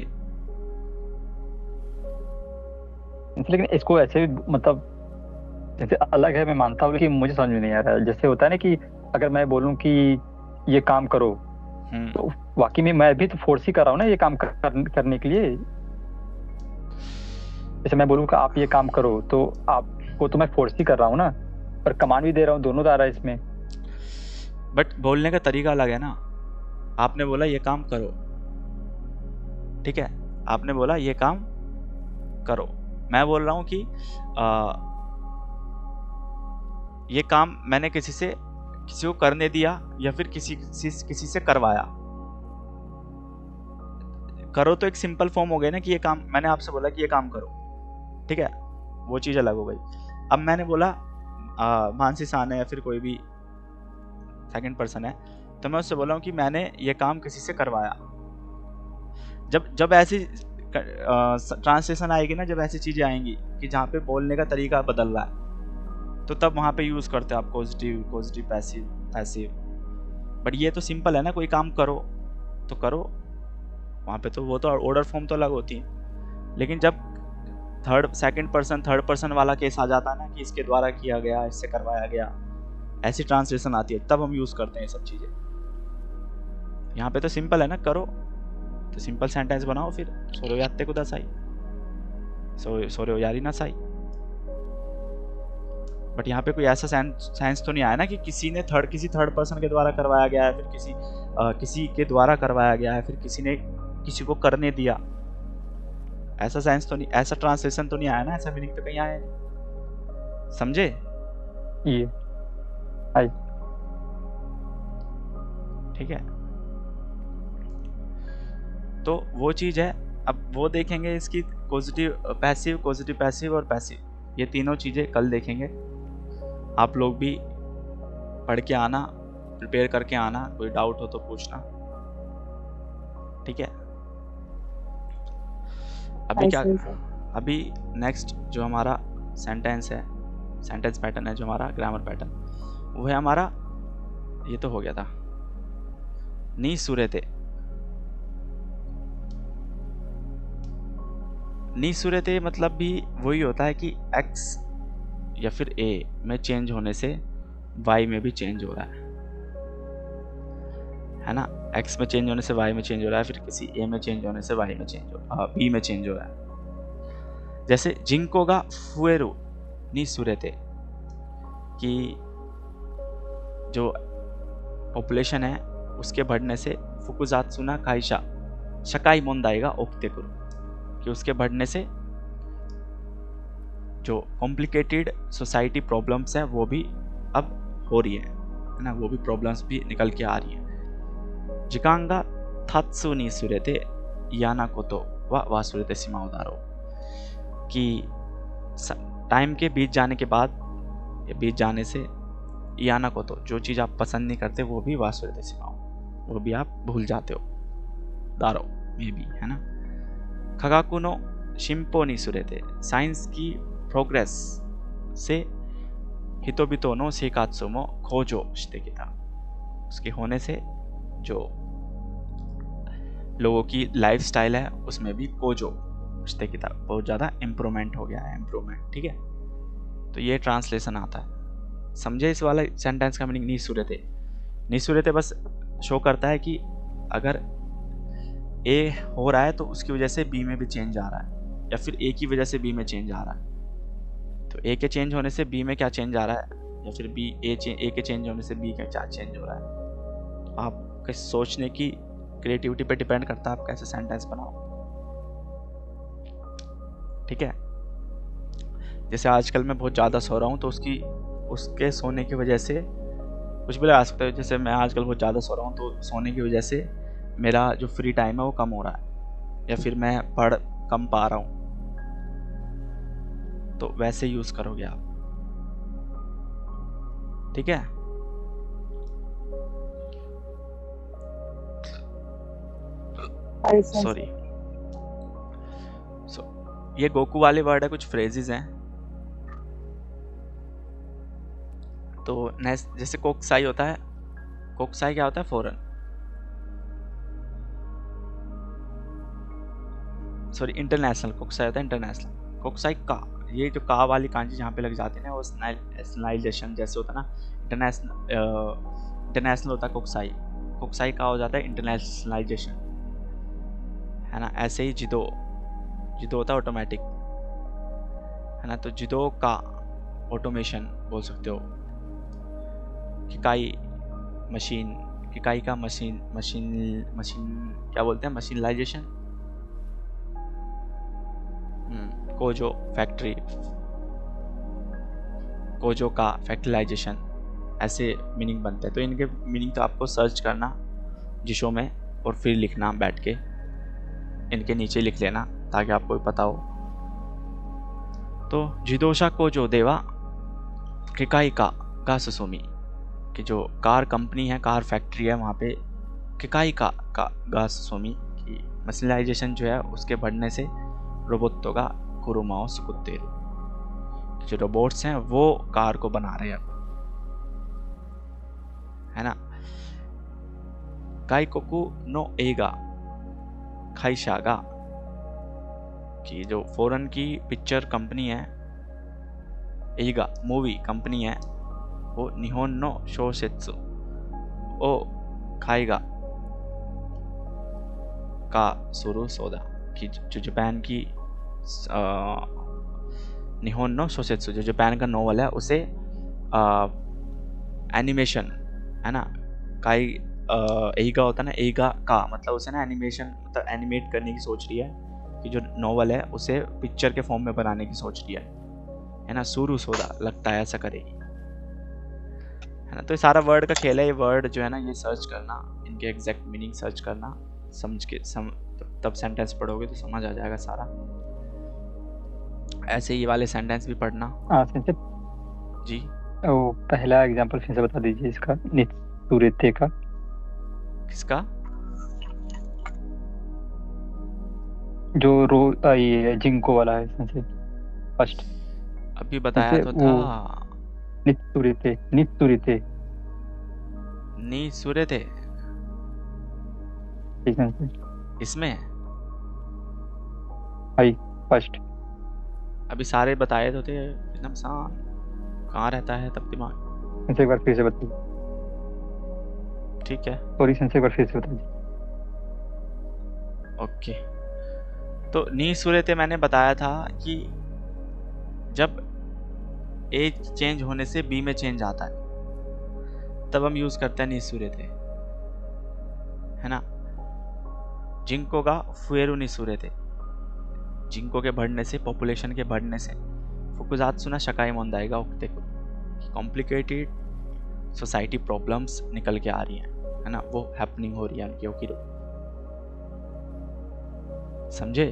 लेकिन इसको ऐसे भी मतलब जैसे अलग है, मैं मानता हूँ कि मुझे समझ में नहीं आ रहा है। जैसे होता है ना कि अगर मैं बोलूँ कि ये काम करो, तो वाकई में मैं भी तो फोर्स ही कर रहा हूँ ना ये काम करने के लिए। जैसे मैं बोलूँ कि आप ये काम करो, तो आपको तो मैं फोर्स ही कर रहा हूँ ना, पर कमांड भी दे रहा हूँ, दोनों आ रहा है इसमें। बट बोलने का तरीका अलग है ना। आपने बोला ये काम करो, ठीक है, आपने बोला ये काम करो। मैं बोल रहा हूँ कि ये काम मैंने किसी को करने दिया या फिर किसी से करवाया। करो तो एक सिंपल फॉर्म हो गया ना कि ये काम, मैंने आपसे बोला कि ये काम करो, ठीक है, वो चीज अलग हो गई। अब मैंने बोला मानसी सान है या फिर कोई भी सेकंड पर्सन है, तो मैं उससे बोला हूँ कि मैंने ये काम किसी से करवाया। जब ऐसी ट्रांसलेशन आएगी ना, जब ऐसी चीजें आएंगी कि जहाँ पे बोलने का तरीका बदल रहा है, तो तब वहाँ पे यूज करते हैं आप पॉजिटिव पैसिव। बट ये तो सिंपल है ना, कोई काम करो तो करो, वहाँ पे तो वो तो ऑर्डर फॉर्म तो अलग होती है। लेकिन जब सेकंड पर्सन वाला केस आ जाता है ना कि इसके द्वारा किया गया, इससे करवाया गया, ऐसी ट्रांसलेशन आती है, तब हम यूज करते हैं ये सब चीजें। यहाँ पे तो सिंपल है ना, करो तो सिंपल सेंटेंस बनाओ, फिर सोरो यात्ते कुदासाई, सोरो यारी ना साई। बट यहाँ पे कोई ऐसा साइंस तो नहीं आया ना कि किसी थर्ड पर्सन के द्वारा करवाया गया है, फिर किसी के द्वारा करवाया गया है, फिर किसी ने किसी को करने दिया। ऐसा साइंस तो नहीं, ऐसा ट्रांसलेशन तो नहीं आया ना, ऐसा मीनिंग तो कहीं आया नहीं। समझे? ये आई ठीक है, तो वो चीज है। अब वो देखेंगे इसकी पॉजिटिव पैसिव और पैसिव, ये तीनों चीजें कल देखेंगे। आप लोग भी पढ़ के आना, प्रिपेयर करके आना, कोई डाउट हो तो पूछना, ठीक है। अभी नेक्स्ट जो हमारा सेंटेंस पैटर्न है, जो हमारा ग्रामर पैटर्न, वो है हमारा, ये तो हो गया था, नी सूरते मतलब भी वही होता है कि x या फिर a में चेंज होने से y में भी चेंज हो रहा है ना। x में चेंज होने से y में चेंज हो रहा है, फिर किसी a में चेंज होने से y में चेंज हो रहा है, b में चेंज हो रहा है। जैसे जिंको गा फुएरु नी सूरते, कि जो पॉपुलेशन है उसके बढ़ने से फुकुजात्सु ना काइशा शकाई मोंदाई गा ओकते कुरु, कि उसके बढ़ने से जो कॉम्प्लिकेटेड सोसाइटी प्रॉब्लम्स हैं वो भी अब हो रही है ना, वो भी प्रॉब्लम्स भी निकल के आ रही हैं। जिकांगा थात्सु नी सुरेते याना कोतो वा वासुरेते सिमाउदारो, कि टाइम के बीत जाने के बाद, बीत जाने से याना कोतो, जो चीज़ आप पसंद नहीं करते वो भी वासुरेते सिमाओ, वो भी आप भूल जाते हो, दारो में भी, है ना। खगाकु नो शिंपो नी सुरेते, साइंस की प्रोग्रेस से हितोबितो नो सेकात्सु मो खोजो शिते किता, उसके होने से जो लोगों की लाइफस्टाइल है उसमें भी कोजो शिते किता, बहुत ज़्यादा इम्प्रूवमेंट हो गया है, इम्प्रूवमेंट, ठीक है। तो ये ट्रांसलेशन आता है। समझे इस वाला सेंटेंस का मीनिंग? नी सूरते बस शो करता है कि अगर ए हो रहा है तो उसकी वजह से बी में भी चेंज आ रहा है, या फिर ए की वजह से बी में चेंज आ रहा है। तो ए के चेंज होने से बी में क्या चेंज आ रहा है, या फिर ए के चेंज होने से बी का क्या चेंज हो रहा है। तो आपके सोचने की क्रिएटिविटी पे डिपेंड करता है आप कैसे सेंटेंस बनाओ, ठीक है। जैसे आजकल मैं बहुत ज़्यादा सो रहा हूँ, तो उसके सोने की वजह से कुछ भी लगा सकते हो। जैसे मैं आजकल बहुत ज़्यादा सो रहा हूँ, तो सोने की वजह से मेरा जो फ्री टाइम है वो कम हो रहा है, या फिर मैं पढ़ कम पा रहा हूँ, तो वैसे यूज करोगे आप, ठीक है। सॉरी, ये गोकू वाले वर्ड है, कुछ फ्रेजेस हैं। तो नेक्स्ट जैसे कोकसाई होता है, कोकसाई क्या होता है? Foreign, sorry international. कोकसाई होता है इंटरनेशनल। कोकसाई का, ये जो का वाली कांजी जहाँ पे लग जाते हैं ना, वो स्नाइलाइजेशन जैसे होता है ना, इंटरनेशनल होता है कोकसाई। कोकसाई का हो जाता है इंटरनेशनलाइजेशन, है ना। ऐसे ही जिदो, जिदो होता है ऑटोमेटिक, है ना। तो जिदो का ऑटोमेशन बोल सकते हो। किकाई मशीन, किकाई का मशीन, मशीन क्या बोलते हैं? मशीनलाइजेशन। कोजो फैक्ट्री, कोजो का फैक्टराइजेशन, ऐसे मीनिंग बनते हैं। तो इनके मीनिंग तो आपको सर्च करना जिशो में और फिर लिखना बैठ के, इनके नीचे लिख लेना ताकि आपको भी पता हो। तो जिदोशा कोजो देवा किकाई का गा सुसुमी, कि जो कार कंपनी है, कार फैक्ट्री है, वहाँ पे किकाई का गा सुसुमी की मशीनलाइजेशन जो है उसके बढ़ने से रोबोटों का कुरुमाओ सुकुत्तेरु, जो रोबोट्स हैं वो कार को बना रहे हैं, है ना। गाइकोकु नो एगा खाइशागा, कि जो फॉरेन की पिक्चर कंपनी है, एगा मूवी कंपनी है, वो निहोन नो शोसेत्सु ओ खाएगा का सुरु सोदा, कि जो जापान की निहोन नो शोसेत्सु, जो जापान का नोवेल है, उसे एनिमेशन, है ना। काई एगा होता है ना, एगा का मतलब उसे ना एनिमेशन, मतलब एनिमेट करने की सोच रही है, कि जो नोवेल है उसे पिक्चर के फॉर्म में बनाने की सोच रही है ना। सुरु सोदा, लगता है ऐसा करेगी, है ना। तो ये सारा वर्ड का खेल है। ये वर्ड जो है ना, ये सर्च करना, इनके एग्जैक्ट मीनिंग सर्च करना, समझ के तब सेंटेंस पढ़ोगे तो समझ आ जाएगा सारा। ऐसे ये वाले सेंटेंस भी पढ़ना। सेंसे जी, वो पहला एग्जांपल फिर से बता दीजिए इसका, नित्सुरेते का। किसका? जो ये जिंको वाला है सेंसे, फर्स्ट अभी बताया तो वो था। नित्सुरेते, नित्सुरेते नी सूर्य थे सेंसे, इसमें। High first. अभी सारे बताए तो थे एकदम आसान, कहाँ रहता है तब दिमाग। सेंसे एक बार फिर से बताइए। ठीक है, सॉरी सेंसे एक बार फिर से बताइए। ओके। तो नी सूर्य थे मैंने बताया था कि जब ए चेंज होने से बी में चेंज आता है तब हम यूज करते हैं नी सूर्य थे, है ना। जिंको का फुएरु नी सूर्य थे, जिंको के बढ़ने से, पॉपुलेशन के बढ़ने से फुकुजात्सु ना शकाई मोंदाई ओकते को, कॉम्प्लिकेटेड सोसाइटी प्रॉब्लम्स निकल के आ रही हैं, है ना। वो हैपनिंग हो रही है उनकी ओकिरो, समझे?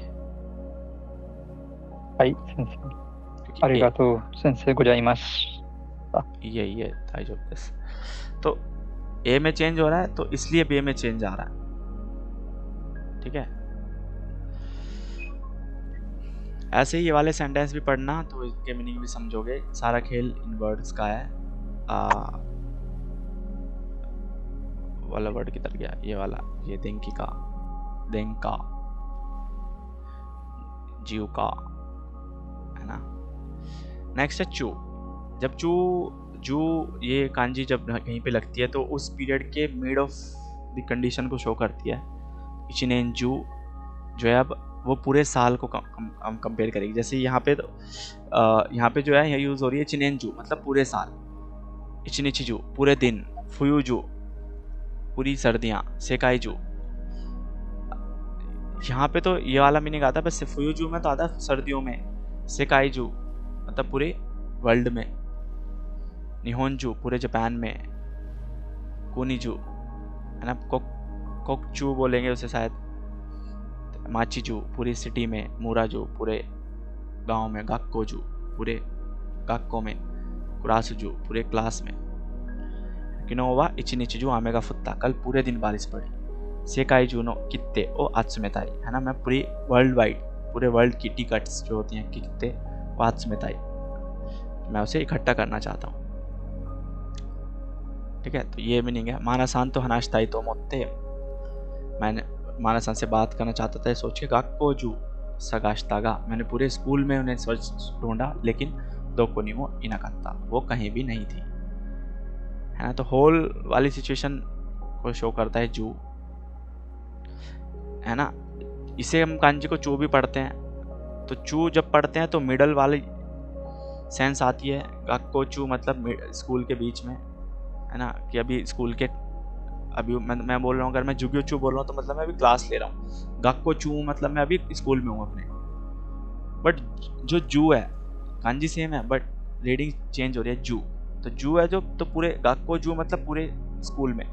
हाई सेंसे, अरिगातो सेंसे गोजाइमासु। ये ताइजो दिस। तो ए में चेंज हो रहा है तो इसलिए बी में चेंज आ रहा है, ठीक है। ऐसे ही ये वाले सेंटेंस भी पढ़ना तो इसके मीनिंग भी समझोगे। सारा खेल इन वर्ड्स का है। वाला वर्ड किधर गया? ये वाला, ये देंकी का, देंका, जीव का, है ना। नेक्स्ट है चू। जब जू ये कांजी जब कहीं पे लगती है तो उस पीरियड के मिड ऑफ द कंडीशन को शो करती है। इचिनेन जू जो है अब वो पूरे साल को कंपेयर करेगी। जैसे यहाँ पे तो यहाँ पे जो है यह यूज़ हो रही है चिनेन जू मतलब पूरे साल, इचिनिची जू पूरे दिन, फुयू जू पूरी सर्दियाँ, सेकाई जू। यहाँ पे तो ये वाला मीनिंग आता है, बस फुयू जू में तो आता है सर्दियों में, सेकाई जू मतलब पूरे वर्ल्ड में, निहोंजू पूरे जापान में, कुनीजू है ना, कोकचू बोलेंगे उसे शायद, माचीजू पूरी सिटी में, मुराजू पूरे गांव में, गाक्कोजू पूरे गाक्को में, कुरासुजू पूरे क्लास में, किनोवा इचिनिचिजू आमेगा फुत्ता कल पूरे दिन बारिश पड़ी, सेकाईजू नो कित्ते ओ आत्सुमेताई है ना, मैं पूरी वर्ल्ड वाइड पूरे वर्ल्ड की टिकट्स जो होती हैं कितने वात्स में ताई, मैं उसे इकट्ठा करना चाहता हूँ। ठीक है, तो ये मीनिंग है मानासान तो हनाशताई तो मोत्ते। मैंने मानासान से बात करना चाहता था, सोच के गाक्को जू सगाश्तागा, मैंने पूरे स्कूल में उन्हें सर्च ढूंढा लेकिन दो को नहीं वो इनाकत्ता, वो कहीं भी नहीं थी, है ना। तो होल वाली सिचुएशन को शो करता है जू, है ना। इसे हम कांजी को चू भी पढ़ते हैं, तो चू जब पढ़ते हैं तो मिडल वाली सेंस आती है। गाक्को चू मतलब स्कूल के बीच में, है ना, कि अभी स्कूल के अभी मैं बोल रहा हूँ, अगर मैं जुग्यो चू बोल रहा हूँ तो मतलब मैं अभी क्लास ले रहा हूँ। गाक्को चू मतलब मैं अभी स्कूल में हूँ अपने। बट जो जू है कांजी सेम है बट रीडिंग चेंज हो रही है। जू तो जू है जो, तो पूरे गाक्को जू मतलब पूरे स्कूल में,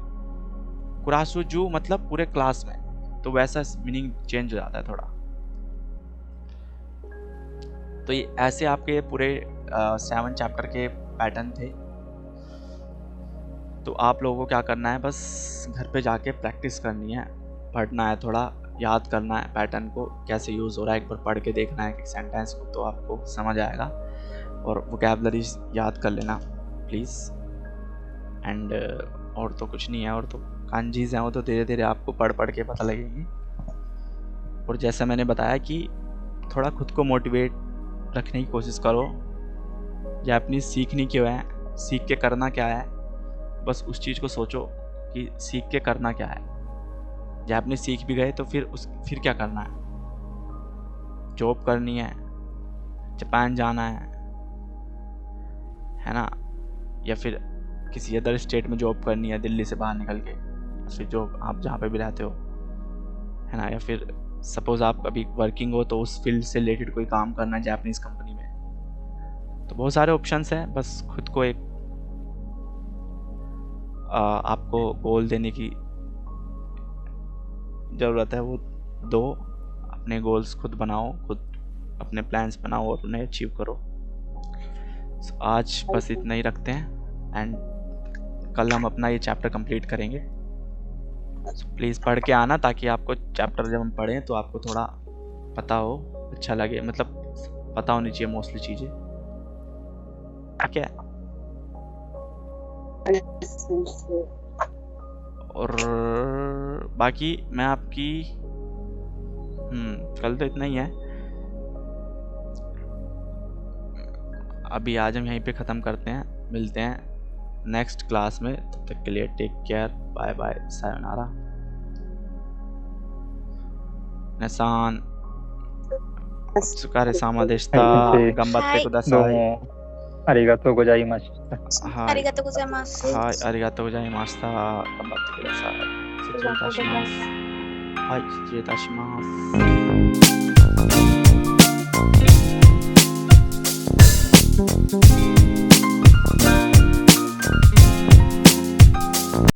कुरासू जू मतलब पूरे क्लास में, तो वैसा मीनिंग चेंज हो जाता है थोड़ा। तो ये ऐसे आपके पूरे 7 चैप्टर के पैटर्न थे। तो आप लोगों को क्या करना है, बस घर पे जाके प्रैक्टिस करनी है, पढ़ना है, थोड़ा याद करना है पैटर्न को कैसे यूज़ हो रहा है, एक बार पढ़ के देखना है एक सेंटेंस को, तो आपको समझ आएगा। और वोकैबुलरीज याद कर लेना प्लीज़। एंड और तो कुछ नहीं है, और तो कांजीज़ हैं वो तो धीरे धीरे आपको पढ़ पढ़ के पता लगेंगी। और जैसा मैंने बताया कि थोड़ा खुद को मोटिवेट रखने की कोशिश करो। जापानीज़ सीखनी क्यों है, सीख के करना क्या है, बस उस चीज़ को सोचो कि सीख के करना क्या है। जापानीज़ सीख भी गए तो फिर क्या करना है, जॉब करनी है, जापान जाना है ना, या फिर किसी अदर स्टेट में जॉब करनी है दिल्ली से बाहर निकल के, फिर जो आप जहाँ पे भी रहते हो, है ना, या फिर सपोज़ आप अभी वर्किंग हो तो उस फील्ड से रिलेटेड कोई काम करना है जापानीज़ कंपनी में। तो बहुत सारे ऑप्शंस हैं, बस खुद को एक आपको गोल देने की ज़रूरत है, वो दो, अपने गोल्स खुद बनाओ, खुद अपने प्लान्स बनाओ और उन्हें अचीव करो। आज बस इतना ही रखते हैं एंड कल हम अपना ये चैप्टर कंप्लीट करेंगे। प्लीज़ पढ़ के आना ताकि आपको चैप्टर जब हम पढ़ें तो आपको थोड़ा पता हो, अच्छा लगे, मतलब पता होनी चाहिए मोस्टली चीज़ें, ठीक है। और बाकी मैं आपकी कल तो इतना ही है, अभी आज हम यहीं पे ख़त्म करते हैं, मिलते हैं नेक्स्ट क्लास में। तब तक के लिए टेक केयर, बाय बाय, सायोनारा, नेसान सुकारे सामा देशता, गंबात्ते कुदासाई, आरिगातो गोजाइमासु। हाय आरिगातो गोजाइमासु, गंबात्ते कुदासाई,失礼いたします。はい、失礼いたします。